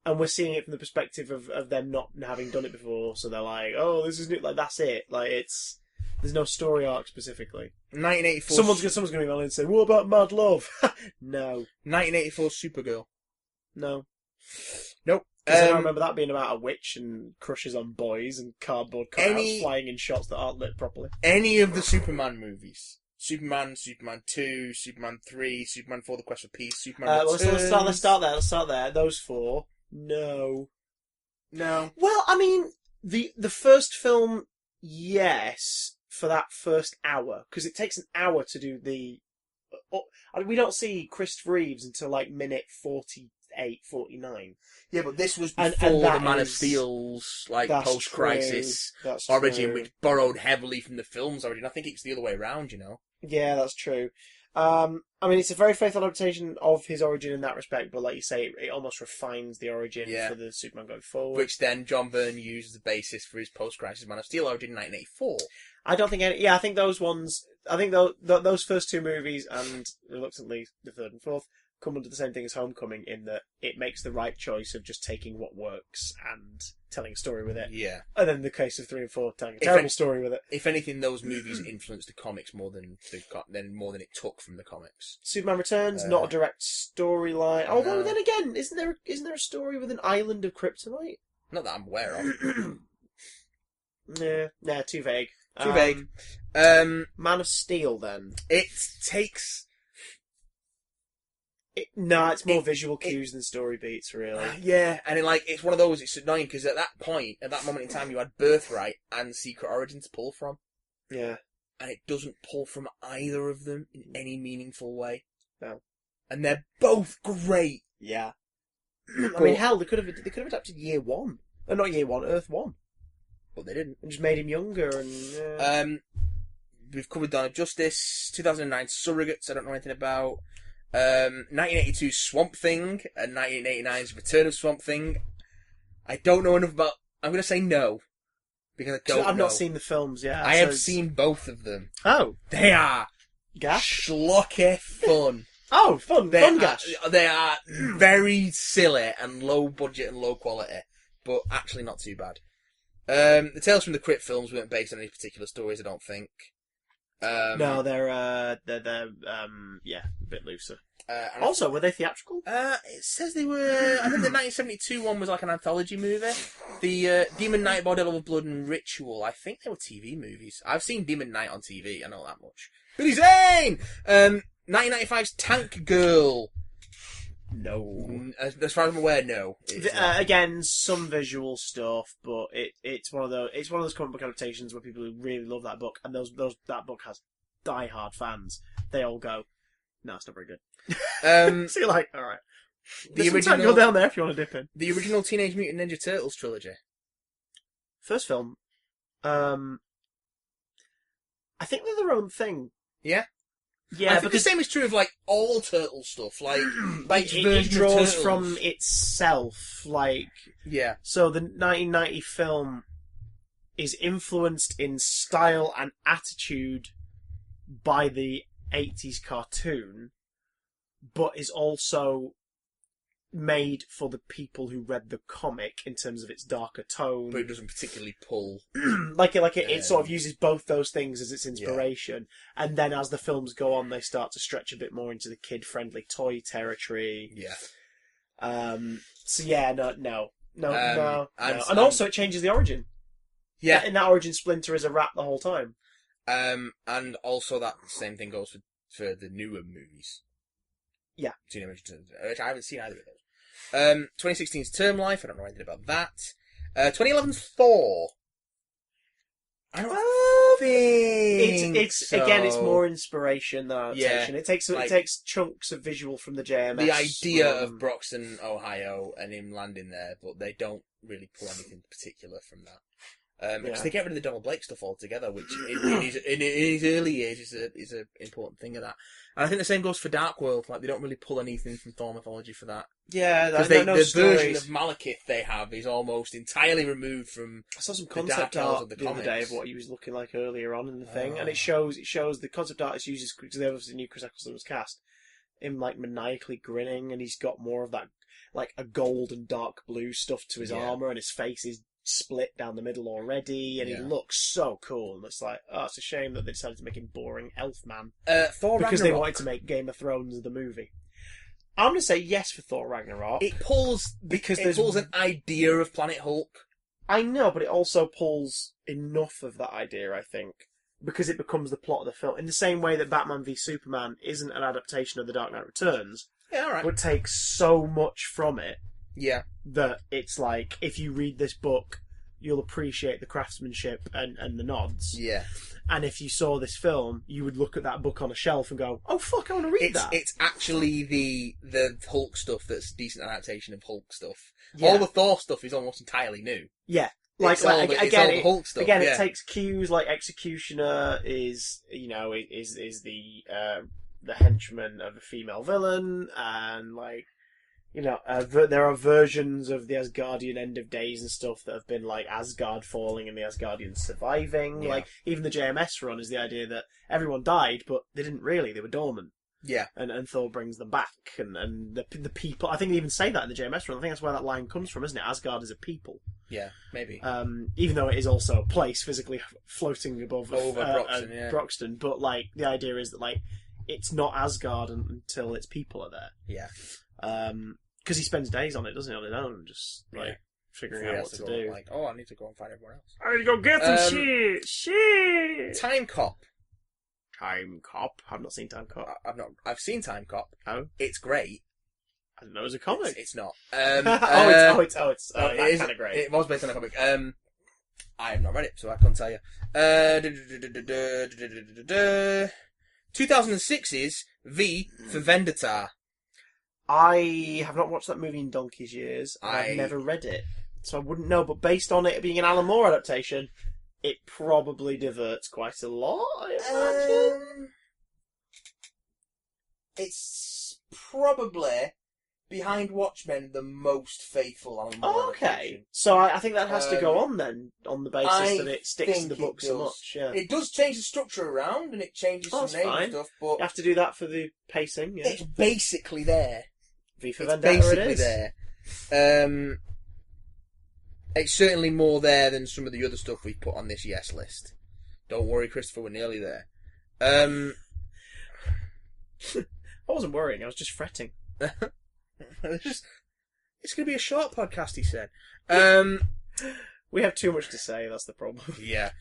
Speaker 1: And we're seeing it from the perspective of them not having done it before, so they're like, oh, this is new. Like, that's it. Like, there's no story arc specifically.
Speaker 2: 1984.
Speaker 1: Someone's going to be on and say, what about Mad Love? No.
Speaker 2: 1984 Supergirl.
Speaker 1: No.
Speaker 2: Nope.
Speaker 1: Because I don't remember that being about a witch and crushes on boys and cardboard cutouts flying in shots that aren't lit properly.
Speaker 2: Any of the Superman movies. Superman, Superman 2, Superman 3, Superman 4, The Quest for Peace, Superman Returns.
Speaker 1: Let's start there. Those four. No. Well, I mean, the first film, yes, for that first hour, because it takes an hour to do the... we don't see Christopher Reeves until, like, minute 48, 49.
Speaker 2: Yeah, but this was before the Man of Steel's, like, post-crisis origin, which borrowed heavily from the film's origin. I think it's the other way around, you know?
Speaker 1: Yeah, that's true. I mean, it's a very faithful adaptation of his origin in that respect, but like you say, it almost refines the origin for the Superman going forward.
Speaker 2: Which then John Byrne used as the basis for his post-crisis Man of Steel origin in 1984.
Speaker 1: I don't think I think those ones... I think those first two movies, and reluctantly the third and fourth, come under the same thing as Homecoming in that it makes the right choice of just taking what works and telling a story with it.
Speaker 2: Yeah.
Speaker 1: And then in the case of 3 and 4, telling a terrible story with it.
Speaker 2: If anything, those movies influenced the comics more than it took from the comics.
Speaker 1: Superman Returns, not a direct storyline. Although then again, isn't there a story with an island of kryptonite?
Speaker 2: Not that I'm aware of.
Speaker 1: Nah, too vague.
Speaker 2: Too vague.
Speaker 1: Man of Steel, then.
Speaker 2: It takes...
Speaker 1: it's more visual cues than story beats, really.
Speaker 2: Yeah, and it's one of those, it's annoying, because at that moment in time, you had Birthright and Secret Origin to pull from.
Speaker 1: Yeah.
Speaker 2: And it doesn't pull from either of them in any meaningful way.
Speaker 1: No.
Speaker 2: And they're both great.
Speaker 1: Yeah. I mean, hell, they could have adapted Year One. Not Year One, Earth One.
Speaker 2: But they didn't.
Speaker 1: And just made him younger and...
Speaker 2: We've covered Dawn of Justice, 2009 Surrogates, I don't know anything about. 1982's Swamp Thing, and 1989's Return of Swamp Thing. I don't know enough about... I'm going to say no. Because I don't know.
Speaker 1: I've not seen the films yet.
Speaker 2: I have seen both of them.
Speaker 1: Oh.
Speaker 2: They are... schlocky fun.
Speaker 1: Oh, fun gash.
Speaker 2: They are very silly and low budget and low quality, but actually not too bad. The Tales from the Crypt films weren't based on any particular stories, I don't think.
Speaker 1: No, they're a bit looser. Also, were they theatrical?
Speaker 2: It says they were. I think the 1972 one was like an anthology movie. The Demon Knight, Bordello of Blood and Ritual, I think they were TV movies. I've seen Demon Knight on TV, I know that much. Billy Zane! 1995's Tank Girl.
Speaker 1: No.
Speaker 2: As far as I'm aware, no.
Speaker 1: Again, some visual stuff, but it's one of those comic book adaptations where people who really love that book, and that book has die-hard fans. They all go, no, it's not very good. So you're like, all right. The original, go down there if you want to dip in.
Speaker 2: The original Teenage Mutant Ninja Turtles trilogy.
Speaker 1: First film. I think they're their own thing.
Speaker 2: Yeah?
Speaker 1: Yeah,
Speaker 2: I think the same is true of, like, all Turtle stuff. Like
Speaker 1: it draws from itself. Like,
Speaker 2: yeah.
Speaker 1: So the 1990 film is influenced in style and attitude by the 80s cartoon, but is also made for the people who read the comic in terms of its darker tone.
Speaker 2: But it doesn't particularly pull.
Speaker 1: It sort of uses both those things as its inspiration. Yeah. And then as the films go on, they start to stretch a bit more into the kid-friendly toy territory.
Speaker 2: Yeah.
Speaker 1: So yeah, no. And also it changes the origin.
Speaker 2: Yeah.
Speaker 1: In that origin, Splinter is a rat the whole time.
Speaker 2: And also that same thing goes for the newer movies.
Speaker 1: Yeah.
Speaker 2: Which I haven't seen either of those. 2016's Term Life, I don't know anything about that. 2011's Thor. I don't think
Speaker 1: it's
Speaker 2: so.
Speaker 1: Again, it's more inspiration than adaptation.
Speaker 2: Yeah,
Speaker 1: it takes chunks of visual from the JMS.
Speaker 2: The idea of Broxton, Ohio, and him landing there, but they don't really pull anything particular from that. Because they get rid of the Donald Blake stuff altogether, which in his early years is an important thing of that. And I think the same goes for Dark World. Like, they don't really pull anything from Thor mythology for that.
Speaker 1: Yeah,
Speaker 2: because the version of Malekith they have is almost entirely removed from.
Speaker 1: I saw some concept art the other day of what he was looking like earlier on in the thing, and it shows the concept artist uses, because they obviously knew Chris Eccleston was cast, him like maniacally grinning, and he's got more of that like a gold and dark blue stuff to his armor, and his face is split down the middle already, and he looks so cool. And it's like, it's a shame that they decided to make him boring elf man.
Speaker 2: Thor
Speaker 1: because
Speaker 2: Ragnarok.
Speaker 1: They wanted to make Game of Thrones the movie. I'm going to say yes for Thor Ragnarok.
Speaker 2: It pulls an idea of Planet Hulk.
Speaker 1: I know, but it also pulls enough of that idea, I think, because it becomes the plot of the film. In the same way that Batman v Superman isn't an adaptation of The Dark Knight Returns, but takes so much from it.
Speaker 2: Yeah.
Speaker 1: That it's like, if you read this book, you'll appreciate the craftsmanship and the nods.
Speaker 2: Yeah.
Speaker 1: And if you saw this film, you would look at that book on a shelf and go, oh fuck, I want to read that.
Speaker 2: It's actually the Hulk stuff that's a decent adaptation of Hulk stuff. Yeah. All the Thor stuff is almost entirely new.
Speaker 1: Yeah.
Speaker 2: The Hulk stuff.
Speaker 1: Again, it takes cues like Executioner is the henchman of a female villain, and like, there are versions of the Asgardian End of Days and stuff that have been like Asgard falling and the Asgardians surviving. Yeah. Like, even the JMS run is the idea that everyone died, but they didn't really. They were dormant.
Speaker 2: Yeah.
Speaker 1: And Thor brings them back. And the people... I think they even say that in the JMS run. I think that's where that line comes from, isn't it? Asgard is a people.
Speaker 2: Yeah, maybe.
Speaker 1: Even though it is also a place physically floating above
Speaker 2: Broxton,
Speaker 1: Broxton. But, like, the idea is that, like, it's not Asgard until its people are there.
Speaker 2: Yeah.
Speaker 1: Because he spends days on it, doesn't he, on his own, just like figuring out what to do.
Speaker 2: Like, I need to go and find everyone else.
Speaker 1: I need to go get some shit.
Speaker 2: Time Cop.
Speaker 1: Time Cop. I've not seen Time Cop.
Speaker 2: I've seen Time Cop.
Speaker 1: Oh,
Speaker 2: it's great.
Speaker 1: I didn't know it was a comic.
Speaker 2: It's not.
Speaker 1: It's kind of great.
Speaker 2: It was based on a comic. I have not read it, so I can't tell you. 2006's V for Vendetta.
Speaker 1: I have not watched that movie in donkey's years. I've never read it, so I wouldn't know. But based on it being an Alan Moore adaptation, it probably diverts quite a lot, I imagine.
Speaker 2: It's probably, behind Watchmen, the most faithful Alan Moore adaptation.
Speaker 1: So I think that has to go on then, on the basis that it sticks to the book so much. Yeah.
Speaker 2: It does change the structure around, and it changes some names and stuff, but...
Speaker 1: You have to do that for the pacing, yeah.
Speaker 2: It's basically there.
Speaker 1: V for Vendetta it is.
Speaker 2: There. It's certainly more there than some of the other stuff we've put on this yes list. Don't worry, Christopher, we're nearly there.
Speaker 1: I wasn't worrying, I was just fretting.
Speaker 2: It's going to be a short podcast, he said.
Speaker 1: We have too much to say, that's the problem.
Speaker 2: Yeah.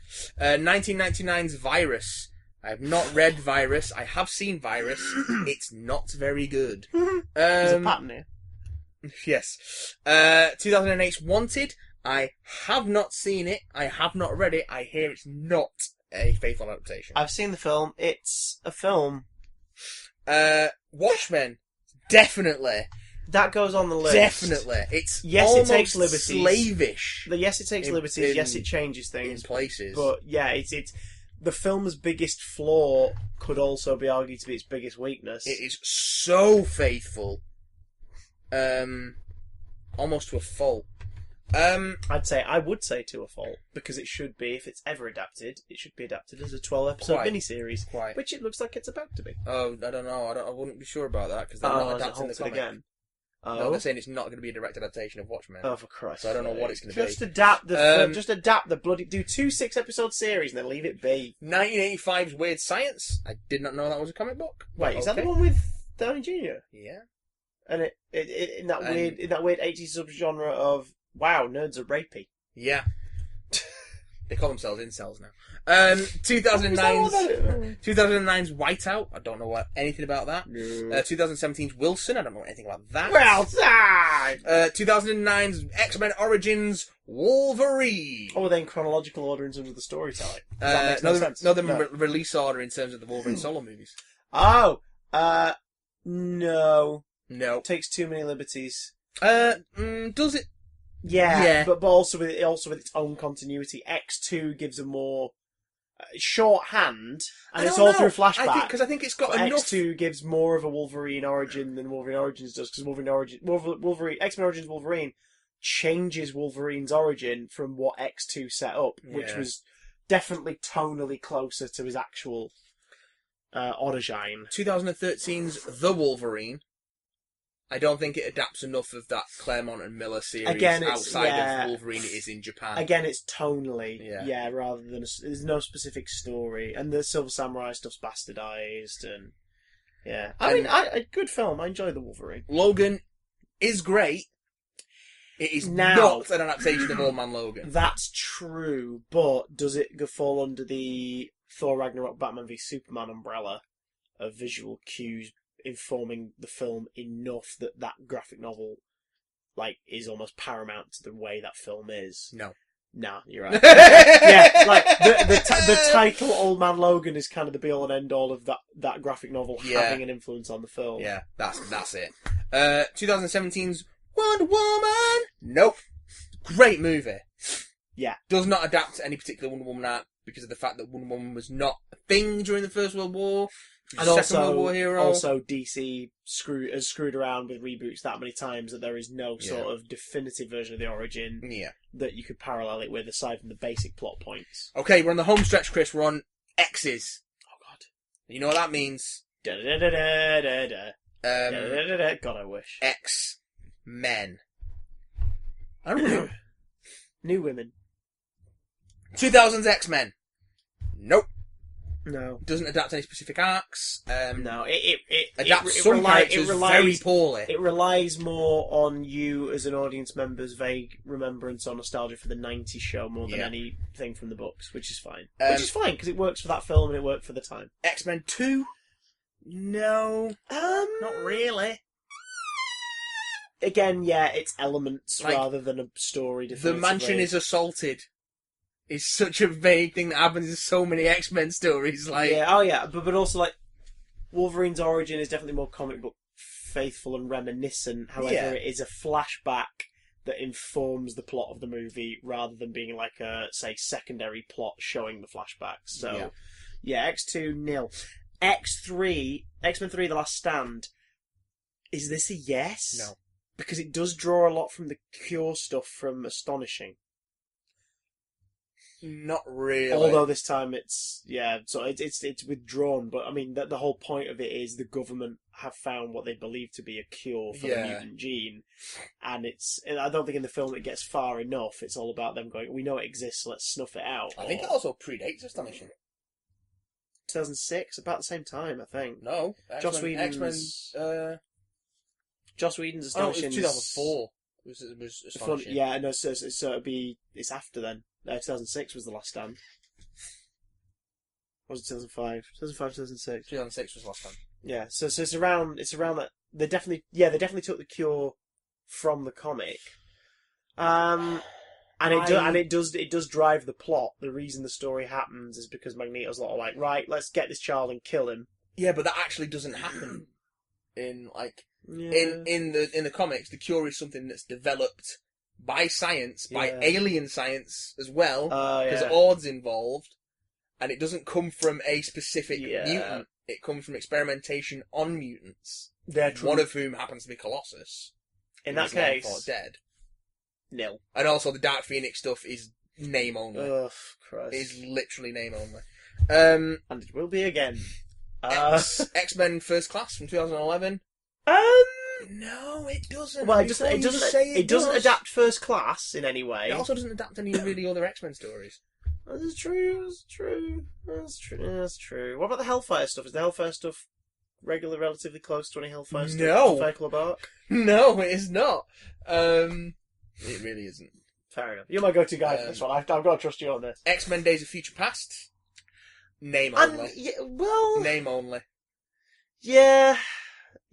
Speaker 2: 1999's Virus. I have not read Virus. I have seen Virus. It's not very good.
Speaker 1: There's a pattern here.
Speaker 2: Yes. 2008's Wanted. I have not seen it. I have not read it. I hear it's not a faithful adaptation.
Speaker 1: I've seen the film. It's a film.
Speaker 2: Watchmen. Definitely.
Speaker 1: That goes on the list.
Speaker 2: Definitely. It's
Speaker 1: it takes liberties.
Speaker 2: Slavish.
Speaker 1: Yes, it takes liberties. Yes, it changes things.
Speaker 2: In places.
Speaker 1: But yeah, it's the film's biggest flaw could also be argued to be its biggest weakness.
Speaker 2: It is so faithful. Almost to a fault.
Speaker 1: I would say to a fault, because it should be, if it's ever adapted, it should be adapted as a 12-episode miniseries, which it looks like it's about to be.
Speaker 2: Oh, I don't know. I wouldn't be sure about that, because they're not adapting the comic.
Speaker 1: Again.
Speaker 2: No, they're saying it's not going to be a direct adaptation of Watchmen.
Speaker 1: Oh, for Christ's sake.
Speaker 2: So I don't know what it's going to be.
Speaker 1: Just adapt the bloody... Do 2 6-episode series and then leave it be.
Speaker 2: 1985's Weird Science. I did not know that was a comic book.
Speaker 1: Wait, is that the one with Downey Jr.?
Speaker 2: Yeah.
Speaker 1: And in that weird 80s subgenre of, wow, nerds are rapey.
Speaker 2: Yeah. They call themselves incels now. 2009's Whiteout. I don't know anything about that.
Speaker 1: No.
Speaker 2: 2017's Wilson. I don't know anything about that.
Speaker 1: Well done!
Speaker 2: 2009's X-Men Origins Wolverine.
Speaker 1: Oh, then chronological order in terms of the storytelling.
Speaker 2: Release order in terms of the Wolverine solo movies.
Speaker 1: Oh, no.
Speaker 2: No.
Speaker 1: Takes too many liberties.
Speaker 2: Does it?
Speaker 1: Yeah. But also with its own continuity. X2 gives a more shorthand, and it's all through flashback.
Speaker 2: Because I think it's got enough.
Speaker 1: X2 gives more of a Wolverine origin than Wolverine Origins does, because X-Men Origins Wolverine changes Wolverine's origin from what X2 set up, which was definitely tonally closer to his actual origin.
Speaker 2: 2013's The Wolverine. I don't think it adapts enough of that Claremont and Miller series outside of Wolverine it is in Japan.
Speaker 1: Again, it's tonally, rather than... there's no specific story, and the Silver Samurai stuff's bastardized, and... Yeah. A good film. I enjoy The Wolverine.
Speaker 2: Logan is great. It is not an adaptation of Old Man Logan.
Speaker 1: That's true, but does it fall under the Thor Ragnarok Batman v Superman umbrella of visual cues informing the film enough that graphic novel is almost paramount to the way that film is?
Speaker 2: No.
Speaker 1: Nah, you're right. The title Old Man Logan is kind of the be all and end all of that graphic novel having an influence on the film.
Speaker 2: Yeah, that's it. 2017's Wonder Woman. Nope. Great movie.
Speaker 1: Yeah.
Speaker 2: Does not adapt to any particular Wonder Woman art because of the fact that Wonder Woman was not a thing during the First World War.
Speaker 1: And also DC has screwed around with reboots that many times that there is no sort of definitive version of the origin that you could parallel it with, aside from the basic plot points.
Speaker 2: Okay, we're on the home stretch, Chris. We're on X's.
Speaker 1: Oh, God.
Speaker 2: You know what that means?
Speaker 1: God, I wish.
Speaker 2: X-Men. I don't know.
Speaker 1: New women.
Speaker 2: 2000's X-Men. Nope.
Speaker 1: No.
Speaker 2: Doesn't adapt any specific arcs.
Speaker 1: No, it
Speaker 2: adapts some characters very poorly.
Speaker 1: It relies more on you as an audience member's vague remembrance or nostalgia for the 90s show more than anything from the books, which is fine. Because it works for that film and it worked for the time.
Speaker 2: X-Men 2? No. Not really.
Speaker 1: Again, it's elements rather than a story.
Speaker 2: The mansion is assaulted. Is such a vague thing that happens in so many X-Men stories.
Speaker 1: But also Wolverine's origin is definitely more comic book faithful and reminiscent. However, it is a flashback that informs the plot of the movie rather than being a secondary plot showing the flashbacks. So, X2 nil. X3, X-Men 3: The Last Stand. Is this a yes?
Speaker 2: No,
Speaker 1: because it does draw a lot from the Cure stuff from Astonishing.
Speaker 2: Not really.
Speaker 1: Although this time it's withdrawn, but I mean the whole point of it is the government have found what they believe to be a cure for the mutant gene, and I don't think in the film it gets far enough. It's all about them going, we know it exists, so let's snuff it out.
Speaker 2: I think it also predates Astonishing.
Speaker 1: 2006, about the same time, I think.
Speaker 2: No,
Speaker 1: Joss Whedon's Astonishing.
Speaker 2: It was 2004. It was Astonishing.
Speaker 1: So it's after then. 2006 was The Last Stand. Or was it 2005? 2005, 2006.
Speaker 2: 2006 was last time.
Speaker 1: Yeah, so it's around that. They definitely took the Cure from the comic. And it does drive the plot. The reason the story happens is because Magneto's like, right, let's get this child and kill him.
Speaker 2: Yeah, but that actually doesn't happen in the comics. The Cure is something that's developed by science, by alien science as well, because Ord's involved, and it doesn't come from a specific mutant. It comes from experimentation on mutants. One of whom happens to be Colossus.
Speaker 1: In that case,
Speaker 2: thought dead.
Speaker 1: Nil.
Speaker 2: And also the Dark Phoenix stuff is name only.
Speaker 1: Oh, Christ.
Speaker 2: It is literally name only.
Speaker 1: And it will be again.
Speaker 2: X-Men First Class from 2011. No, it doesn't.
Speaker 1: Well, it doesn't adapt First Class in any way.
Speaker 2: It also doesn't adapt any really other X-Men stories.
Speaker 1: That's true. What about the Hellfire stuff? Is the Hellfire stuff relatively close to any Hellfire stuff?
Speaker 2: No.
Speaker 1: Fair Club arc?
Speaker 2: No, it is not. It really isn't.
Speaker 1: Fair enough. You're my go-to guy for this one. I've got to trust you on this.
Speaker 2: X-Men Days of Future Past. Name only. Name only.
Speaker 1: Yeah.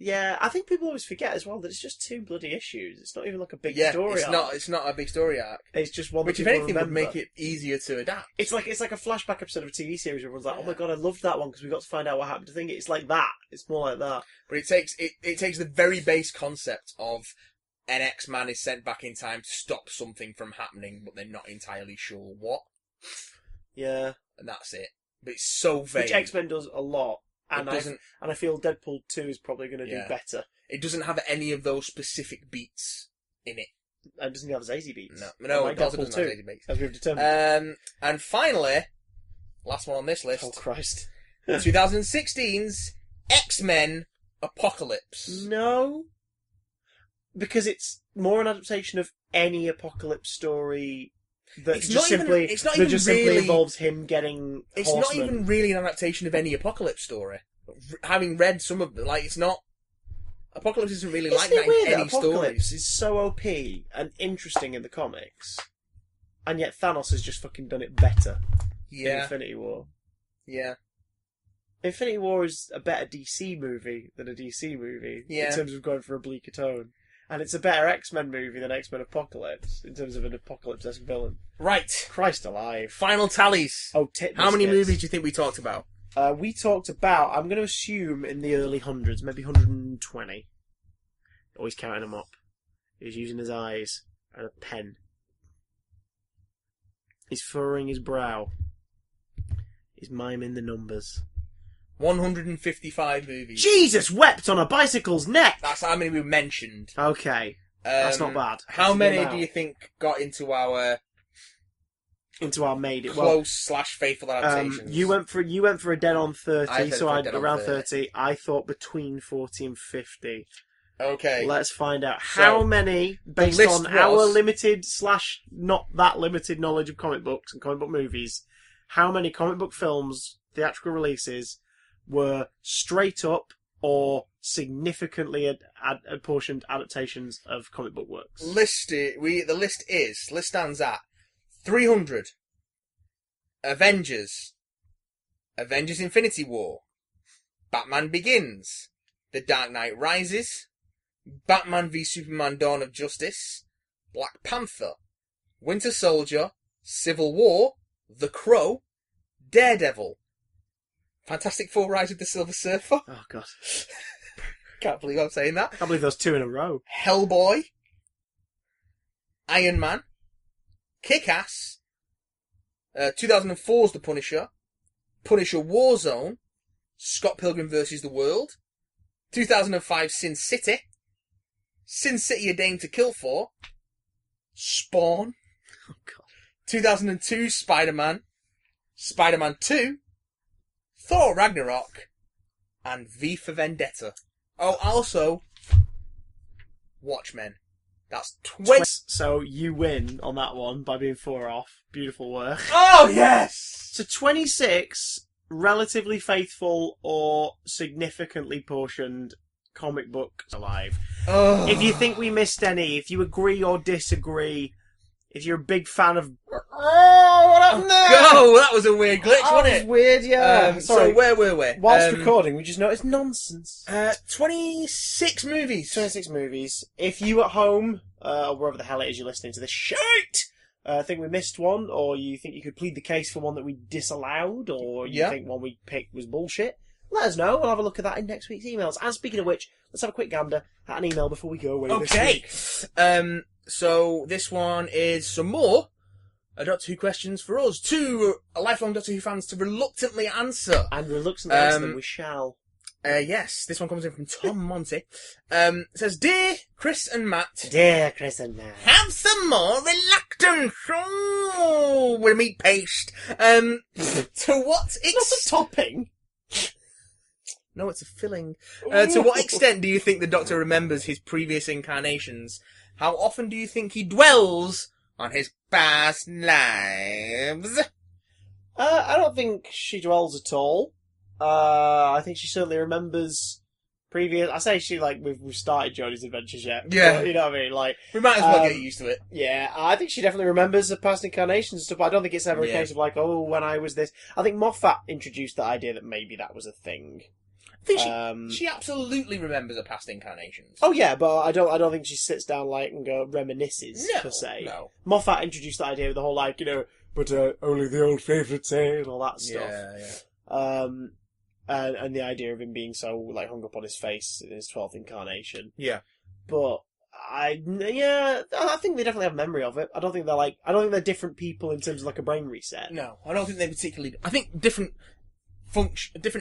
Speaker 1: I think people always forget as well that it's just 2 bloody issues. It's not even like a big story arc.
Speaker 2: It's not a big story arc.
Speaker 1: It's just one.
Speaker 2: Which, if anything, would make it easier to adapt.
Speaker 1: It's like a flashback episode of a TV series where everyone's like, "Oh my god, I loved that one because we got to find out what happened to Thing." It's like that. It's more like that.
Speaker 2: But it takes the very base concept of an X-Man is sent back in time to stop something from happening, but they're not entirely sure what.
Speaker 1: Yeah,
Speaker 2: and that's it. But it's so vague.
Speaker 1: Which X-Men does a lot. And I feel Deadpool 2 is probably going to do better.
Speaker 2: It doesn't have any of those specific beats in it.
Speaker 1: And doesn't have Zazie beats.
Speaker 2: No,
Speaker 1: like
Speaker 2: it also
Speaker 1: Deadpool
Speaker 2: doesn't have
Speaker 1: 2,
Speaker 2: Zazie beats.
Speaker 1: as we've determined.
Speaker 2: And finally, last one on this list.
Speaker 1: Oh, Christ.
Speaker 2: 2016's X-Men Apocalypse.
Speaker 1: No. Because it's more an adaptation of any Apocalypse story that just simply involves him getting
Speaker 2: It's
Speaker 1: horsemen.
Speaker 2: not even really an adaptation of any Apocalypse story. Having read some of them, it's not... Apocalypse isn't really like that in any stories.
Speaker 1: Apocalypse is so OP and interesting in the comics, and yet Thanos has just fucking done it better in Infinity War.
Speaker 2: Yeah.
Speaker 1: Infinity War is a better DC movie than a DC movie in terms of going for a bleaker tone. And it's a better X-Men movie than X-Men Apocalypse in terms of an Apocalypse-esque villain.
Speaker 2: Right.
Speaker 1: Christ alive.
Speaker 2: Final tallies.
Speaker 1: Oh,
Speaker 2: how many movies do you think we talked about?
Speaker 1: We talked about, I'm going to assume, in the early hundreds, maybe 120. Always counting them up. He's using his eyes and a pen. He's furrowing his brow. He's miming the numbers.
Speaker 2: 155 movies.
Speaker 1: Jesus wept on a bicycle's neck!
Speaker 2: That's how many we mentioned.
Speaker 1: Okay. That's not bad.
Speaker 2: How many do you think got into our
Speaker 1: made it
Speaker 2: close / faithful adaptations?
Speaker 1: You went for a dead on 30, so I'd around 30.
Speaker 2: 30.
Speaker 1: I thought between 40 and 50.
Speaker 2: Okay.
Speaker 1: Let's find out how many, based on our limited / not that limited knowledge of comic books and comic book movies, how many comic book films, theatrical releases, were straight up or significantly apportioned adaptations of comic book works.
Speaker 2: The list stands at 300. Avengers Infinity War, Batman Begins, The Dark Knight Rises, Batman v Superman Dawn of Justice, Black Panther, Winter Soldier, Civil War, The Crow, Daredevil, Fantastic Four: Rise of the Silver Surfer.
Speaker 1: Oh, God.
Speaker 2: Can't believe I'm saying that.
Speaker 1: Can't believe those 2 in a row.
Speaker 2: Hellboy, Iron Man, Kick-Ass, 2004's The Punisher, Punisher Warzone, Scott Pilgrim vs. the World, 2005 Sin City, Sin City: A Dame to Kill For, Spawn, 2002 Spider-Man, Spider-Man 2, Thor Ragnarok, and V for Vendetta. Oh, also, Watchmen. That's 20.
Speaker 1: So you win on that one by being 4 off. Beautiful work.
Speaker 2: Oh, yes!
Speaker 1: So 26 relatively faithful or significantly portioned comic books alive.
Speaker 2: Oh.
Speaker 1: If you think we missed any, if you agree or disagree, If you're a big fan of... Oh, what happened there?
Speaker 2: Oh, that was a weird glitch, wasn't
Speaker 1: That was
Speaker 2: it?
Speaker 1: weird, yeah. Sorry.
Speaker 2: So where were we?
Speaker 1: Whilst recording, we just noticed nonsense.
Speaker 2: 26 movies.
Speaker 1: 26 movies. If you at home, or wherever the hell it is you're listening to this shite, think we missed one, or you think you could plead the case for one that we disallowed, or you think one we picked was bullshit, let us know. We'll have a look at that in next week's emails. And speaking of which, let's have a quick gander at an email before we go away this week.
Speaker 2: So this one is some more Doctor Who questions for us. Two lifelong Doctor Who fans to reluctantly answer.
Speaker 1: And reluctantly answer them we shall.
Speaker 2: Yes, this one comes in from Tom Monty. It says, Dear Chris and Matt.
Speaker 1: Dear Chris and Matt.
Speaker 2: Have some more reluctance. Oh, with meat paste. To what extent...
Speaker 1: It's not a topping.
Speaker 2: No, it's a filling. To what extent do you think the Doctor remembers his previous incarnations? How often do you think he dwells on his past lives?
Speaker 1: I don't think she dwells at all. I think she certainly remembers previous... I say she, like, we've started Jodie's adventures yet.
Speaker 2: Yeah.
Speaker 1: But, you know what I mean? Like,
Speaker 2: we might as well get used to it.
Speaker 1: Yeah, I think she definitely remembers the past incarnations and stuff, but I don't think it's ever a case of, like, oh, when I was this... I think Moffat introduced the idea that maybe that was a thing.
Speaker 2: I think she absolutely remembers her past incarnations.
Speaker 1: Oh yeah, but I don't think she sits down like and reminisces per se.
Speaker 2: No.
Speaker 1: Moffat introduced the idea of the whole like but only the old favourites say and all that stuff.
Speaker 2: Yeah.
Speaker 1: And the idea of him being so like hung up on his face in his 12th incarnation.
Speaker 2: Yeah.
Speaker 1: But I think they definitely have memory of it. I don't think they're different people in terms of like a brain reset.
Speaker 2: No, I don't think they particularly. I think different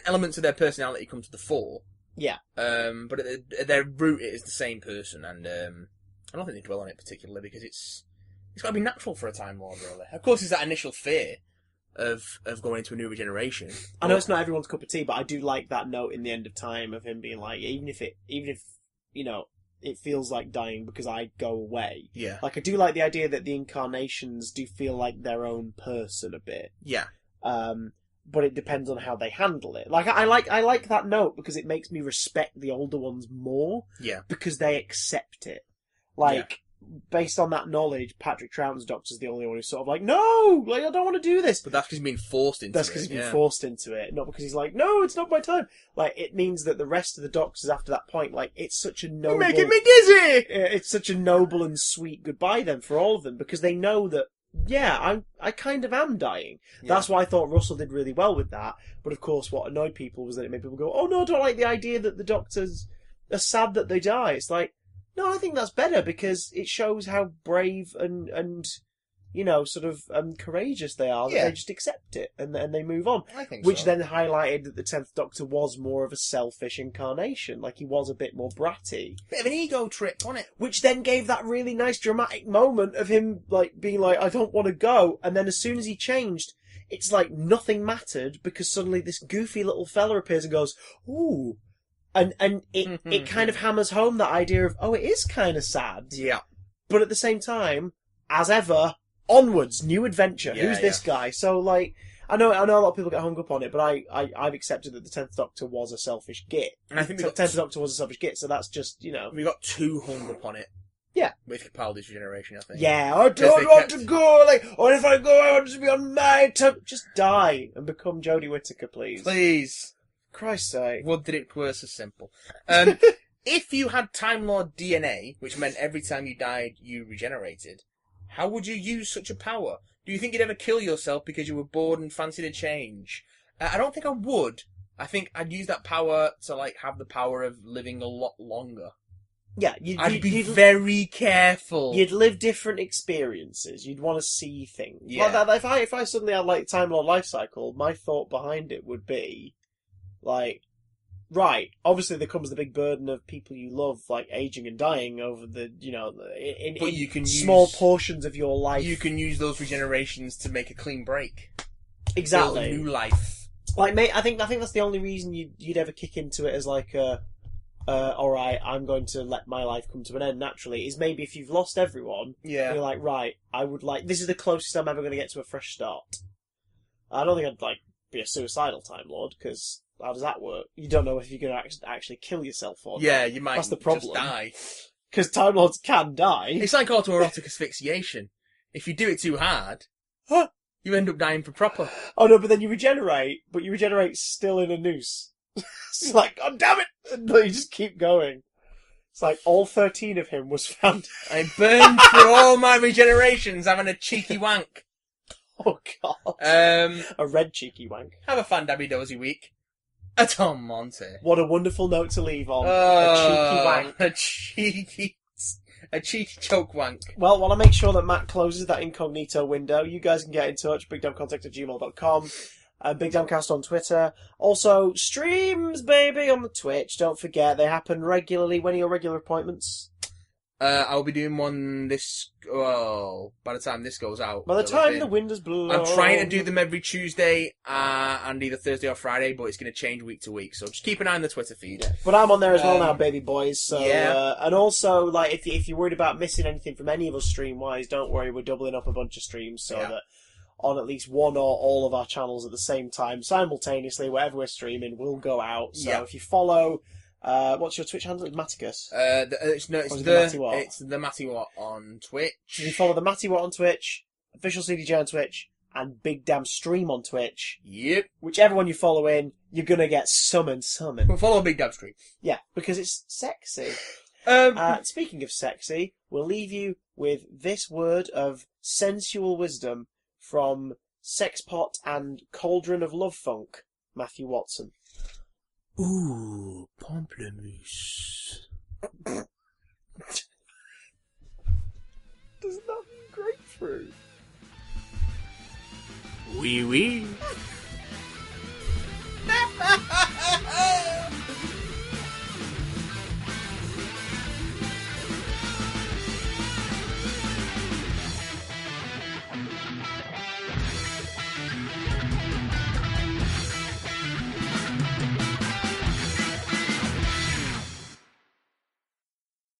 Speaker 2: elements of their personality come to the fore.
Speaker 1: Yeah.
Speaker 2: But at their root, it is the same person, and I don't think they dwell on it particularly because it's got to be natural for a Time Lord, really. Of course, there's that initial fear of going into a new regeneration.
Speaker 1: I know it's not everyone's cup of tea, but I do like that note in the end of time of him being like, even if it feels like dying because I go away.
Speaker 2: Yeah.
Speaker 1: Like I do like the idea that the incarnations do feel like their own person a bit.
Speaker 2: Yeah.
Speaker 1: But it depends on how they handle it. Like I like that note because it makes me respect the older ones more.
Speaker 2: Yeah.
Speaker 1: Because they accept it. Like based on that knowledge, Patrick Troughton's Doctor's the only one who's sort of like, no, like I don't want to do this.
Speaker 2: But that's because he's been forced into it.
Speaker 1: That's because he's been forced into it, not because he's like, no, it's not my time. Like it means that the rest of the Doctors after that point, like it's such a noble.
Speaker 2: You're making me dizzy.
Speaker 1: It's such a noble and sweet goodbye then for all of them because they know that. Yeah, I kind of am dying. Yeah. That's why I thought Russell did really well with that. But of course, what annoyed people was that it made people go, oh no, I don't like the idea that the Doctors are sad that they die. It's like, no, I think that's better because it shows how brave and sort of courageous they are. That they just accept it and they move on.
Speaker 2: I think
Speaker 1: Which
Speaker 2: so.
Speaker 1: then highlighted that the 10th Doctor was more of a selfish incarnation. Like he was a bit more bratty.
Speaker 2: Bit of an ego trip, wasn't it?
Speaker 1: Which then gave that really nice dramatic moment of him like being like, I don't want to go. And then as soon as he changed, it's like nothing mattered because suddenly this goofy little fella appears and goes, ooh. And it kind of hammers home that idea of, oh, it is kind of sad.
Speaker 2: Yeah.
Speaker 1: But at the same time, as ever, onwards, new adventure. Who's this guy? So, like, I know a lot of people get hung up on it, but I've accepted that the 10th Doctor was a selfish git.
Speaker 2: And I think
Speaker 1: the 10th Doctor was a selfish git, so that's just,
Speaker 2: We got too hung up on it.
Speaker 1: Yeah.
Speaker 2: With Capaldi's regeneration, I think.
Speaker 1: Yeah, I don't want to go, like, or if I go, I want to be on my time. Just die and become Jodie Whittaker, please.
Speaker 2: Please.
Speaker 1: Christ's sake.
Speaker 2: Would that it were so simple. If you had Time Lord DNA, which meant every time you died, you regenerated, how would you use such a power? Do you think you'd ever kill yourself because you were bored and fancied a change? I don't think I would. I think I'd use that power to, like, have the power of living a lot longer.
Speaker 1: Yeah,
Speaker 2: I'd be very careful.
Speaker 1: You'd live different experiences. You'd want to see things.
Speaker 2: Yeah.
Speaker 1: Like that, if I suddenly had, like, Time Lord life cycle, my thought behind it would be, like, right, obviously there comes the big burden of people you love, like, aging and dying over the, in
Speaker 2: you can
Speaker 1: small portions of your life.
Speaker 2: You can use those regenerations to make a clean break.
Speaker 1: Exactly.
Speaker 2: Build a new life.
Speaker 1: Like, mate, I think that's the only reason you'd ever kick into it as, like, alright, I'm going to let my life come to an end naturally, is maybe if you've lost everyone, you're like, right, this is the closest I'm ever going to get to a fresh start. I don't think I'd, like, be a suicidal Time Lord, because how does that work? You don't know if you're going to actually kill yourself or not.
Speaker 2: Yeah, you might
Speaker 1: That's the problem.
Speaker 2: just die.
Speaker 1: Because Time Lords can die.
Speaker 2: It's like autoerotic asphyxiation. If you do it too hard,
Speaker 1: Huh?
Speaker 2: you end up dying for proper.
Speaker 1: Oh no, but then you regenerate, but you regenerate still in a noose. It's like, God damn it! And you just keep going. It's like all 13 of him was found.
Speaker 2: I burned through all my regenerations having a cheeky wank.
Speaker 1: Oh God. A red cheeky wank.
Speaker 2: Have a fun dabby dozy week. A Tom Monte.
Speaker 1: What a wonderful note to leave on. A cheeky wank.
Speaker 2: A cheeky choke wank.
Speaker 1: Well, while I make sure that Matt closes that incognito window, you guys can get in touch, bigdamcontact@gmail.com. Big Damcast on Twitter. Also, streams, baby, on the Twitch. Don't forget, they happen regularly. When are your regular appointments?
Speaker 2: I'll be doing one by the time this goes out.
Speaker 1: By the time the wind has blown.
Speaker 2: I'm trying to do them every Tuesday and either Thursday or Friday, but it's going to change week to week. So just keep an eye on the Twitter feed.
Speaker 1: Yeah. But I'm on there as well now, baby boys. So,
Speaker 2: yeah.
Speaker 1: And also, like, if you're worried about missing anything from any of us stream-wise, don't worry. We're doubling up a bunch of streams so that on at least one or all of our channels at the same time, simultaneously, wherever we're streaming, will go out. So if you follow... what's your Twitch handle? Matticus?
Speaker 2: It's the Matty Watt on Twitch.
Speaker 1: You follow the Matty Watt on Twitch, Official CDJ on Twitch, and Big Damn Stream on Twitch.
Speaker 2: Yep.
Speaker 1: Whichever one you follow in, you're gonna get summoned.
Speaker 2: We'll follow Big Damn Stream.
Speaker 1: Yeah, because it's sexy. Speaking of sexy, we'll leave you with this word of sensual wisdom from Sexpot and Cauldron of Love Funk, Matthew Watson.
Speaker 2: Ooh, pamplemousse.
Speaker 1: Doesn't that mean grapefruit?
Speaker 2: Oui, oui.